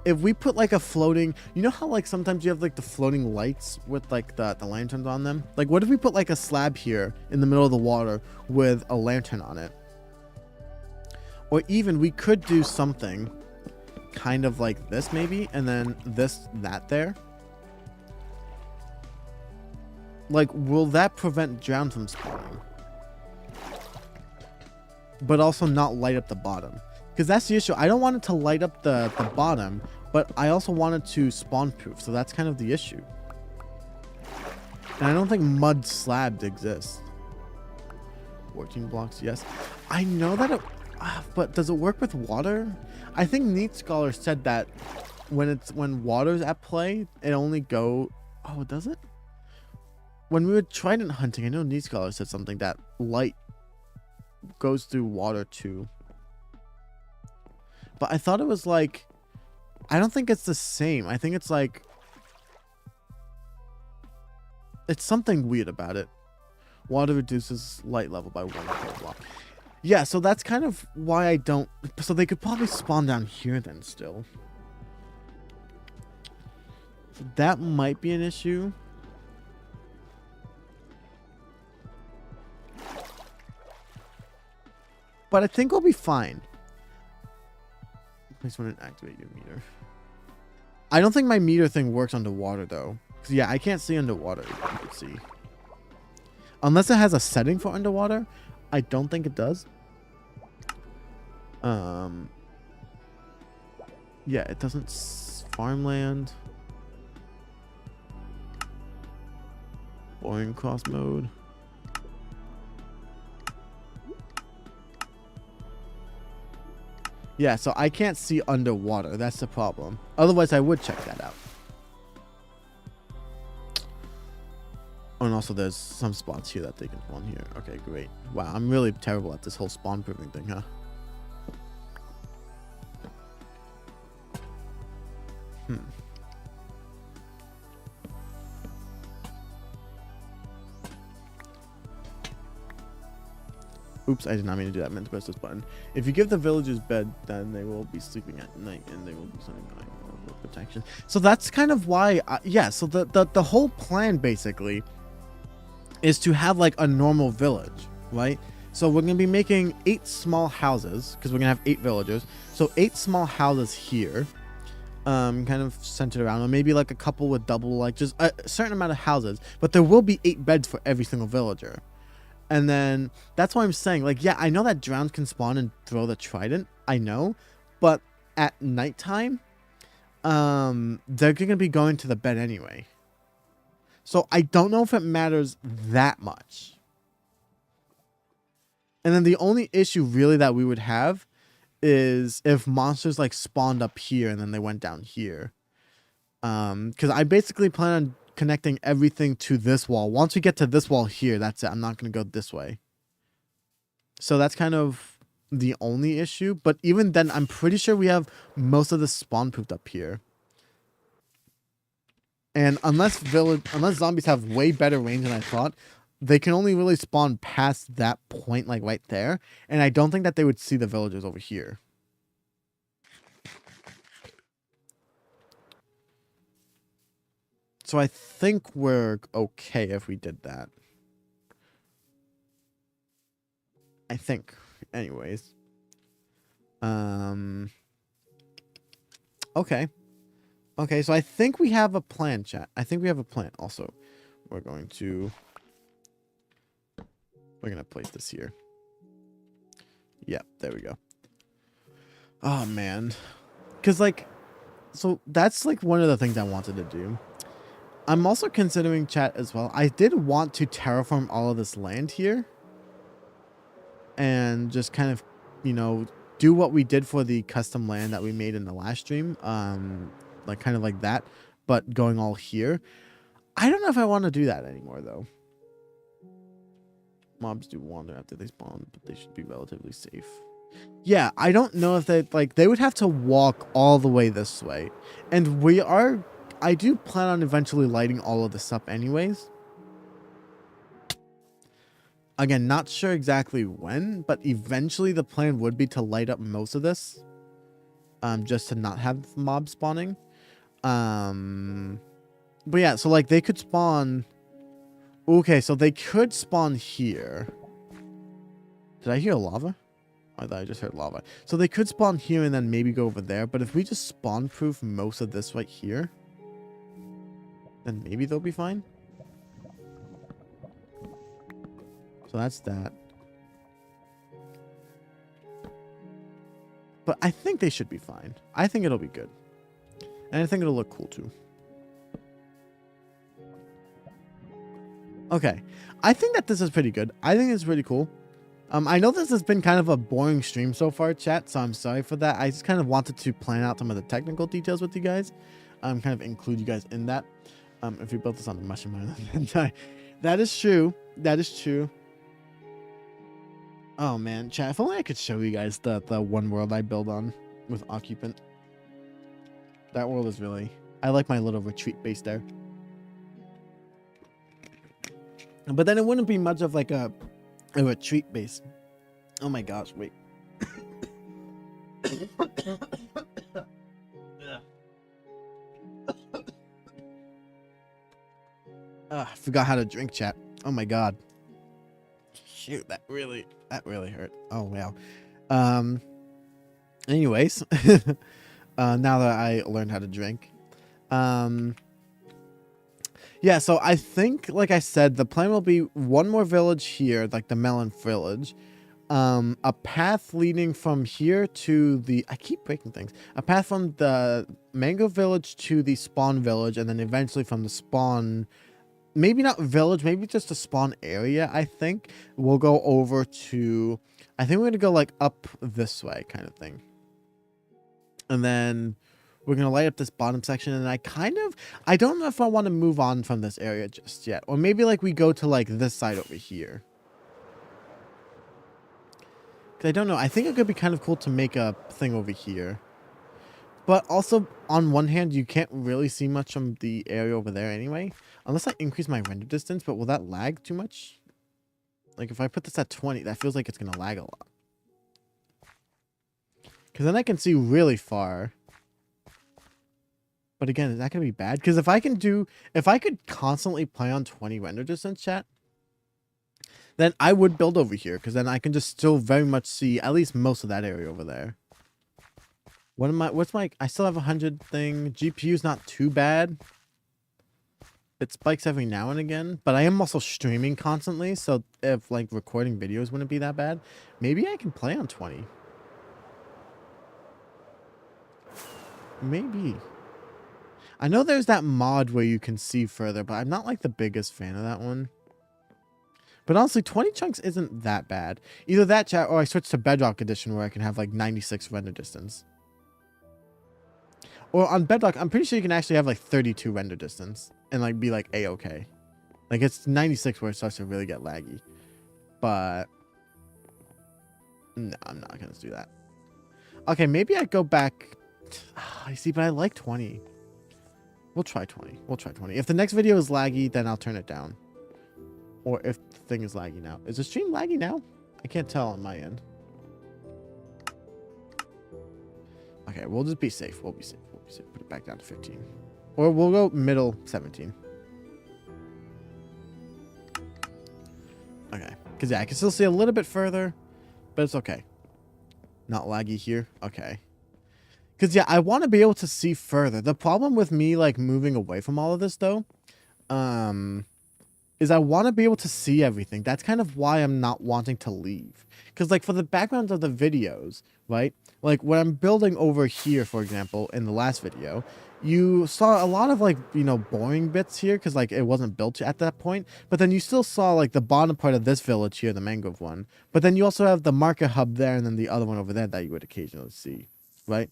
if we put like a floating, you know how like sometimes you have like the floating lights with like the lanterns on them? Like what if we put like a slab here in the middle of the water with a lantern on it? Or even we could do something kind of like this maybe, and then that there. Like, will that prevent drown from spawning? But also not light up the bottom, because that's the issue. I don't want it to light up the bottom, but I also want it to spawn proof, so that's kind of the issue. And I don't think mud slabs exist. 14 blocks, yes. I know that it, but does it work with water? I think Neat Scholar said that when water's at play, it only go. Oh, does it? When we were trident hunting, I know Neat Scholar said something that light goes through water too. But I thought it was like, I don't think it's the same. I think it's like It's something weird about it. Water reduces light level by 1 block. Yeah, so that's kind of why I don't... So they could probably spawn down here then still. So that might be an issue. But I think we'll be fine. Please want to activate your meter. I don't think my meter thing works underwater though. Cause yeah, I can't see underwater. You can see. Unless it has a setting for underwater, I don't think it does. Yeah, it doesn't. Farmland. Boring cross mode. Yeah, so I can't see underwater. That's the problem. Otherwise, I would check that out. Oh, and also there's some spots here that they can spawn here. Okay, great. Wow, I'm really terrible at this whole spawn proving thing, huh? Oops, I did not mean to do that. I meant to press this button. If you give the villagers bed, then they will be sleeping at night and they will be sleeping at night with protection. So that's kind of why, yeah, so the whole plan basically is to have like a normal village, right? So we're going to be making 8 small houses because we're going to have 8 villagers. So 8 small houses here, kind of centered around, or maybe like a couple with double, like just a certain amount of houses, but there will be 8 beds for every single villager. And then that's why I'm saying, like, yeah, I know that drowns can spawn and throw the trident. I know. But at nighttime, they're going to be going to the bed anyway. So I don't know if it matters that much. And then the only issue really that we would have is if monsters like spawned up here and then they went down here. Because I basically plan on connecting everything to this wall. Once we get to this wall here, that's it. I'm not going to go this way. So that's kind of the only issue. But even then, I'm pretty sure we have most of the spawn proofed up here. And unless zombies have way better range than I thought, they can only really spawn past that point, like right there. And I don't think that they would see the villagers over here. So I think we're okay if we did that. I think. Anyways. Okay. Okay, so I think we have a plan, chat. I think we have a plan. Also, we're going to place this here. Yep, there we go. Oh, man. Because, like, so that's, like, one of the things I wanted to do. I'm also considering, chat, as well. I did want to terraform all of this land here. And just kind of, you know, do what we did for the custom land that we made in the last stream. Like, kind of like that. But going all here. I don't know if I want to do that anymore, though. Mobs do wander after they spawn, but they should be relatively safe. Yeah, I don't know if they, like, they would have to walk all the way this way. And I do plan on eventually lighting all of this up anyways. Again, not sure exactly when, but eventually the plan would be to light up most of this. Just to not have mobs spawning. But yeah, so like they could spawn. Okay, so they could spawn here. Did I hear lava? I thought I just heard lava. So they could spawn here and then maybe go over there. But if we just spawn proof most of this right here, then maybe they'll be fine. So that's that. But I think they should be fine. I think it'll be good. And I think it'll look cool too. Okay. I think that this is pretty good. I think it's pretty cool. I know this has been kind of a boring stream so far, chat, so I'm sorry for that. I just kind of wanted to plan out some of the technical details with you guys. Kind of include you guys in that. If you built this on the mushroom island. That is true. That is true. Oh man, chat, if only I could show you guys the one world I build on with Occupant. That world is really... I like my little retreat base there. But then it wouldn't be much of like a retreat base. Oh my gosh, wait. I forgot how to drink, chat. Oh my god. Shoot, that really hurt. Oh wow. Anyways, now that I learned how to drink, yeah. So I think, like I said, the plan will be one more village here, like the melon village. A path leading from here to the, I keep breaking things, a path from the mango village to the spawn village, and then eventually from the spawn, maybe not village, maybe just a spawn area. I think we'll go over to, I think we're gonna go like up this way kind of thing, and then we're gonna light up this bottom section. And I don't know if I want to move on from this area just yet, or maybe like we go to like this side over here. I don't know. I think it could be kind of cool to make a thing over here. But also, on one hand, you can't really see much from the area over there anyway. Unless I increase my render distance, but will that lag too much? Like, if I put this at 20, that feels like it's going to lag a lot. Because then I can see really far. But again, is that going to be bad? Because if I could constantly play on 20 render distance, chat, then I would build over here, because then I can just still very much see at least most of that area over there. I still have 100 thing. GPU's not too bad. It spikes every now and again, but I am also streaming constantly, so if like recording videos wouldn't be that bad, maybe I can play on 20. Maybe. I know there's that mod where you can see further, but I'm not like the biggest fan of that one. But honestly, 20 chunks isn't that bad. Either that, chat, or I switch to Bedrock Edition where I can have like 96 render distance. Or on Bedrock, I'm pretty sure you can actually have like 32 render distance and like be like A-okay. Like it's 96 where it starts to really get laggy. But no, I'm not going to do that. Okay, maybe I go back. I see, but I like 20. We'll try 20. We'll try 20. If the next video is laggy, then I'll turn it down. Or if the thing is laggy now. Is the stream laggy now? I can't tell on my end. Okay, we'll just be safe. We'll be safe. We'll be safe. Put it back down to 15. Or we'll go middle 17. Okay. Because, yeah, I can still see a little bit further. But it's okay. Not laggy here. Okay. Because, yeah, I want to be able to see further. The problem with me, like, moving away from all of this, though, is I want to be able to see everything. That's kind of why I'm not wanting to leave. Because, like, for the backgrounds of the videos, right? Like, when I'm building over here, for example, in the last video, you saw a lot of, like, you know, boring bits here because, like, it wasn't built at that point. But then you still saw, like, the bottom part of this village here, the mango one. But then you also have the market hub there and then the other one over there that you would occasionally see, right?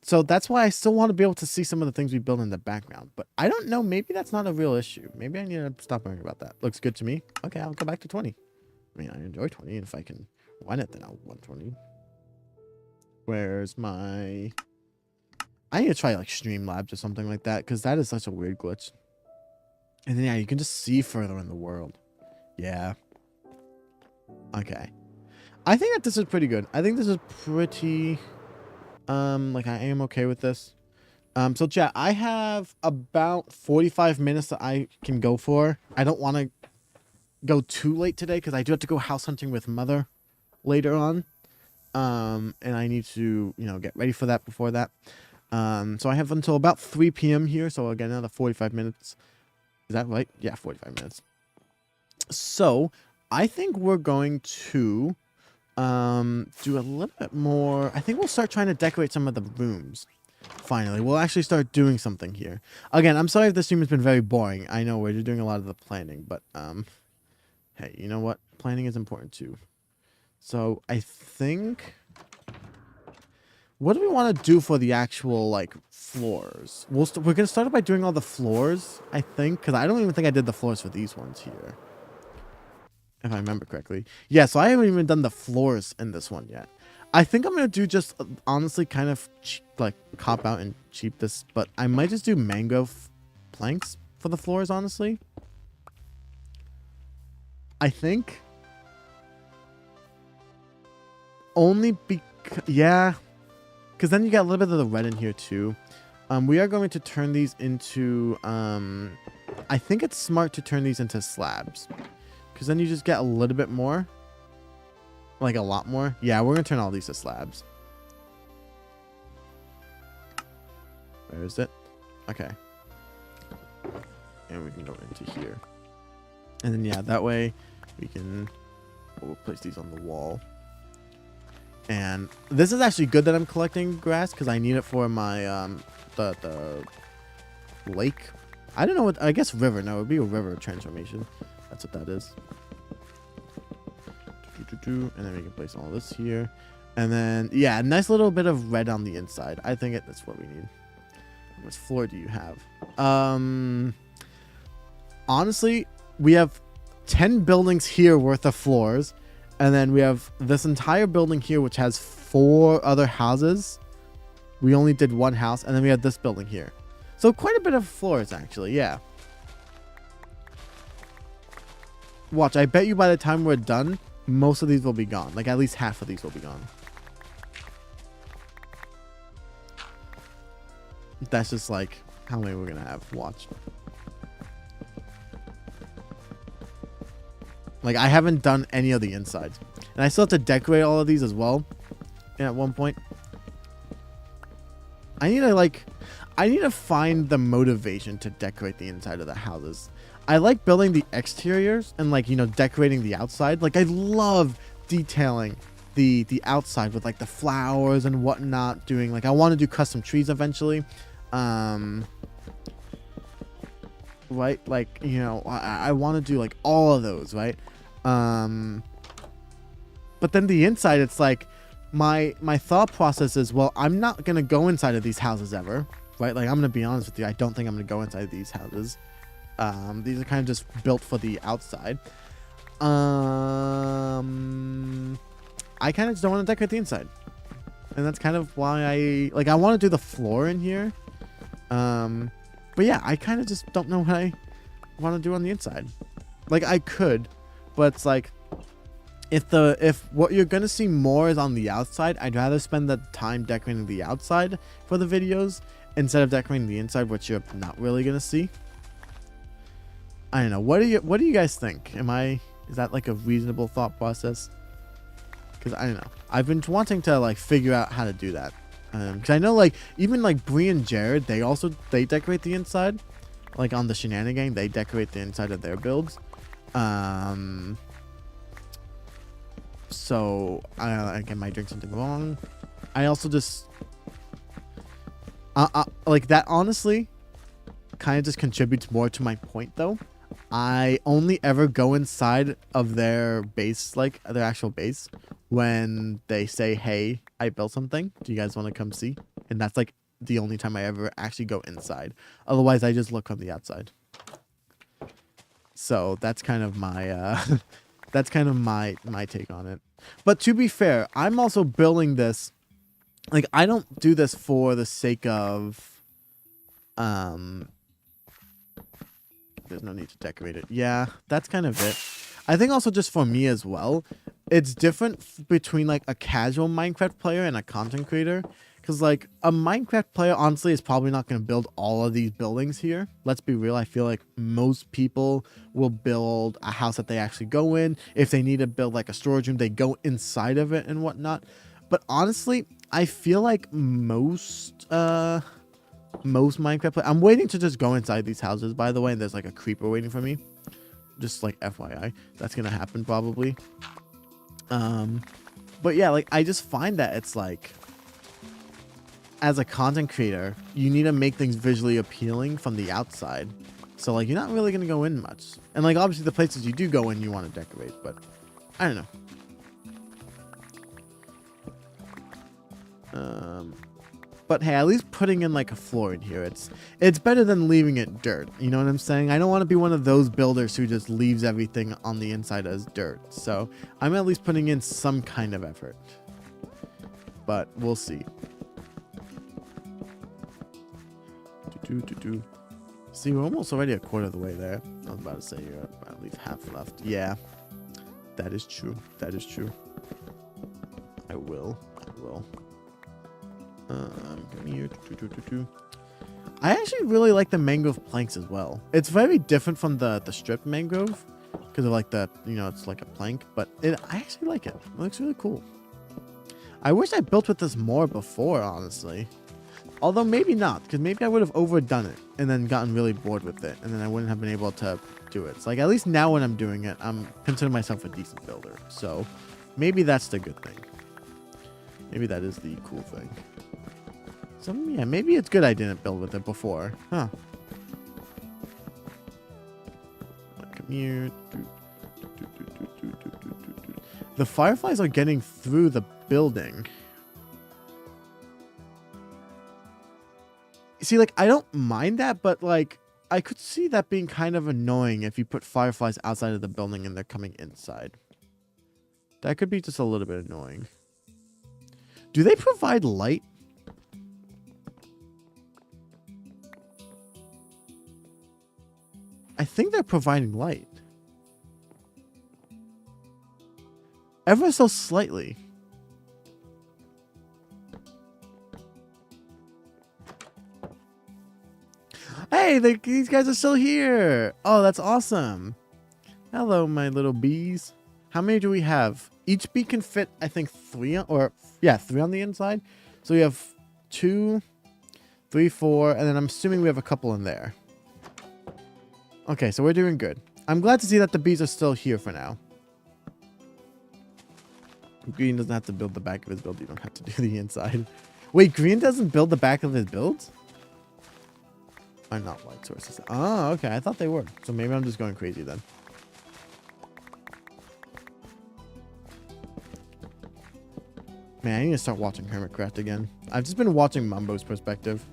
So that's why I still want to be able to see some of the things we build in the background. But I don't know. Maybe that's not a real issue. Maybe I need to stop worrying about that. Looks good to me. Okay, I'll go back to 20. I mean, I enjoy 20. And if I can run it, then I'll run 20. Where's my... I need to try, like, Streamlabs or something like that. Because that is such a weird glitch. And then, yeah, you can just see further in the world. Yeah. Okay. I think that this is pretty good. I think this is pretty... like I am okay with this. So chat, I have about 45 minutes that I can go for. I don't want to go too late today because I do have to go house hunting with mother later on. And I need to, you know, get ready for that before that. So I have until about 3 p.m. here. So again, another 45 minutes. Is that right? Yeah, 45 minutes. So I think we're going to do a little bit more. I think we'll start trying to decorate some of the rooms. Finally, we'll actually start doing something here. Again, I'm sorry if the stream has been very boring. I know we're doing a lot of the planning, but hey, you know what? Planning is important too. So I think, what do we want to do for the actual like floors? We're gonna start it by doing all the floors, I think, because I don't even think I did the floors for these ones here. If I remember correctly. Yeah, so I haven't even done the floors in this one yet. I think I'm going to do just, honestly, kind of, like, cop out and cheap this. But I might just do mango planks for the floors, honestly. I think only because, yeah, because then you got a little bit of the red in here too. We are going to turn these into, I think it's smart to turn these into slabs, because then you just get a little bit more, like a lot more. Yeah, we're going to turn all these to slabs. Where is it? Okay. And we can go into here. And then, yeah, that way we can, we'll place these on the wall. And this is actually good that I'm collecting grass, because I need it for my, the lake. I don't know what, I guess river. No, it would be a river transformation. That's what that is. And then we can place all this here. And then, yeah, a nice little bit of red on the inside. I think that's what we need. How much floor do you have? Honestly, we have 10 buildings here worth of floors. And then we have this entire building here, which has 4 other houses. We only did 1 house. And then we have this building here. So quite a bit of floors, actually. Yeah. Watch, I bet you by the time we're done, most of these will be gone. Like, at least half of these will be gone. That's just, like, how many we're going to have. Watch. Like, I haven't done any of the insides. And I still have to decorate all of these as well. At one point. I need to find the motivation to decorate the inside of the houses. I like building the exteriors and, like, you know, decorating the outside. Like, I love detailing the outside with, like, the flowers and whatnot. Doing, like, I want to do custom trees eventually. Right? Like, you know, I want to do, like, all of those, right? But then the inside, it's like, my thought process is, well, I'm not going to go inside of these houses ever, right? Like, I'm going to be honest with you. I don't think I'm going to go inside these houses. These are kind of just built for the outside. I kind of just don't want to decorate the inside. And that's kind of why I want to do the floor in here. But yeah, I kind of just don't know what I want to do on the inside. Like, I could, but it's like, if what you're going to see more is on the outside, I'd rather spend the time decorating the outside for the videos instead of decorating the inside, which you're not really going to see. I don't know. What do you guys think? Is that like a reasonable thought process? Because I don't know. I've been wanting to like figure out how to do that. Because I know like even like Bree and Jared, they decorate the inside. Like on the Shenanigan, they decorate the inside of their builds. So I might drink something wrong. I also just like that honestly kind of just contributes more to my point though. I only ever go inside of their base, like their actual base, when they say, hey, I built something. Do you guys want to come see? And that's like the only time I ever actually go inside. Otherwise, I just look from the outside. So that's kind of my my take on it. But to be fair, I'm also building this. Like, I don't do this for the sake of there's no need to decorate it. Yeah, that's kind of it. I think also just for me as well, it's different between like a casual Minecraft player and a content creator. Because like a Minecraft player, honestly, is probably not going to build all of these buildings here. Let's be real. I feel like most people will build a house that they actually go in. If they need to build like a storage room, they go inside of it and whatnot. But honestly, I feel like most Minecraft players, I'm waiting to just go inside these houses, by the way, and there's like a creeper waiting for me. Just like FYI, that's going to happen probably. But yeah, like I just find that it's like, as a content creator, you need to make things visually appealing from the outside. So like, you're not really going to go in much. And like, obviously the places you do go in, you want to decorate, but I don't know. But hey, at least putting in like a floor in here, it's better than leaving it dirt. You know what I'm saying? I don't want to be one of those builders who just leaves everything on the inside as dirt. So I'm at least putting in some kind of effort. But we'll see. See, we're almost already a quarter of the way there. I was about to say you're at least half left. Yeah. That is true. That is true. I will. Come here. I actually really like the mangrove planks as well. It's very different from the stripped mangrove because of like the, you know, it's like a plank, but I actually like it. It looks really cool. I wish I built with this more before, honestly. Although maybe not, because maybe I would have overdone it and then gotten really bored with it, and then I wouldn't have been able to do it. It's like, at least now when I'm doing it, I'm considering myself a decent builder. So maybe that's the good thing. Maybe that is the cool thing. So yeah, maybe it's good I didn't build with it before. Huh. Come here. The fireflies are getting through the building. See, like, I don't mind that, but, like, I could see that being kind of annoying if you put fireflies outside of the building and they're coming inside. That could be just a little bit annoying. Do they provide light? I think they're providing light. Ever so slightly. Hey, these guys are still here. Oh, that's awesome. Hello, my little bees. How many do we have? Each bee can fit, I think, 3 on, or yeah, 3 on the inside. So we have 2, 3, 4, and then I'm assuming we have a couple in there. Okay, so we're doing good. I'm glad to see that the bees are still here for now. Green doesn't have to build the back of his build. You don't have to do the inside. Wait, Green doesn't build the back of his builds? Are not light sources. Oh, okay. I thought they were. So maybe I'm just going crazy then. Man, I need to start watching Hermitcraft again. I've just been watching Mumbo's perspective.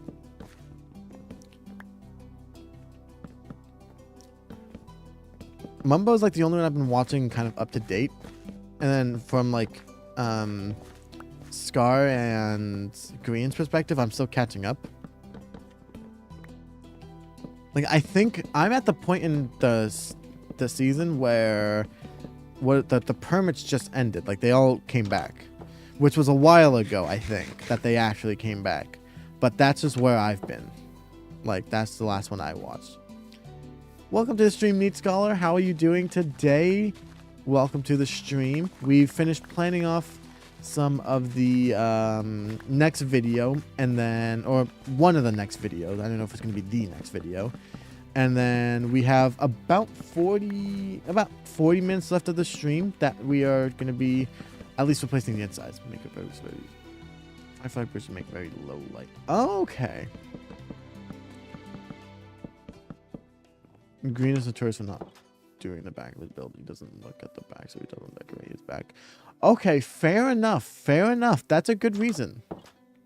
Mumbo's like the only one I've been watching kind of up to date. And then from like Scar and Green's perspective, I'm still catching up. Like, I think I'm at the point in the season where the permits just ended. Like, they all came back. Which was a while ago, I think, that they actually came back. But that's just where I've been. Like, that's the last one I watched. Welcome to the stream, Neat Scholar. How are you doing today? Welcome to the stream. We finished planning off some of the next video, and then, or one of the next videos. I don't know if it's going to be the next video. And then we have about 40 minutes left of the stream that we are going to be at least replacing the insides. Make it very, I feel like we should make very low light. Okay. Green is notorious for not doing the back of his build. He doesn't look at the back, so he doesn't decorate his back. Okay, fair enough. Fair enough. That's a good reason.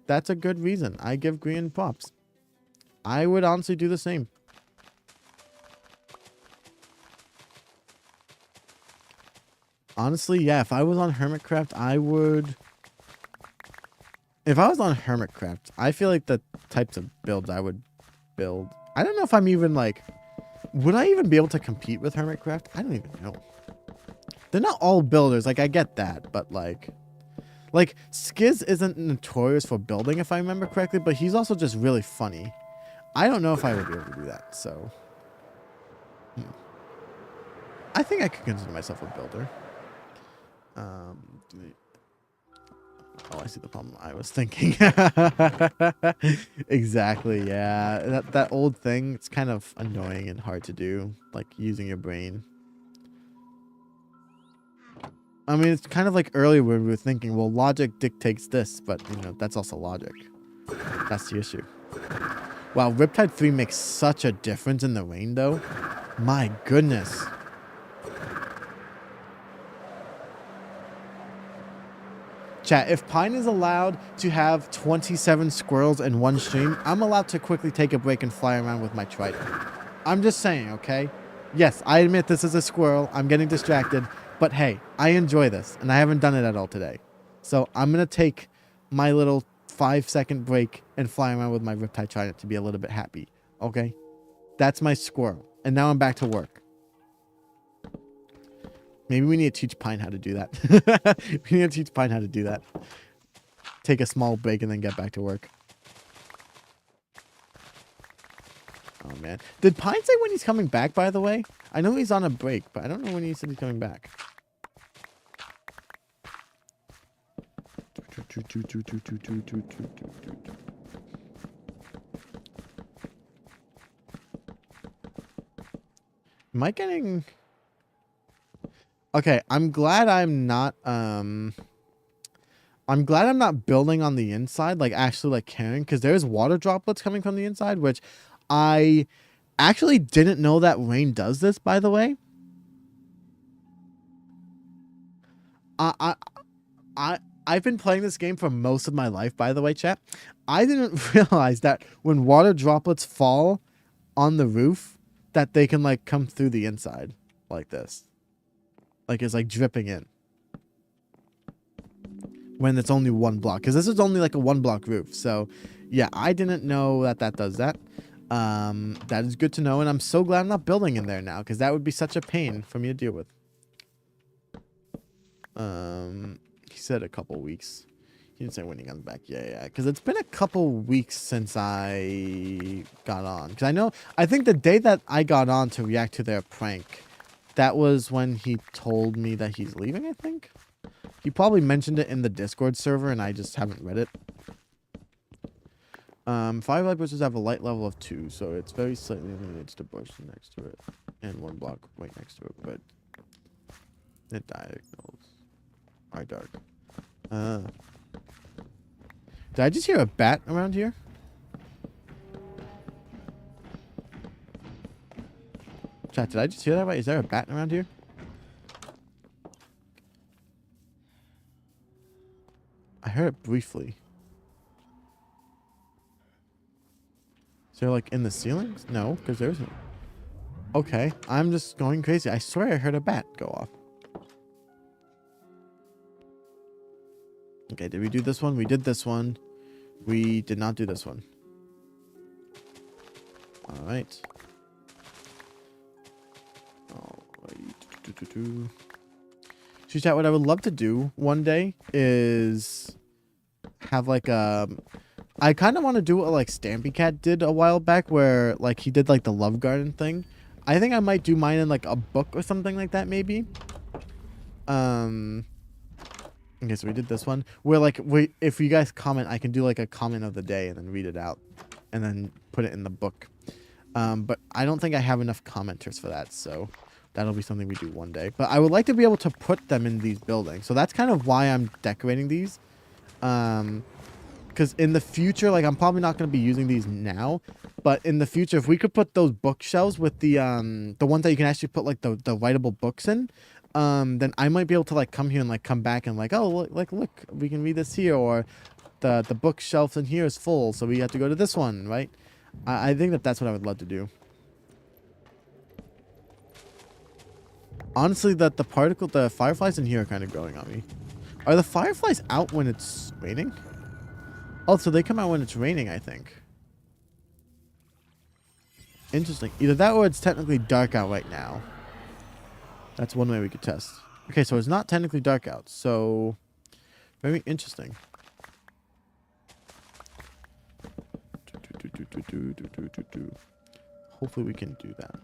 That's a good reason. I give Green props. I would honestly do the same. Honestly, yeah, if I was on Hermitcraft, I would... If I was on Hermitcraft, I feel like the types of builds I would build... I don't know if I'm even, like... Would I even be able to compete with Hermitcraft? I don't even know. They're not all builders, like, I get that, but, like... Like, Skiz isn't notorious for building, if I remember correctly, but he's also just really funny. I don't know if I would be able to do that, so... I think I could consider myself a builder. Oh, I see the problem I was thinking. Exactly, yeah. That old thing, it's kind of annoying and hard to do, like using your brain. I mean, it's kind of like earlier where we were thinking, well, logic dictates this, but, you know, that's also logic. That's the issue. Wow, Riptide 3 makes such a difference in the rain, though. My goodness. Chat, if Pine is allowed to have 27 squirrels in one stream, I'm allowed to quickly take a break and fly around with my trident. I'm just saying, okay? Yes, I admit this is a squirrel. I'm getting distracted. But hey, I enjoy this, and I haven't done it at all today. So I'm going to take my little 5-second break and fly around with my Riptide trident to be a little bit happy, okay? That's my squirrel. And now I'm back to work. Maybe we need to teach Pine how to do that. We need to teach Pine how to do that. Take a small break and then get back to work. Oh, man. Did Pine say when he's coming back, by the way? I know he's on a break, but I don't know when he said he's coming back. Am I getting... Okay, I'm glad I'm not, I'm glad I'm not building on the inside, like, actually, like, carrying, because there's water droplets coming from the inside, which I actually didn't know that rain does this, by the way. I've been playing this game for most of my life, by the way, chat. I didn't realize that when water droplets fall on the roof, that they can, like, come through the inside, like this. Like, it's, like, dripping in. When it's only one block. Because this is only, like, a one-block roof. So, yeah, I didn't know that that does that. That is good to know. And I'm so glad I'm not building in there now. Because that would be such a pain for me to deal with. He said a couple weeks. He didn't say when he comes back. Yeah. Because it's been a couple weeks since I got on. Because I think the day that I got on to react to their prank... That was when he told me that he's leaving, I think. He probably mentioned it in the Discord server, and I just haven't read it. Firelight bushes have a light level of 2, so it's very slightly illuminated to bush next to it. And 1 block right next to it, but... The diagonals are dark. Did I just hear a bat around here? Chat, did I just hear that right? Is there a bat around here? I heard it briefly. Is there like in the ceilings? No, because there isn't. Okay, I'm just going crazy. I swear I heard a bat go off. Okay, did we do this one? We did this one. We did not do this one. Alright. Chat, what I would love to do one day is have like I kind of want to do what like Stampy Cat did a while back, where like he did like the Love Garden thing. I think I might do mine in like a book or something like that, maybe. Okay, so we did this one where like if you guys comment, I can do like a comment of the day and then read it out and then put it in the book. But I don't think I have enough commenters for that, so that'll be something we do one day. But I would like to be able to put them in these buildings. So that's kind of why I'm decorating these. Because in the future, like I'm probably not going to be using these now. But in the future, if we could put those bookshelves with the ones that you can actually put like the writable books in, then I might be able to like come here and like come back and like, oh, look, we can read this here. Or the bookshelf in here is full, so we have to go to this one, right? I think that's what I would love to do. Honestly, the fireflies in here are kind of growing on me. Are the fireflies out when it's raining? Oh, so they come out when it's raining, I think. Interesting. Either that or it's technically dark out right now. That's one way we could test. Okay, so it's not technically dark out. So, very interesting. Hopefully we can do that.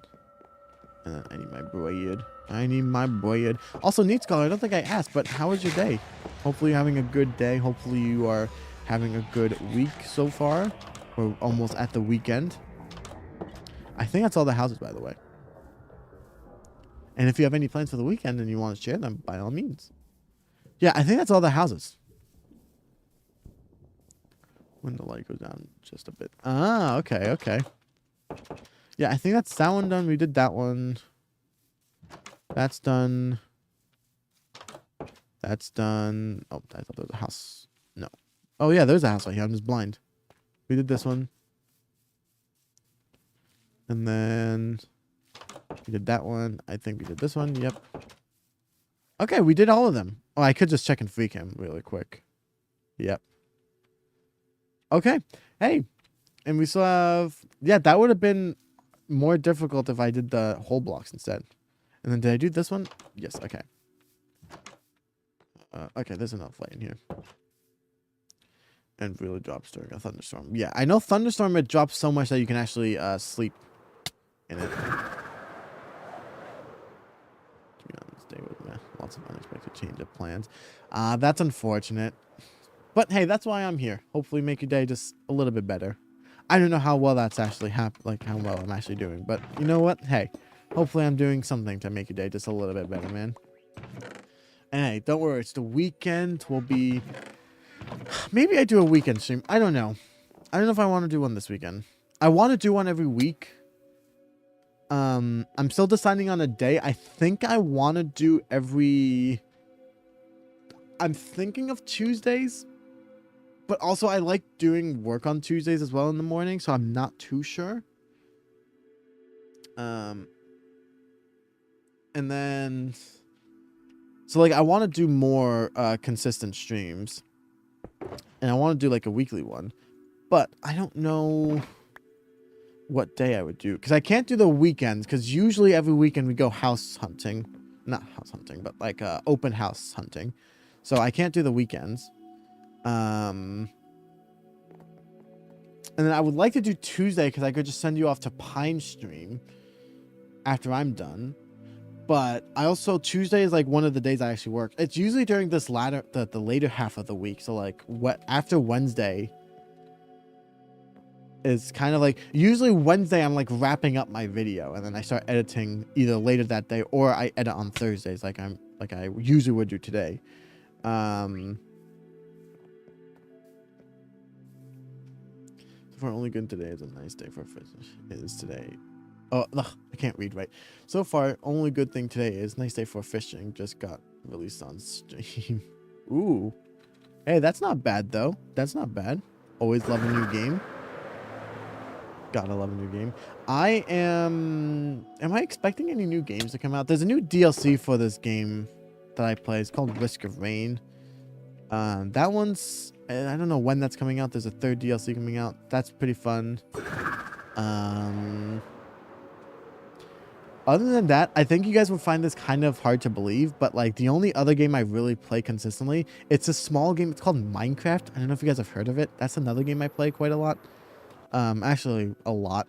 And then I need my bread. Also, Neat Scholar, I don't think I asked, but how was your day? Hopefully you're having a good day. Hopefully you are having a good week so far. We're almost at the weekend. I think that's all the houses, by the way. And if you have any plans for the weekend and you want to share them, by all means. Yeah, I think that's all the houses. When the light goes down just a bit. Ah, okay. Yeah, I think that's that one done. We did that one. That's done. That's done. Oh, I thought there was a house. No. Oh, yeah, there's a house right here. I'm just blind. We did this one. And then we did that one. I think we did this one. Yep. Okay, we did all of them. Oh, I could just check in free cam really quick. Yep. Okay. Hey. And we still have... Yeah, that would have been more difficult if I did the whole blocks instead. And then did I do this one? Yes, okay. Okay, there's enough light in here. And really drops during a thunderstorm. Yeah, I know thunderstorm, it drops so much that you can actually sleep in it. Stay with me. Lots of unexpected change of plans. That's unfortunate. But hey, that's why I'm here. Hopefully make your day just a little bit better. I don't know how well that's actually like how well I'm actually doing. But you know what? Hey, hopefully I'm doing something to make your day just a little bit better, man. And hey, don't worry. It's the weekend. We'll be... Maybe I do a weekend stream. I don't know. I don't know if I want to do one this weekend. I want to do one every week. I'm still deciding on a day. I think I want to do every... I'm thinking of Tuesdays. But also I like doing work on Tuesdays as well in the morning. So I'm not too sure. And then... So like I want to do more consistent streams. And I want to do like a weekly one. But I don't know what day I would do. Because I can't do the weekends. Because usually every weekend we go house hunting. Not house hunting, but like open house hunting. So I can't do the weekends. And then I would like to do Tuesday because I could just send you off to Pine Stream after I'm done. But I also, Tuesday is like one of the days I actually work. It's usually during this the later half of the week. So like after Wednesday is kind of like, usually Wednesday I'm like wrapping up my video and then I start editing either later that day or I edit on Thursdays like I usually would do today. For only good today is a nice day for fish. It is today. Oh, ugh, I can't read right. So far, only good thing today is nice day for fishing. Just got released on stream. Ooh. Hey, that's not bad, though. That's not bad. Always love a new game. Gotta love a new game. Am I expecting any new games to come out? There's a new DLC for this game that I play. It's called Risk of Rain. That one's... I don't know when that's coming out. There's a third DLC coming out. That's pretty fun. Other than that, I think you guys would find this kind of hard to believe, but like the only other game I really play consistently, it's a small game. It's called Minecraft. I don't know if you guys have heard of it. That's another game I play quite a lot. Actually, a lot.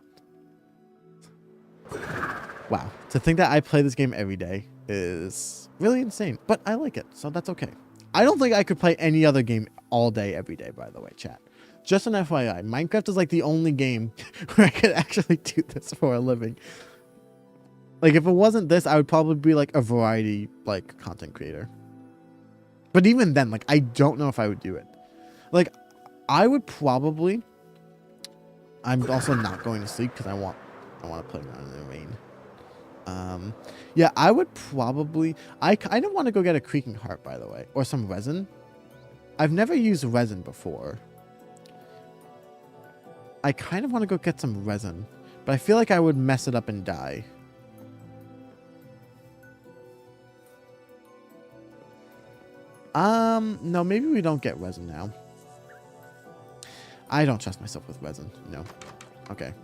Wow. To think that I play this game every day is really insane, but I like it, so that's okay. I don't think I could play any other game all day, every day, by the way, chat. Just an FYI, Minecraft is like the only game where I could actually do this for a living. Like, if it wasn't this, I would probably be, like, a variety, like, content creator. But even then, like, I don't know if I would do it. Like, I would probably... I'm also not going to sleep because I want to play around in the rain. Yeah, I would probably... I kind of want to go get a Creaking Heart, by the way. Or some resin. I've never used resin before. I kind of want to go get some resin. But I feel like I would mess it up and die. No, maybe we don't get resin now. I don't trust myself with resin. No. Okay.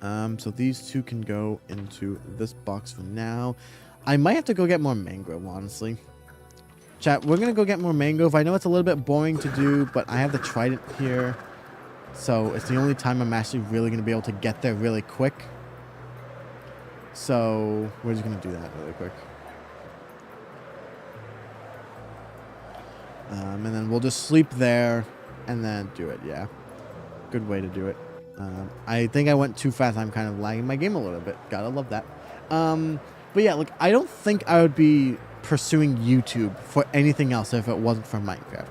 So these two can go into this box for now. I might have to go get more mangrove, honestly. Chat, we're going to go get more mangrove. I know it's a little bit boring to do, but I have the trident here. So it's the only time I'm actually really going to be able to get there really quick. So we're just going to do that really quick. And then we'll just sleep there and then do it. Yeah. Good way to do it. I think I went too fast. I'm kind of lagging my game a little bit. Gotta love that. But yeah, like, I don't think I would be pursuing YouTube for anything else if it wasn't for Minecraft.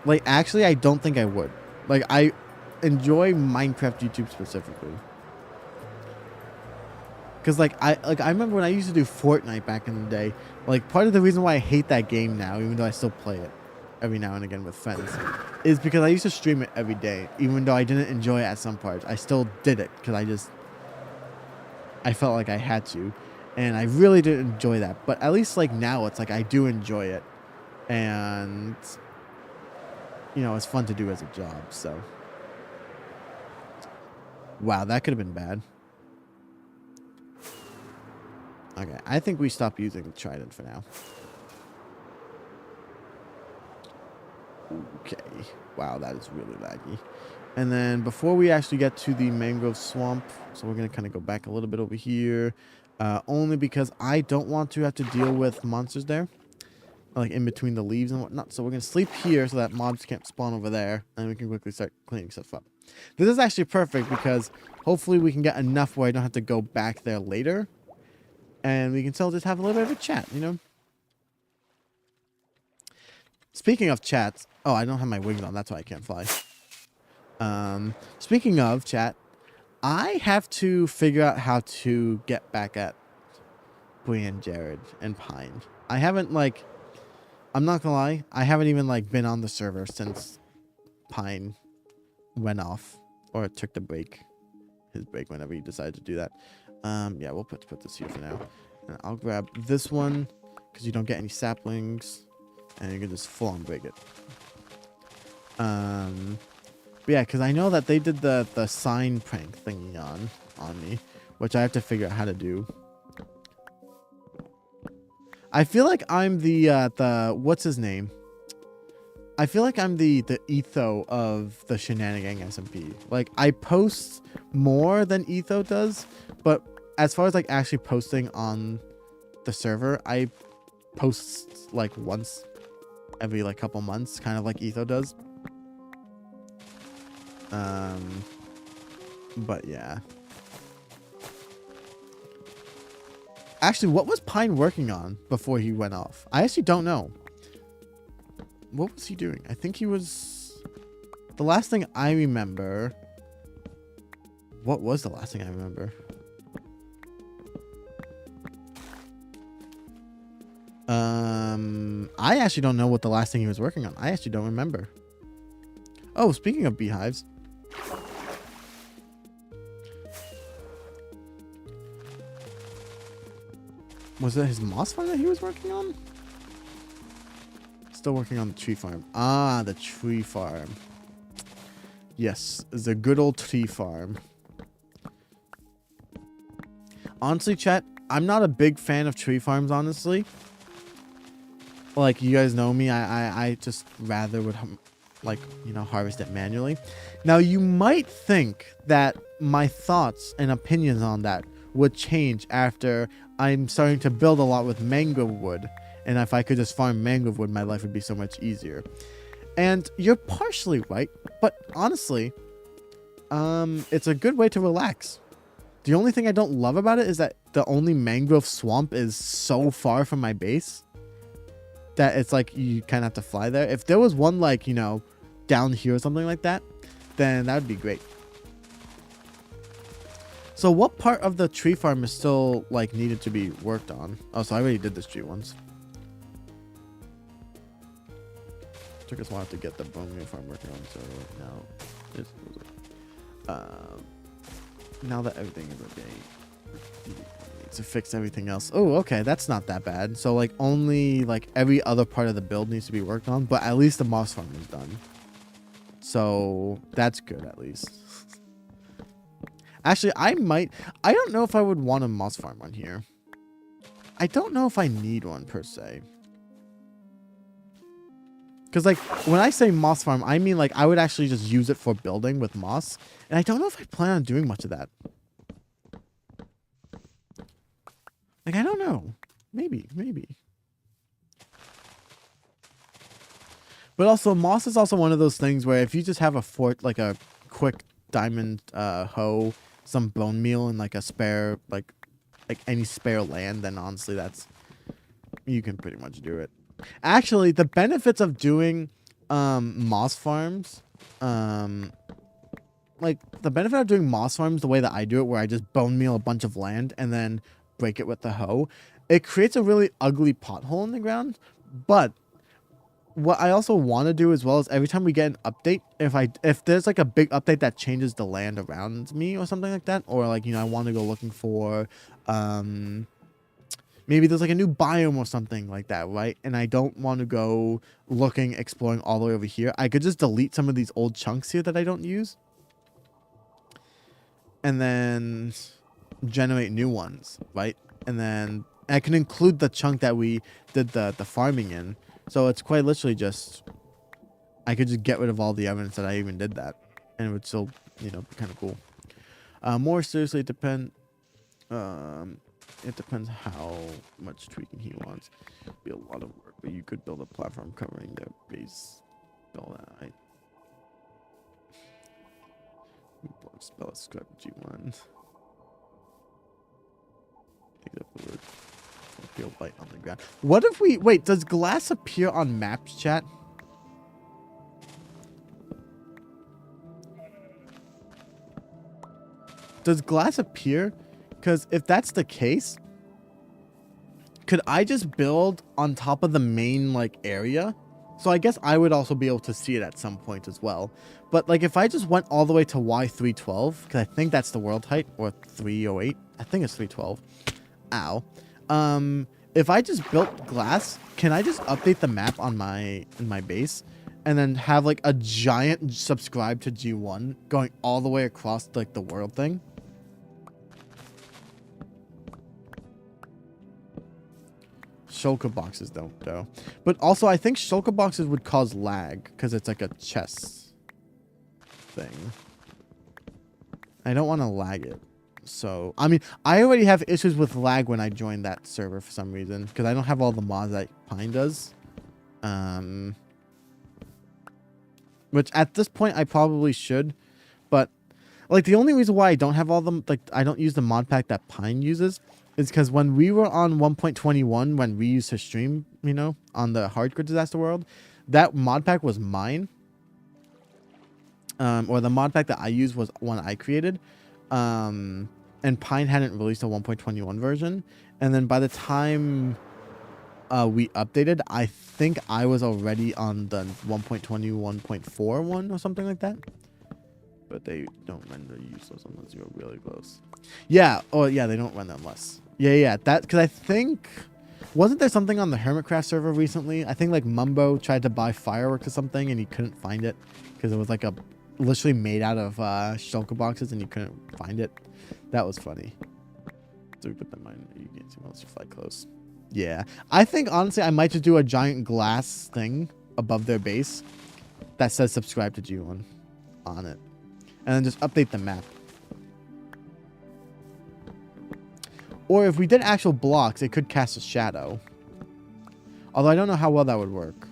Like, actually, I don't think I would. Like, I enjoy Minecraft YouTube specifically. Because, like, I remember when I used to do Fortnite back in the day. Like, part of the reason why I hate that game now, even though I still play it every now and again with friends, is because I used to stream it every day. Even though I didn't enjoy it at some parts, I still did it because I felt like I had to. And I really didn't enjoy that. But at least, like, now it's like I do enjoy it. And, you know, it's fun to do as a job, so. Wow, that could have been bad. Okay, I think we stop using the trident for now. Okay. Wow, that is really laggy. And then before we actually get to the mangrove swamp, so we're going to kind of go back a little bit over here. Only because I don't want to have to deal with monsters there. Like in between the leaves and whatnot. So we're going to sleep here so that mobs can't spawn over there. And we can quickly start cleaning stuff up. This is actually perfect because hopefully we can get enough where I don't have to go back there later. And we can still just have a little bit of a chat, you know? Speaking of chats. Oh, I don't have my wings on. That's why I can't fly. Speaking of chat, I have to figure out how to get back at Brian, Jared, and Pine. I haven't, like, I'm not gonna lie, I haven't even, like, been on the server since Pine went off, or took the break, his break whenever he decided to do that. Yeah, we'll put this here for now. And I'll grab this one, because you don't get any saplings, and you can just full on break it. But yeah, because I know that they did the sign prank thingy on me, which I have to figure out how to do. I feel like I'm the what's his name? I feel like I'm the Etho of the Shenanigan SMP. Like, I post more than Etho does, but as far as like actually posting on the server, I post like once every like couple months, kind of like Etho does. But yeah. Actually, what was Pine working on before he went off? I actually don't know. What was he doing? I think he was... The last thing I remember... What was the last thing I remember? I actually don't know what the last thing he was working on. I actually don't remember. Oh, speaking of beehives... Was it his moss farm that he was working on? Still working on the tree farm. Ah, the tree farm. Yes, the good old tree farm. Honestly, chat, I'm not a big fan of tree farms, honestly. Like, you guys know me, I just rather would, like, you know, harvest it manually. Now, you might think that my thoughts and opinions on that would change after I'm starting to build a lot with mangrove wood. And if I could just farm mangrove wood, my life would be so much easier. And you're partially right, but honestly, it's a good way to relax. The only thing I don't love about it is that the only mangrove swamp is so far from my base that it's like you kind of have to fly there. If there was one, like, you know, down here or something like that, then that would be great. So what part of the tree farm is still, like, needed to be worked on? Oh, so I already did this tree once. Took us a while to get the bone meal farm working on, so now it's now that everything is okay, you need to fix everything else. Oh, okay, that's not that bad. So, like, only, like, every other part of the build needs to be worked on, but at least the moss farm is done. So that's good, at least. Actually, I don't know if I would want a moss farm on here. I don't know if I need one, per se. Because, like, when I say moss farm, I mean, like, I would actually just use it for building with moss. And I don't know if I plan on doing much of that. Like, I don't know. Maybe. But also, moss is also one of those things where if you just have a like a quick diamond hoe, some bone meal, and like a spare, like any spare land, then honestly, you can pretty much do it. Actually, the benefits of doing moss farms, like the benefit of doing moss farms the way that I do it, where I just bone meal a bunch of land and then break it with the hoe, it creates a really ugly pothole in the ground. But what I also want to do as well is every time we get an update, if there's like a big update that changes the land around me or something like that, or like, you know, I want to go looking for maybe there's like a new biome or something like that, right? And I don't want to go exploring all the way over here. I could just delete some of these old chunks here that I don't use, and then generate new ones, right? And then And I can include the chunk that we did the farming in. So it's quite literally just, I could just get rid of all the evidence that I even did that. And it would still, you know, be kind of cool. More seriously, it depends how much tweaking he wants. It'll be a lot of work, but you could build a platform covering the base. All that. Spell a script G1. Pick up the word. Feel light on the ground. What if we wait? Does glass appear on maps, chat? Does glass appear? Because if that's the case, could I just build on top of the main like area? So I guess I would also be able to see it at some point as well. But like if I just went all the way to Y312, because I think that's the world height, or 308. I think it's 312. Ow. If I just built glass, can I just update the map on my base and then have like a giant subscribe to G1 going all the way across like the world thing? Shulker boxes don't though. But also I think shulker boxes would cause lag because it's like a chess thing. I don't want to lag it. So, I mean, I already have issues with lag when I joined that server for some reason because I don't have all the mods that Pine does. Which at this point I probably should, but like the only reason why I don't have all them, like I don't use the mod pack that Pine uses is because when we were on 1.21, when we used to stream, you know, on the Hardcore Disaster World, that mod pack was mine. Or the mod pack that I used was one I created. And Pine hadn't released a 1.21 version. And then by the time we updated, I think I was already on the 1.21.4 one or something like that. But they don't render useless unless you're really close. Yeah. Oh, yeah, they don't render unless. Yeah. That, because I think, wasn't there something on the Hermitcraft server recently? I think like Mumbo tried to buy Fireworks or something and he couldn't find it because it was like a literally made out of shulker boxes and you couldn't find it. That was funny. So we put them in. You can't see unless you fly close. Yeah. I think honestly I might just do a giant glass thing above their base that says subscribe to G1 on it. And then just update the map. Or if we did actual blocks, it could cast a shadow. Although I don't know how well that would work.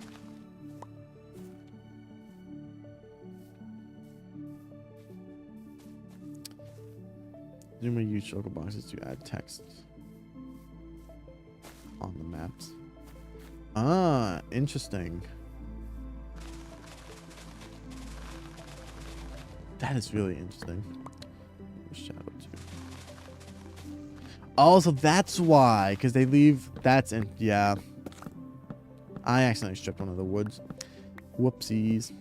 Zoom use shulker boxes to add text on the maps. Ah, interesting. That is really interesting. Shadow too. Oh, so that's why, because they leave. That's in. Yeah. I accidentally stripped one of the woods. Whoopsies.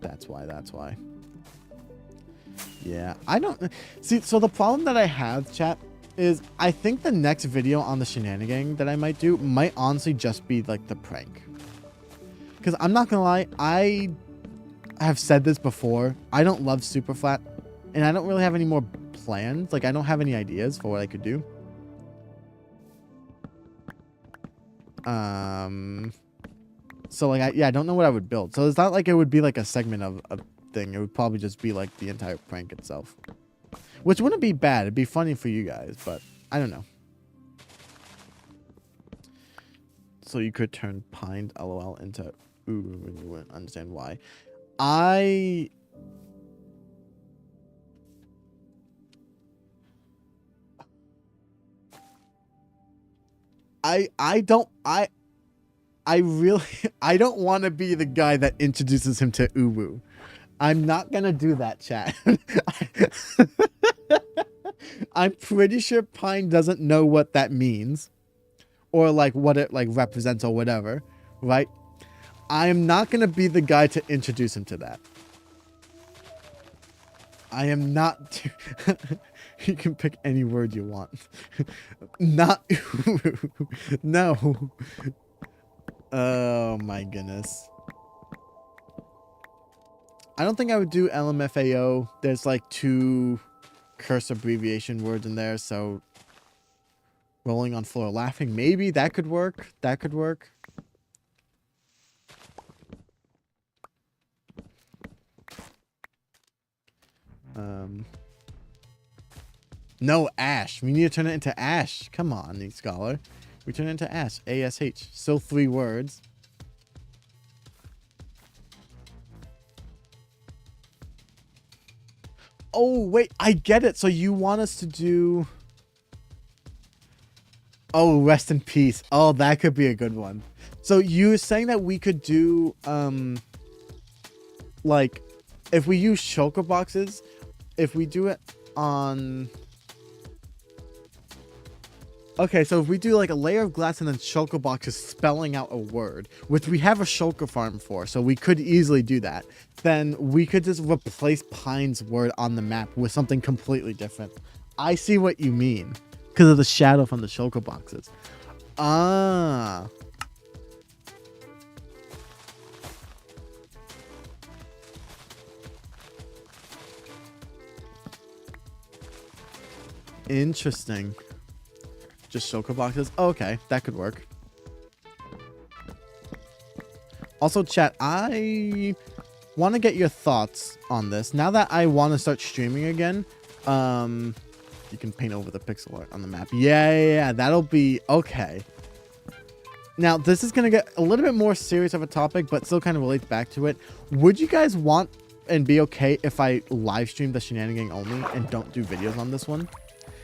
That's why. That's why. Yeah, I don't see. So the problem that I have, chat, is I think the next video on the shenanigan that I might do might honestly just be like the prank. Because I'm not gonna lie, I have said this before. I don't love Superflat, and I don't really have any more plans. Like I don't have any ideas for what I could do. So like I don't know what I would build. So it's not like it would be like a segment of a thing. It would probably just be like the entire prank itself, which wouldn't be bad. It'd be funny for you guys, but I don't know. So you could turn Pine LOL into ooh, and you wouldn't understand why. I really I don't want to be the guy that introduces him to Uwu. I'm not gonna do that, chat. I'm pretty sure Pine doesn't know what that means, or like what it like represents or whatever, right? I am not gonna be the guy to introduce him to that. I am not. You can pick any word you want. Not no. Oh my goodness. I don't think I would do LMFAO. There's like 2 curse abbreviation words in there, so Rolling on floor laughing. Maybe that could work. That could work. No, Ash. We need to turn it into Ash. Come on, the scholar. We turn it into Ash. A-S-H. Still 3 words. Oh, wait. I get it. So you want us to do... Oh, rest in peace. Oh, that could be a good one. So you're saying that we could do, like, if we use shulker boxes, if we do it on... Okay, so if we do like a layer of glass and then shulker boxes spelling out a word, which we have a shulker farm for, so we could easily do that, then we could just replace Pine's word on the map with something completely different. I see what you mean. Because of the shadow from the shulker boxes. Ah. Interesting. Just shulker boxes? Oh, okay, that could work. Also, chat, I want to get your thoughts on this. Now that I want to start streaming again, you can paint over the pixel art on the map. Yeah, that'll be okay. Now, this is going to get a little bit more serious of a topic, but still kind of relates back to it. Would you guys want and be okay if I live stream the shenanigan only and don't do videos on this one?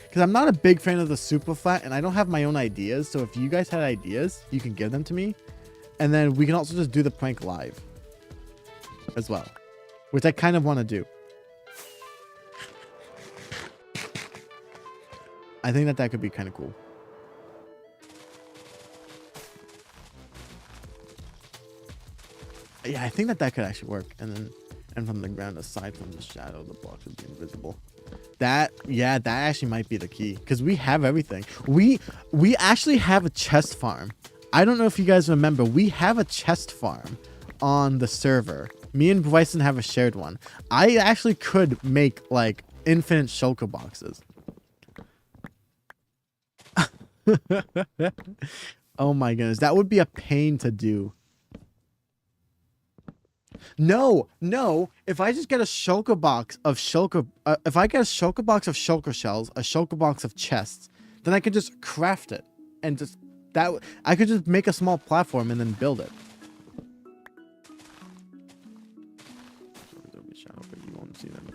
Because I'm not a big fan of the super flat, and I don't have my own ideas. So if you guys had ideas, you can give them to me. And then we can also just do the prank live as well, which I kind of want to do. I think that could be kind of cool. Yeah, I think that could actually work. And from the ground, aside from the shadow, the box would be invisible. That actually might be the key, because we have everything. We actually have a chest farm. I don't know if you guys remember, we have a chest farm on the server. Me and Bryson have a shared one. I actually could make like infinite shulker boxes. Oh my goodness, that would be a pain to do. No, if I just get a shulker box of shulker, if I get a shulker box of shulker shells, a shulker box of chests, then I could just craft it and just I could just make a small platform and then build it. There'll be shadow, but you won't see them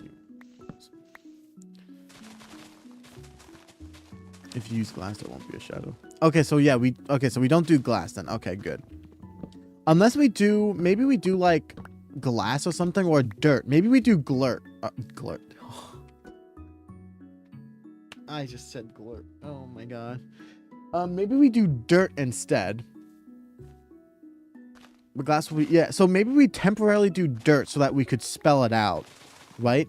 if you use glass. There won't be a shadow. Okay, so yeah, so we don't do glass then. Okay, good. Unless we do, maybe we do like glass or something, or dirt. Maybe we do glurt. Glurt. I just said glurt. Oh my god. Maybe we do dirt instead. The glass will be, yeah. So maybe we temporarily do dirt so that we could spell it out, right?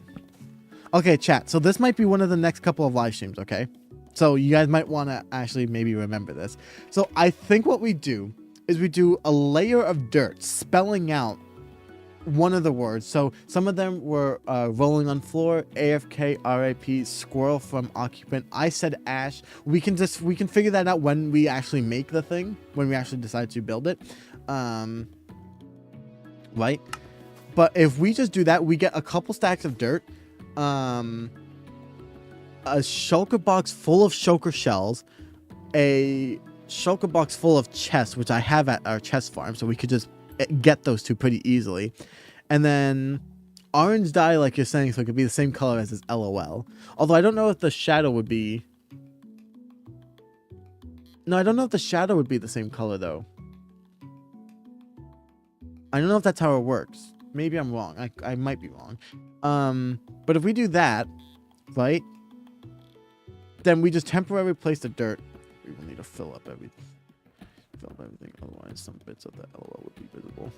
Okay, chat. So this might be one of the next couple of live streams. Okay. So you guys might want to actually maybe remember this. So I think what we do is we do a layer of dirt spelling out one of the words. So some of them were rolling on floor, AFK, RIP, squirrel from occupant. I said Ash. We can figure that out when we actually make the thing, when we actually decide to build it. Right? But if we just do that, we get a couple stacks of dirt, a shulker box full of shulker shells, a shulker box full of chests, which I have at our chest farm, so we could just get those two pretty easily. And then orange dye, like you're saying, so it could be the same color as his LOL. Although I don't know if the shadow would be... No, I don't know if the shadow would be the same color, though. I don't know if that's how it works. Maybe I'm wrong. I might be wrong. But if we do that, right? Then we just temporarily place the dirt. We will need to fill up everything. Otherwise some bits of the LOL would be visible.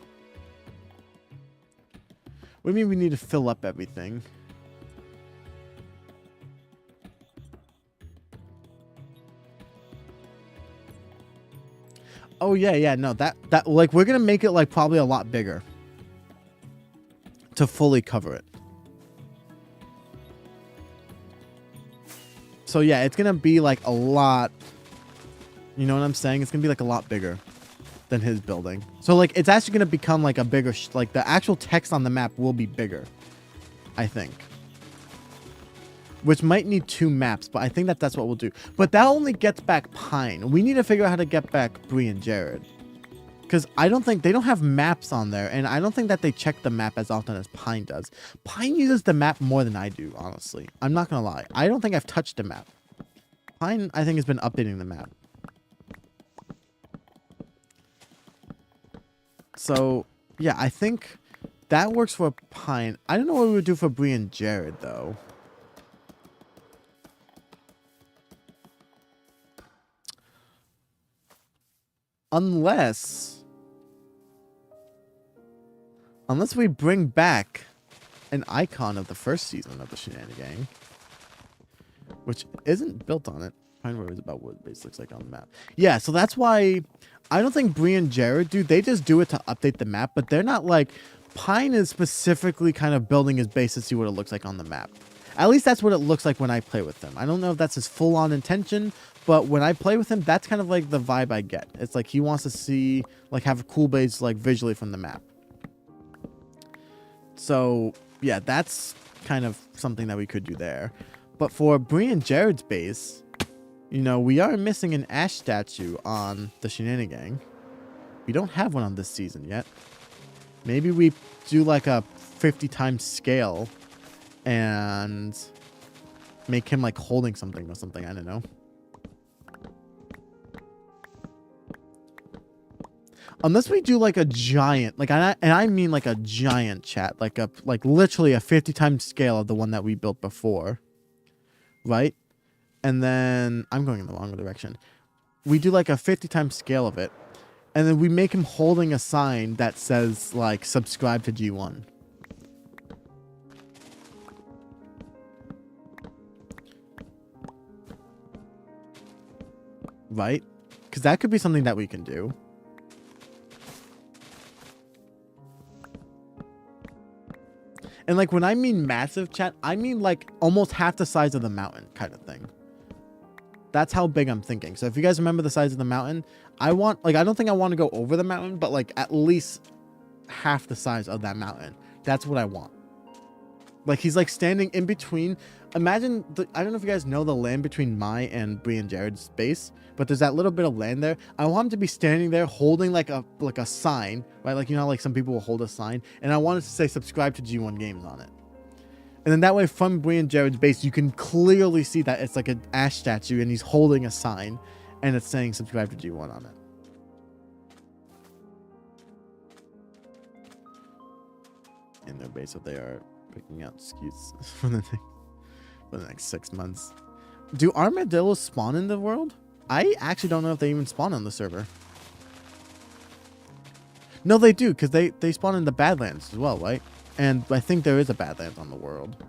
What do you mean we need to fill up everything? Oh yeah, no, that like we're gonna make it like probably a lot bigger to fully cover it. So yeah, it's gonna be like a lot You know what I'm saying? It's going to be like a lot bigger than his building. So like it's actually going to become like a bigger, like the actual text on the map will be bigger, I think. Which might need 2 maps, but I think that that's what we'll do. But that only gets back Pine. We need to figure out how to get back Bree and Jared. Because I don't think, they don't have maps on there, and I don't think that they check the map as often as Pine does. Pine uses the map more than I do, honestly. I'm not going to lie. I don't think I've touched the map. Pine, I think, has been updating the map. So, yeah, I think that works for Pine. I don't know what we would do for Bree and Jared, though. Unless we bring back an icon of the first season of the Shenanigang, which isn't built on it. Pine Road is about what it base looks like on the map. Yeah, so that's why I don't think Bree and Jared do. They just do it to update the map, but they're not like... Pine is specifically kind of building his base to see what it looks like on the map. At least that's what it looks like when I play with him. I don't know if that's his full-on intention, but when I play with him, that's kind of like the vibe I get. It's like he wants to see, like, have a cool base, like, visually from the map. So, yeah, that's kind of something that we could do there. But for Bree and Jared's base, you know, we are missing an Ash statue on the Shenanigang. We don't have one on this season yet. Maybe we do like a 50 times scale and make him like holding something or something. I don't know. Unless we do like a giant, like, and I mean like a giant chat, like literally a 50 times scale of the one that we built before, right? And then I'm going in the wrong direction. We do like a 50 times scale of it. And then we make him holding a sign that says, like, subscribe to G1. Right? Because that could be something that we can do. And, like, when I mean massive, chat, I mean, like, almost half the size of the mountain kind of thing. That's how big I'm thinking. So if you guys remember the size of the mountain, I want, like, I don't think I want to go over the mountain, but like at least half the size of that mountain. That's what I want. Like he's like standing in between. Imagine, I don't know if you guys know the land between my and Bree and Jared's base, but there's that little bit of land there. I want him to be standing there holding like a sign, right? Like, you know, like some people will hold a sign, and I want it to say subscribe to G1 Games on it. And then that way from Bree and Jared's base, you can clearly see that it's like an Ash statue and he's holding a sign and it's saying subscribe to G1 on it. In their base, so they are picking out SKUs for the next 6 months. Do armadillos spawn in the world? I actually don't know if they even spawn on the server. No, they do, because they spawn in the Badlands as well, right? And I think there is a Badlands on the world.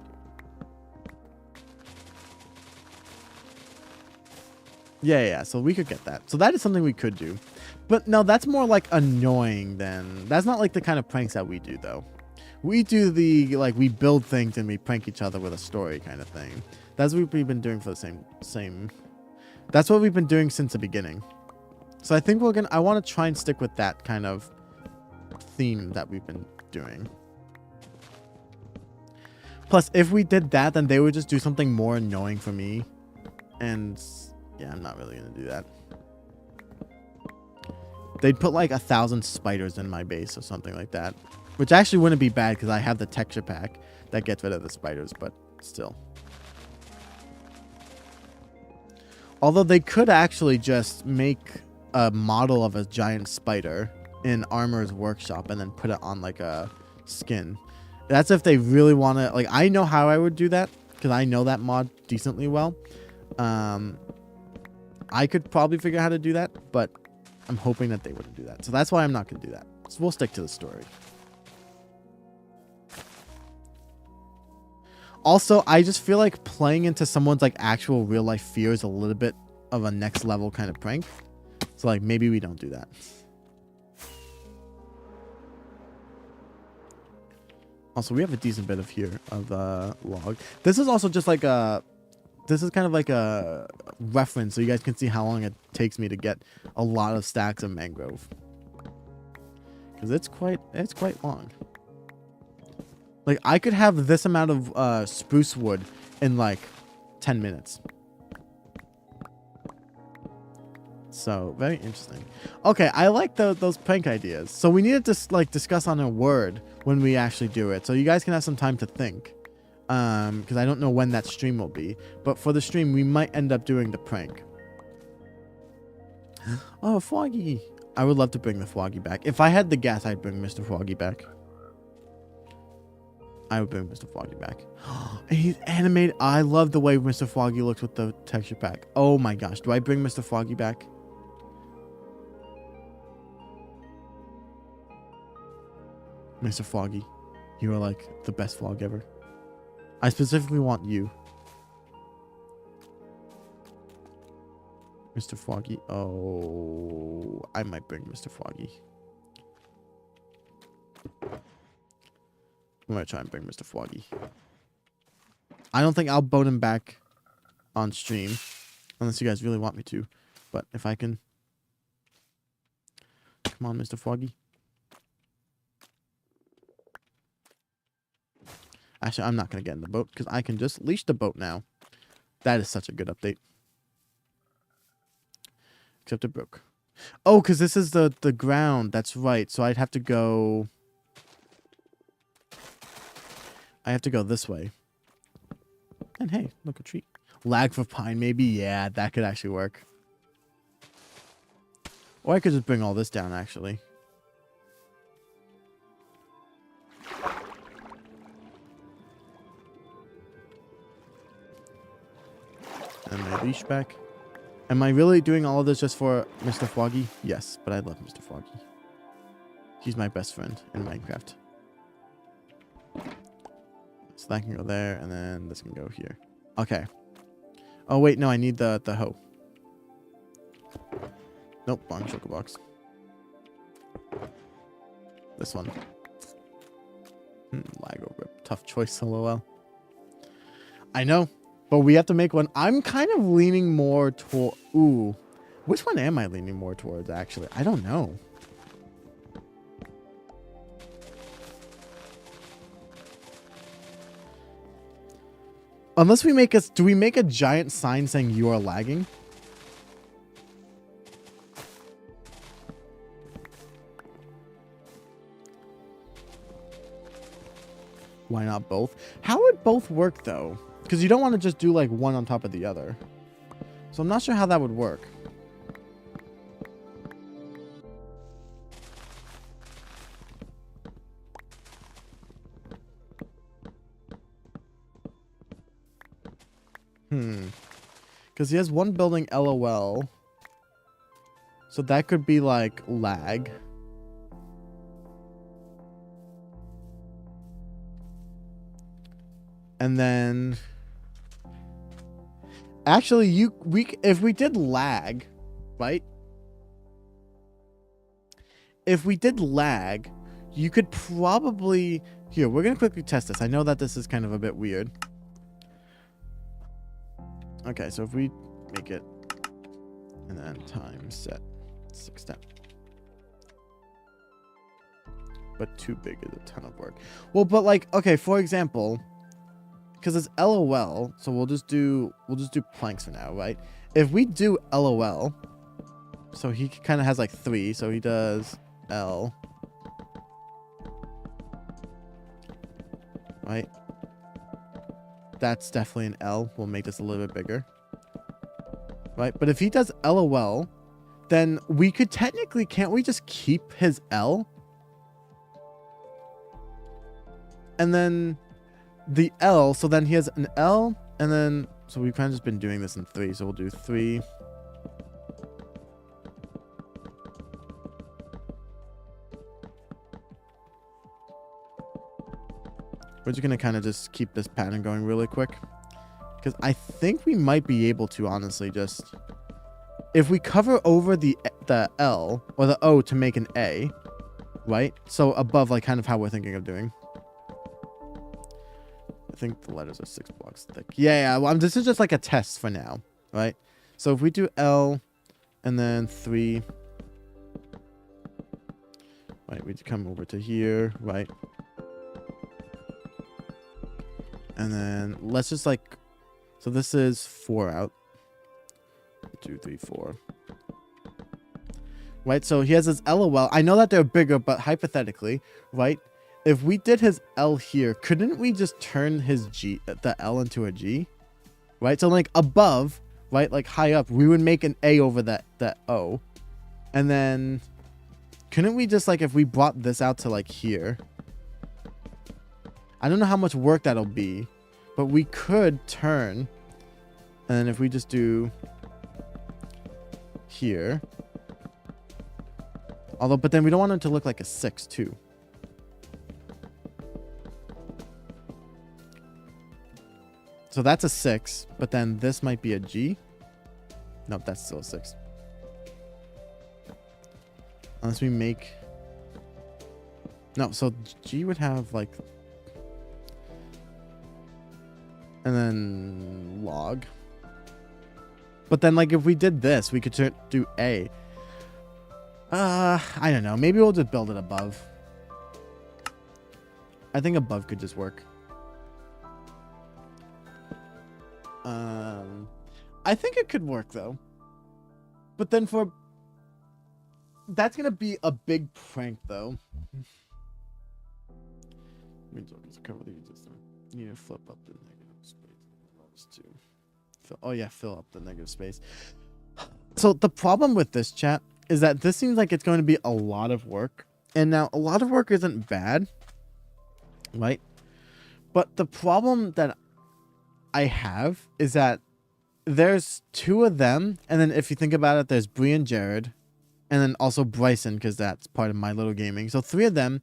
Yeah, so we could get that. So that is something we could do. But no, that's more like annoying than... That's not like the kind of pranks that we do, though. We do the, like, we build things and we prank each other with a story kind of thing. That's what we've been doing for the same... That's what we've been doing since the beginning. So I think I want to try and stick with that kind of theme that we've been doing. Plus, if we did that, then they would just do something more annoying for me. And yeah, I'm not really going to do that. They'd put like 1,000 spiders in my base or something like that. Which actually wouldn't be bad because I have the texture pack that gets rid of the spiders, but still. Although they could actually just make a model of a giant spider in Armor's Workshop and then put it on like a skin. That's if they really want to, like, I know how I would do that because I know that mod decently well. I could probably figure out how to do that, but I'm hoping that they wouldn't do that. So that's why I'm not going to do that. So we'll stick to the story. Also, I just feel like playing into someone's like actual real life fear is a little bit of a next level kind of prank. So like maybe we don't do that. Also, we have a decent bit of here of log. This is also just like a this is kind of like a reference so you guys can see how long it takes me to get a lot of stacks of mangrove. Because it's quite long. Like, I could have this amount of spruce wood in like 10 minutes. So, very interesting. Okay, I like those prank ideas. So we need to like discuss on a word when we actually do it. So you guys can have some time to think. Because I don't know when that stream will be. But for the stream, we might end up doing the prank. Oh, Froggy. I would love to bring the Froggy back. If I had the gas, I'd bring Mr. Froggy back. I would bring Mr. Froggy back. And he's animated. I love the way Mr. Froggy looks with the texture pack. Oh my gosh. Do I bring Mr. Froggy back? Mr. Froggy, you are like the best frog ever. I specifically want you. Mr. Froggy. Oh, I might bring Mr. Froggy. I'm going to try and bring Mr. Froggy. I don't think I'll bone him back on stream. Unless you guys really want me to. But if I can... Come on, Mr. Froggy. Actually, I'm not going to get in the boat because I can just leash the boat now. That is such a good update. Except it broke. Oh, because this is the ground. That's right. So I'd have to go... I have to go this way. And hey, look, a tree. Lag for pine, maybe? Yeah, that could actually work. Or I could just bring all this down, actually. And my leash back. Am I really doing all of this just for Mr. Froggy? Yes, but I love Mr. Froggy. He's my best friend in Minecraft. So that can go there, and then this can go here. Okay. Oh, wait, no, I need the hoe. Nope, wrong choco box. This one. Lag over. Tough choice, lol. I know. But we have to make one. I'm kind of leaning more toward... Ooh. Which one am I leaning more towards, actually? I don't know. Unless we make a... Do we make a giant sign saying you are lagging? Why not both? How would both work, though? Because you don't want to just do like one on top of the other. So I'm not sure how that would work. Because he has one building LOL. So that could be like lag. And then... Actually, if we did lag, right? If we did lag, you could probably... Here, we're going to quickly test this. I know that this is kind of a bit weird. Okay, so if we make it... And then time set 6 step. But too big is a ton of work. Well, but like, okay, for example... Because it's LOL, so we'll just do planks for now, right? If we do LOL, so he kind of has like 3, so he does L, right? That's definitely an L. We'll make this a little bit bigger, right? But if he does LOL, then we could technically, can't we just keep his L? And then the L, so then he has an L, and then, so we've kind of just been doing this in 3, so we'll do 3. We're just going to kind of just keep this pattern going really quick. Because I think we might be able to, honestly, just... If we cover over the L, or the O to make an A, right? So above, like, kind of how we're thinking of doing. think the letters are 6 blocks thick. Yeah. Well, this is just like a test for now, right? So if we do L and then 3, right, we come over to here, right? And then let's just like, so this is 4 out. 2, 3, 4. Right, so he has his LOL. I know that they're bigger, but hypothetically, right? If we did his L here, couldn't we just turn his G, the L into a G? Right, so like above, right, like high up, we would make an A over that O. And then, couldn't we just like, if we brought this out to like here, I don't know how much work that'll be, but we could turn, and then if we just do here, although, but then we don't want it to look like a 6 too. So that's a 6, but then this might be a G. Nope, that's still a 6. Unless we make, no, so G would have like, and then log. But then like if we did this, we could do A. I don't know. Maybe we'll just build it above. I think above could just work. I think it could work though. But then that's gonna be a big prank though. You need to flip up the negative space too. Oh yeah, fill up the negative space. So the problem with this, chat, is that this seems like it's going to be a lot of work. And now a lot of work isn't bad, right? But the problem that I have is that there's 2 of them. And then if you think about it, there's Bree and Jared. And then also Bryson, because that's part of My Little Gaming. So 3 of them.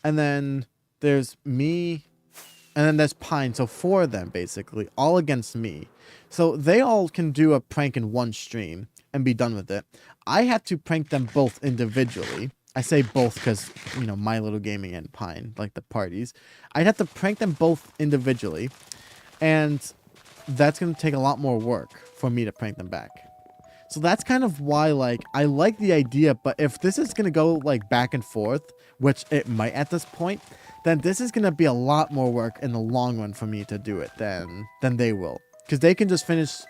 And then there's me. And then there's Pine. So 4 of them, basically, all against me. So they all can do a prank in one stream and be done with it. I had to prank them both individually. I say both because, you know, My Little Gaming and Pine, like the parties. I'd have to prank them both individually. And that's going to take a lot more work for me to prank them back. So that's kind of why, like, I like the idea, but if this is going to go, like, back and forth, which it might at this point, then this is going to be a lot more work in the long run for me to do it than they will. Because they can just finish.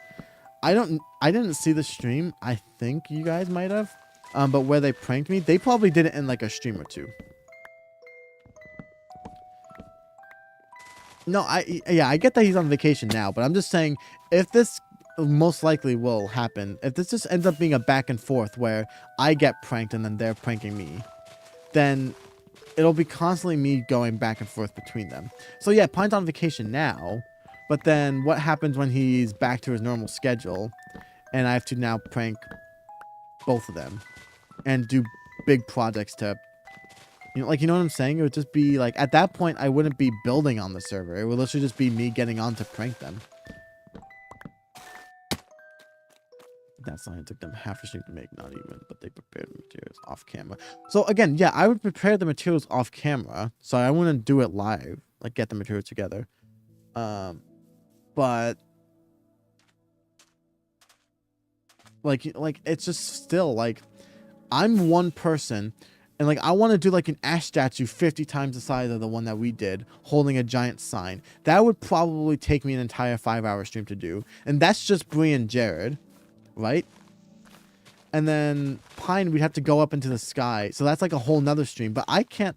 I didn't see the stream. I think you guys might have. But where they pranked me, they probably did it in like a stream or 2. No, I get that he's on vacation now, but I'm just saying if this most likely will happen, if this just ends up being a back and forth where I get pranked and then they're pranking me, then it'll be constantly me going back and forth between them. So yeah, Pine's on vacation now, but then what happens when he's back to his normal schedule and I have to now prank both of them and do big projects to, you know, like, you know what I'm saying? It would just be like, at that point, I wouldn't be building on the server. It would literally just be me getting on to prank them. That sign took them half a stream to make, not even, but they prepared the materials off camera. So again, yeah, I would prepare the materials off camera, so I wouldn't do it live, like get the materials together. But like it's just still like I'm one person. And, like, I want to do, like, an ash statue 50 times the size of the one that we did, holding a giant sign. That would probably take me an entire 5-hour stream to do. And that's just Bree and Jared, right? And then Pine, we'd have to go up into the sky. So that's, like, a whole nother stream. But I can't,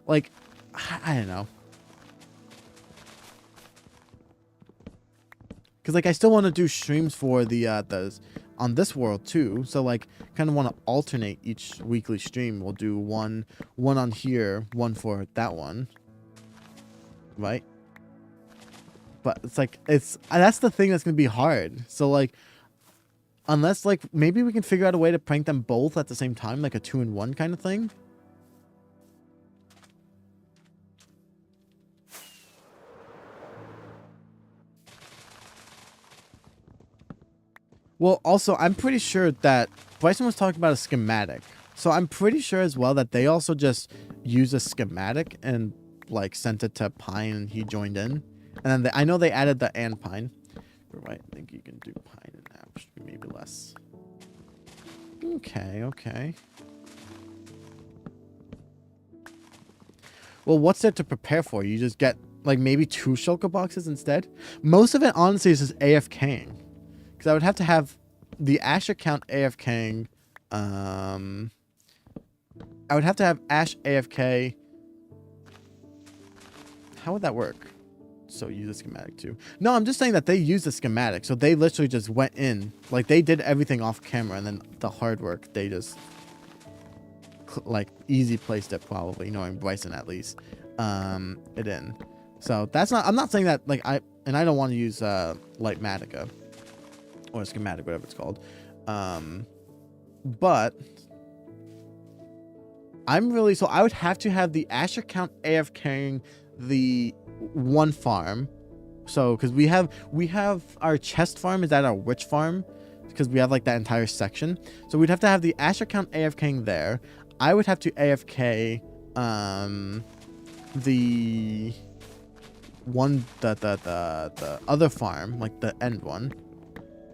like, I don't know. Because, like, I still want to do streams for the on this world too, so like kind of want to alternate each weekly stream. We'll do one on here, one for that one, right? But it's like that's the thing that's gonna be hard. So like, unless like maybe we can figure out a way to prank them both at the same time, like a 2-in-1 kind of thing. Well, also, I'm pretty sure that Bryson was talking about a schematic. So I'm pretty sure as well that they also just use a schematic and like sent it to Pine and he joined in. And then I know they added the and pine. Right, I think you can do pine and ash, maybe less. Okay, okay. Well, what's there to prepare for? You just get, like, maybe 2 shulker boxes instead? Most of it, honestly, is just AFKing. Because I would have to have the ash account AFKing. I would have to have ash AFK. How would that work? So use a schematic too. No, I'm just saying that they use the schematic. So they literally just went in. Like, they did everything off camera. And then the hard work, they just... like, easy placed it probably. Knowing Bryson at least. It in. So that's not... I'm not saying that, like, I don't want to use, Lightmatica. Or schematic, whatever it's called. But... I'm really... So I would have to have the Ash account AFKing the... one farm. So because we have our chest farm is at our witch farm, because we have like that entire section. So we'd have to have the ash account AFKing there. I would have to AFK the one the other farm, like the end one,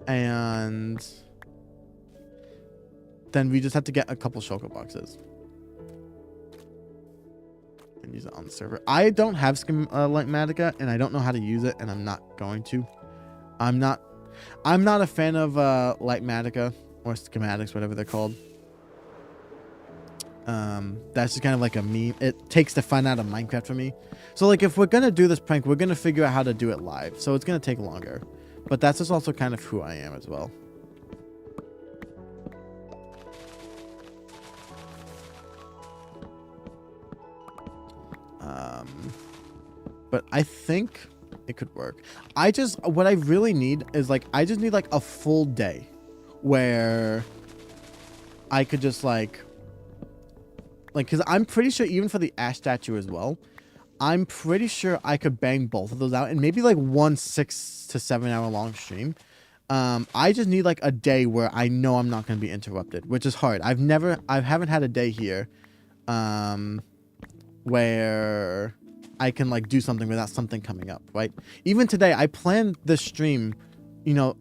and then we just have to get a couple shulker boxes and use it on the server. I don't have Lightmatica, and I don't know how to use it, and I'm not going to. I'm not a fan of Lightmatica or schematics, whatever they're called. That's just kind of like a meme. It takes the fun out of Minecraft for me. So like, if we're gonna do this prank, we're gonna figure out how to do it live. So it's gonna take longer, but that's just also kind of who I am as well. But I think it could work. What I really need is like, I just need like a full day where I could just like, because I'm pretty sure even for the ash statue as well, I'm pretty sure I could bang both of those out in maybe like one 6 to 7 hour long stream. I just need like a day where I know I'm not going to be interrupted, which is hard. I haven't had a day here, where I can like do something without something coming up, right? Even today, I planned this stream,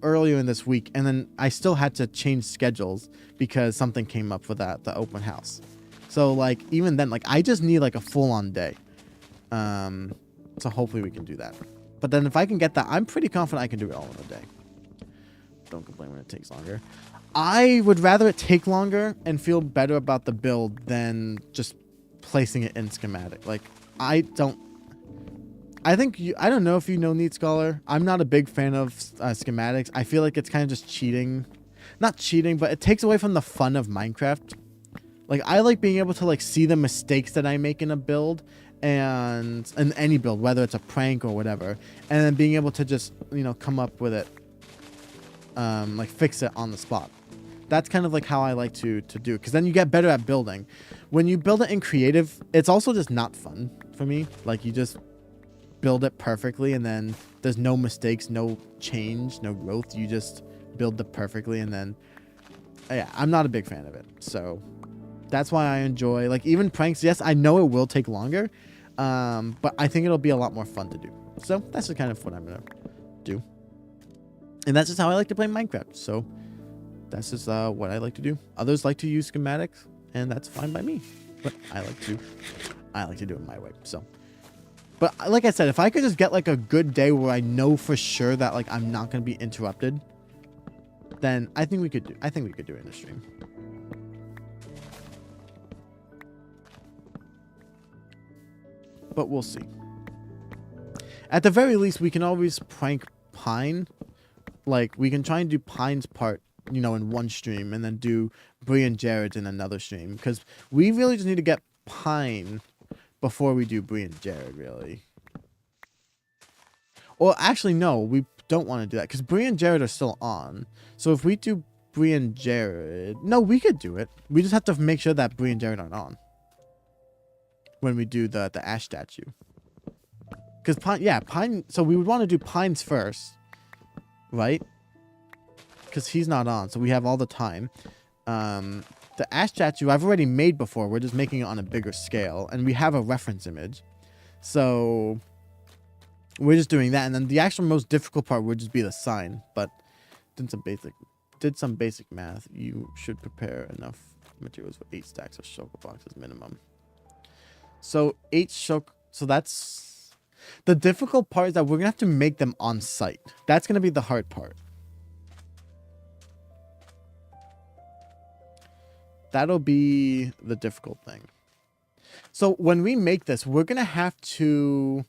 earlier in this week, and then I still had to change schedules because something came up for the open house. So like, even then, like, I just need like a full-on day. So hopefully we can do that. But then if I can get that, I'm pretty confident I can do it all in a day. Don't complain when it takes longer. I would rather it take longer and feel better about the build than just placing it in schematic. Like, I don't know if you know Neat Scholar. I'm not a big fan of schematics. I feel like it's kind of just cheating. Not cheating, but it takes away from the fun of Minecraft. Like, I like being able to like see the mistakes that I make in a build, and in any build, whether it's a prank or whatever, and then being able to just, come up with it, like fix it on the spot. That's kind of like how I like to do, because then you get better at building. When you build it in creative, it's also just not fun for me. Like, you just build it perfectly, and then there's no mistakes, no change, no growth. You just build it perfectly, and then, yeah, I'm not a big fan of it. So that's why I enjoy, like, even pranks. Yes, I know it will take longer, but I think it'll be a lot more fun to do. So that's just kind of what I'm gonna do, and that's just how I like to play Minecraft. So that's just what I like to do. Others like to use schematics, and that's fine by me. But I like to do it my way. So, but like I said, if I could just get like a good day where I know for sure that like I'm not gonna be interrupted, then I think we could do it in the stream. But we'll see. At the very least, we can always prank Pine. Like, we can try and do Pine's part, in one stream, and then do Bree and Jared's in another stream. Because we really just need to get Pine before we do Bree and Jared, really. Or actually, no, we don't want to do that, because Bree and Jared are still on. So if we do Bree and Jared... No, we could do it. We just have to make sure that Bree and Jared aren't on when we do the ash statue. Because Pine... So we would want to do Pine's first, right? Because he's not on, so we have all the time. The ash statue I've already made before. We're just making it on a bigger scale, and we have a reference image. So we're just doing that, and then the actual most difficult part would just be the sign. But did some basic math. You should prepare enough materials for 8 stacks of shulker boxes minimum. So 8 shulker. So that's the difficult part, is that we're gonna have to make them on site. That's gonna be the hard part. That'll be the difficult thing. So when we make this, we're gonna have to.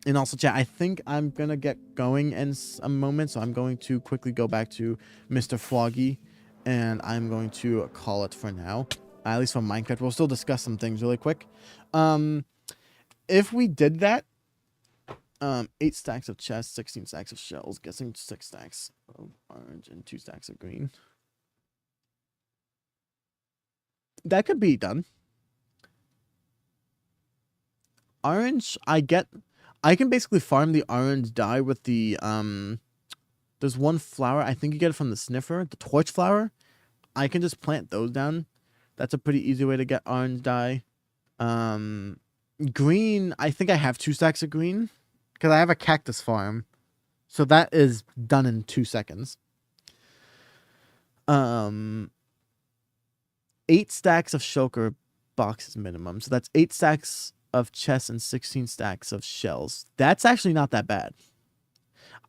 And also, chat, I think I'm going to get going in a moment, so I'm going to quickly go back to Mr. Froggy, and I'm going to call it for now. At least for Minecraft. We'll still discuss some things really quick. If we did that, 8 stacks of chests, 16 stacks of shells, guessing 6 stacks of orange, and 2 stacks of green. That could be done. Orange, I can basically farm the orange dye with the, there's one flower. I think you get it from the sniffer, the torch flower. I can just plant those down. That's a pretty easy way to get orange dye. Green, I think I have 2 stacks of green because I have a cactus farm. So that is done in 2 seconds. 8 stacks of shulker boxes minimum. So that's 8 stacks of chests and 16 stacks of shells. That's actually not that bad.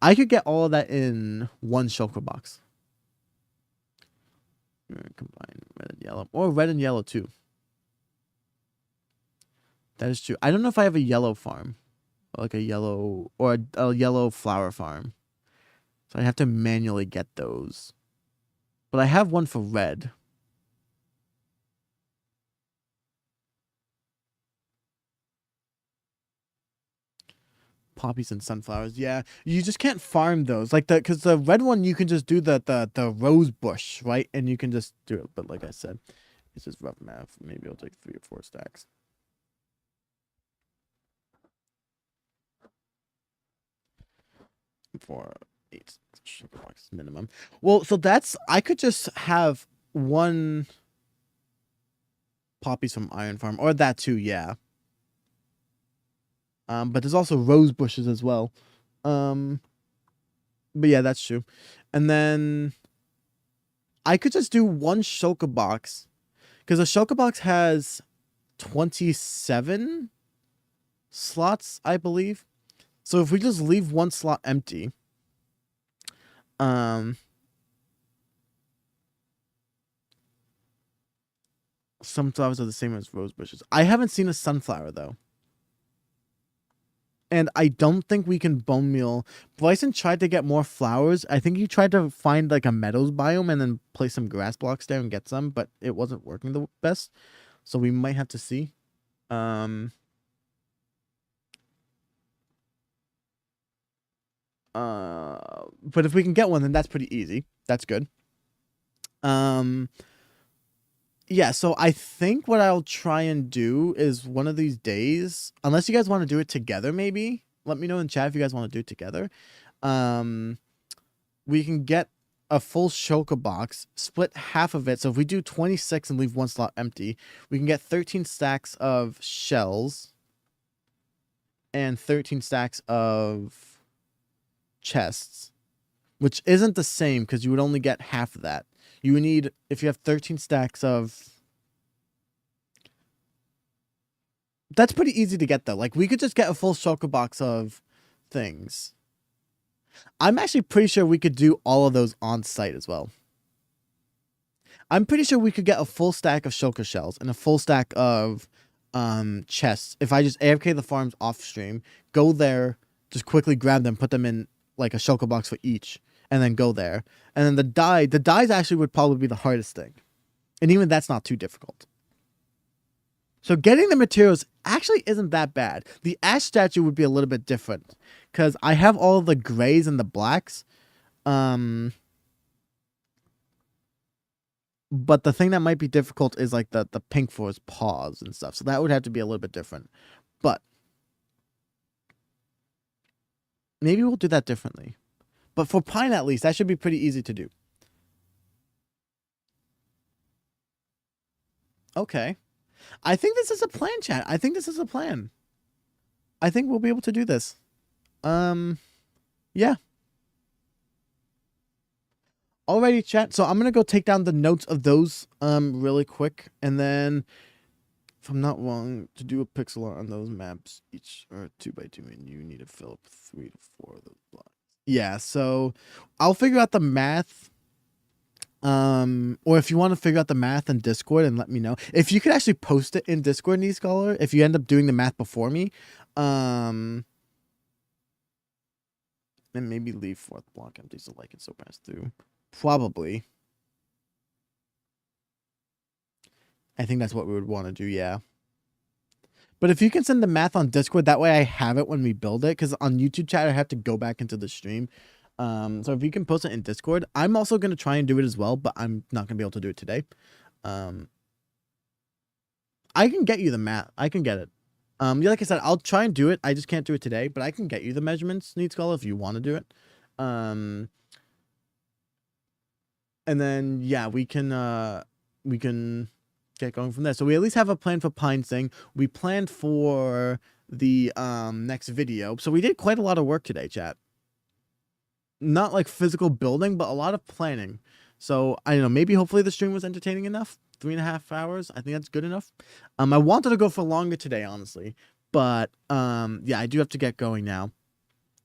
I could get all of that in 1 shulker box. Combine red and yellow, or red and yellow too. That is true. I don't know if I have a yellow farm, like a yellow or a yellow flower farm. So I have to manually get those. But I have one for red. Poppies and sunflowers. Yeah, you just can't farm those. Like because the red one you can just do the rose bush, right? And you can just do it. But like I said, it's just rough math. Maybe it'll take 3 or 4 stacks. For 8 sugar boxes minimum. Well, so that's, I could just have 1 poppies from Iron Farm, or that too, yeah. But there's also rose bushes as well. But yeah, that's true. And then I could just do 1 shulker box, because a shulker box has 27 slots, I believe. So if we just leave 1 slot empty, sunflowers are the same as rose bushes. I haven't seen a sunflower though. And I don't think we can bone meal. Bryson tried to get more flowers. I think he tried to find like a meadows biome and then place some grass blocks there and get some, but it wasn't working the best. So we might have to see. But if we can get one, then that's pretty easy. That's good. Yeah, so I think what I'll try and do is one of these days, unless you guys want to do it together, maybe let me know in chat if you guys want to do it together. We can get a full shulker box, split half of it. So if we do 26 and leave 1 slot empty, we can get 13 stacks of shells and 13 stacks of chests, which isn't the same because you would only get half of that. You would need, if you have 13 stacks of... That's pretty easy to get, though. Like, we could just get a full shulker box of things. I'm actually pretty sure we could do all of those on site as well. I'm pretty sure we could get a full stack of shulker shells and a full stack of chests. If I just AFK the farms off stream, go there, just quickly grab them, put them in, like, a shulker box for each. And then go there. And then the dyes actually would probably be the hardest thing. And even that's not too difficult. So getting the materials actually isn't that bad. The ash statue would be a little bit different. Because I have all the grays and the blacks. But the thing that might be difficult is like the pink for his paws and stuff. So that would have to be a little bit different. But maybe we'll do that differently. But for pine, at least, that should be pretty easy to do. Okay. I think this is a plan, chat. I think this is a plan. I think we'll be able to do this. Yeah. Alrighty, chat. So I'm gonna go take down the notes of those really quick, and then if I'm not wrong, to do a pixel art on those maps, each are 2x2, and you need to fill up 3 to 4 of those blocks. Yeah, so I'll figure out the math. Or if you want to figure out the math in Discord and let me know. If you could actually post it in Discord, NeedScholar, if you end up doing the math before me, then maybe leave 4th block empty so like it so pass through. Probably. I think that's what we would want to do, yeah. But if you can send the math on Discord, that way I have it when we build it, because on YouTube chat I have to go back into the stream. So if you can post it in Discord, I'm also going to try and do it as well, but I'm not going to be able to do it today. I can get you the math. I can get it. Yeah, like I said, I'll try and do it. I just can't do it today, but I can get you the measurements, NeedScholar, if you want to do it. And then, yeah, we can get going from there. So we at least have a plan for Pine Thing. We planned for the next video. So we did quite a lot of work today, chat. Not like physical building, but a lot of planning. So I don't know, maybe hopefully the stream was entertaining enough. 3.5 hours. I think that's good enough. I wanted to go for longer today, honestly. But yeah, I do have to get going now.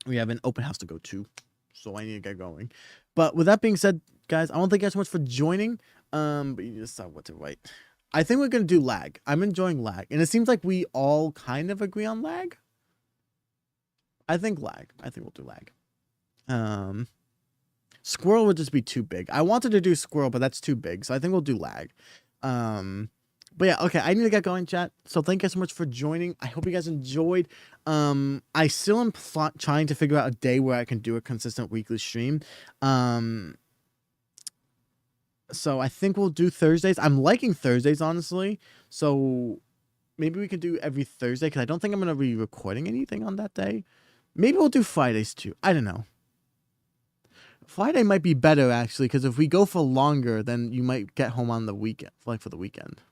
We have an open house to go to. So I need to get going. But with that being said, guys, I want to thank you guys so much for joining. But you just decide what to write. I think we're gonna do lag. I'm enjoying lag. And it seems like we all kind of agree on lag. I think lag. I think we'll do lag. Squirrel would just be too big. I wanted to do squirrel, but that's too big. So I think we'll do lag. But yeah, okay, I need to get going, chat. So thank you guys so much for joining. I hope you guys enjoyed. I still am trying to figure out a day where I can do a consistent weekly stream. So I think we'll do Thursdays. I'm liking Thursdays, honestly. So maybe we can do every Thursday, because I don't think I'm going to be recording anything on that day. Maybe we'll do Fridays too. I don't know. Friday might be better, actually, because if we go for longer, then you might get home on the weekend, like for the weekend.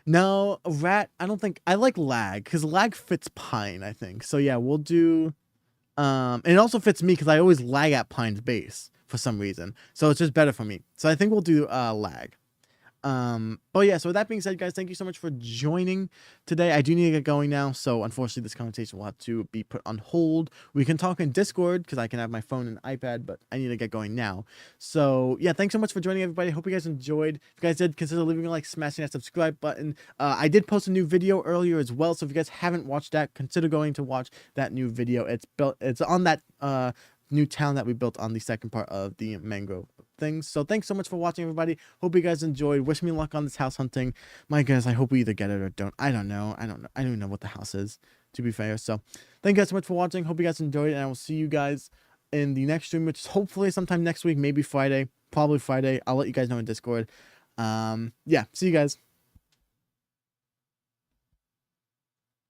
No, rat, I don't think, I like lag, because lag fits Pine, I think. So yeah, we'll do, and it also fits me, because I always lag at Pine's base for some reason. So it's just better for me. So I think we'll do lag. But yeah, so with that being said, guys, thank you so much for joining today. I do need to get going now, so unfortunately this conversation will have to be put on hold. We can talk in Discord because I can have my phone and iPad, but I need to get going now. So yeah, thanks so much for joining, everybody. Hope you guys enjoyed. If you guys did, consider leaving a like, smashing that subscribe button. I did post a new video earlier as well, so if you guys haven't watched that, consider going to watch that new video. It's on that new town that we built on the second part of the mangrove things. So thanks so much for watching, everybody. Hope you guys enjoyed. Wish me luck on this house hunting. My goodness, I hope we either get it or don't. I don't know. I don't even know what the house is, to be fair. So thank you guys so much for watching. Hope you guys enjoyed, and I will see you guys in the next stream, which is hopefully sometime next week, maybe Friday, probably Friday. I'll let you guys know in Discord. Yeah, see you guys.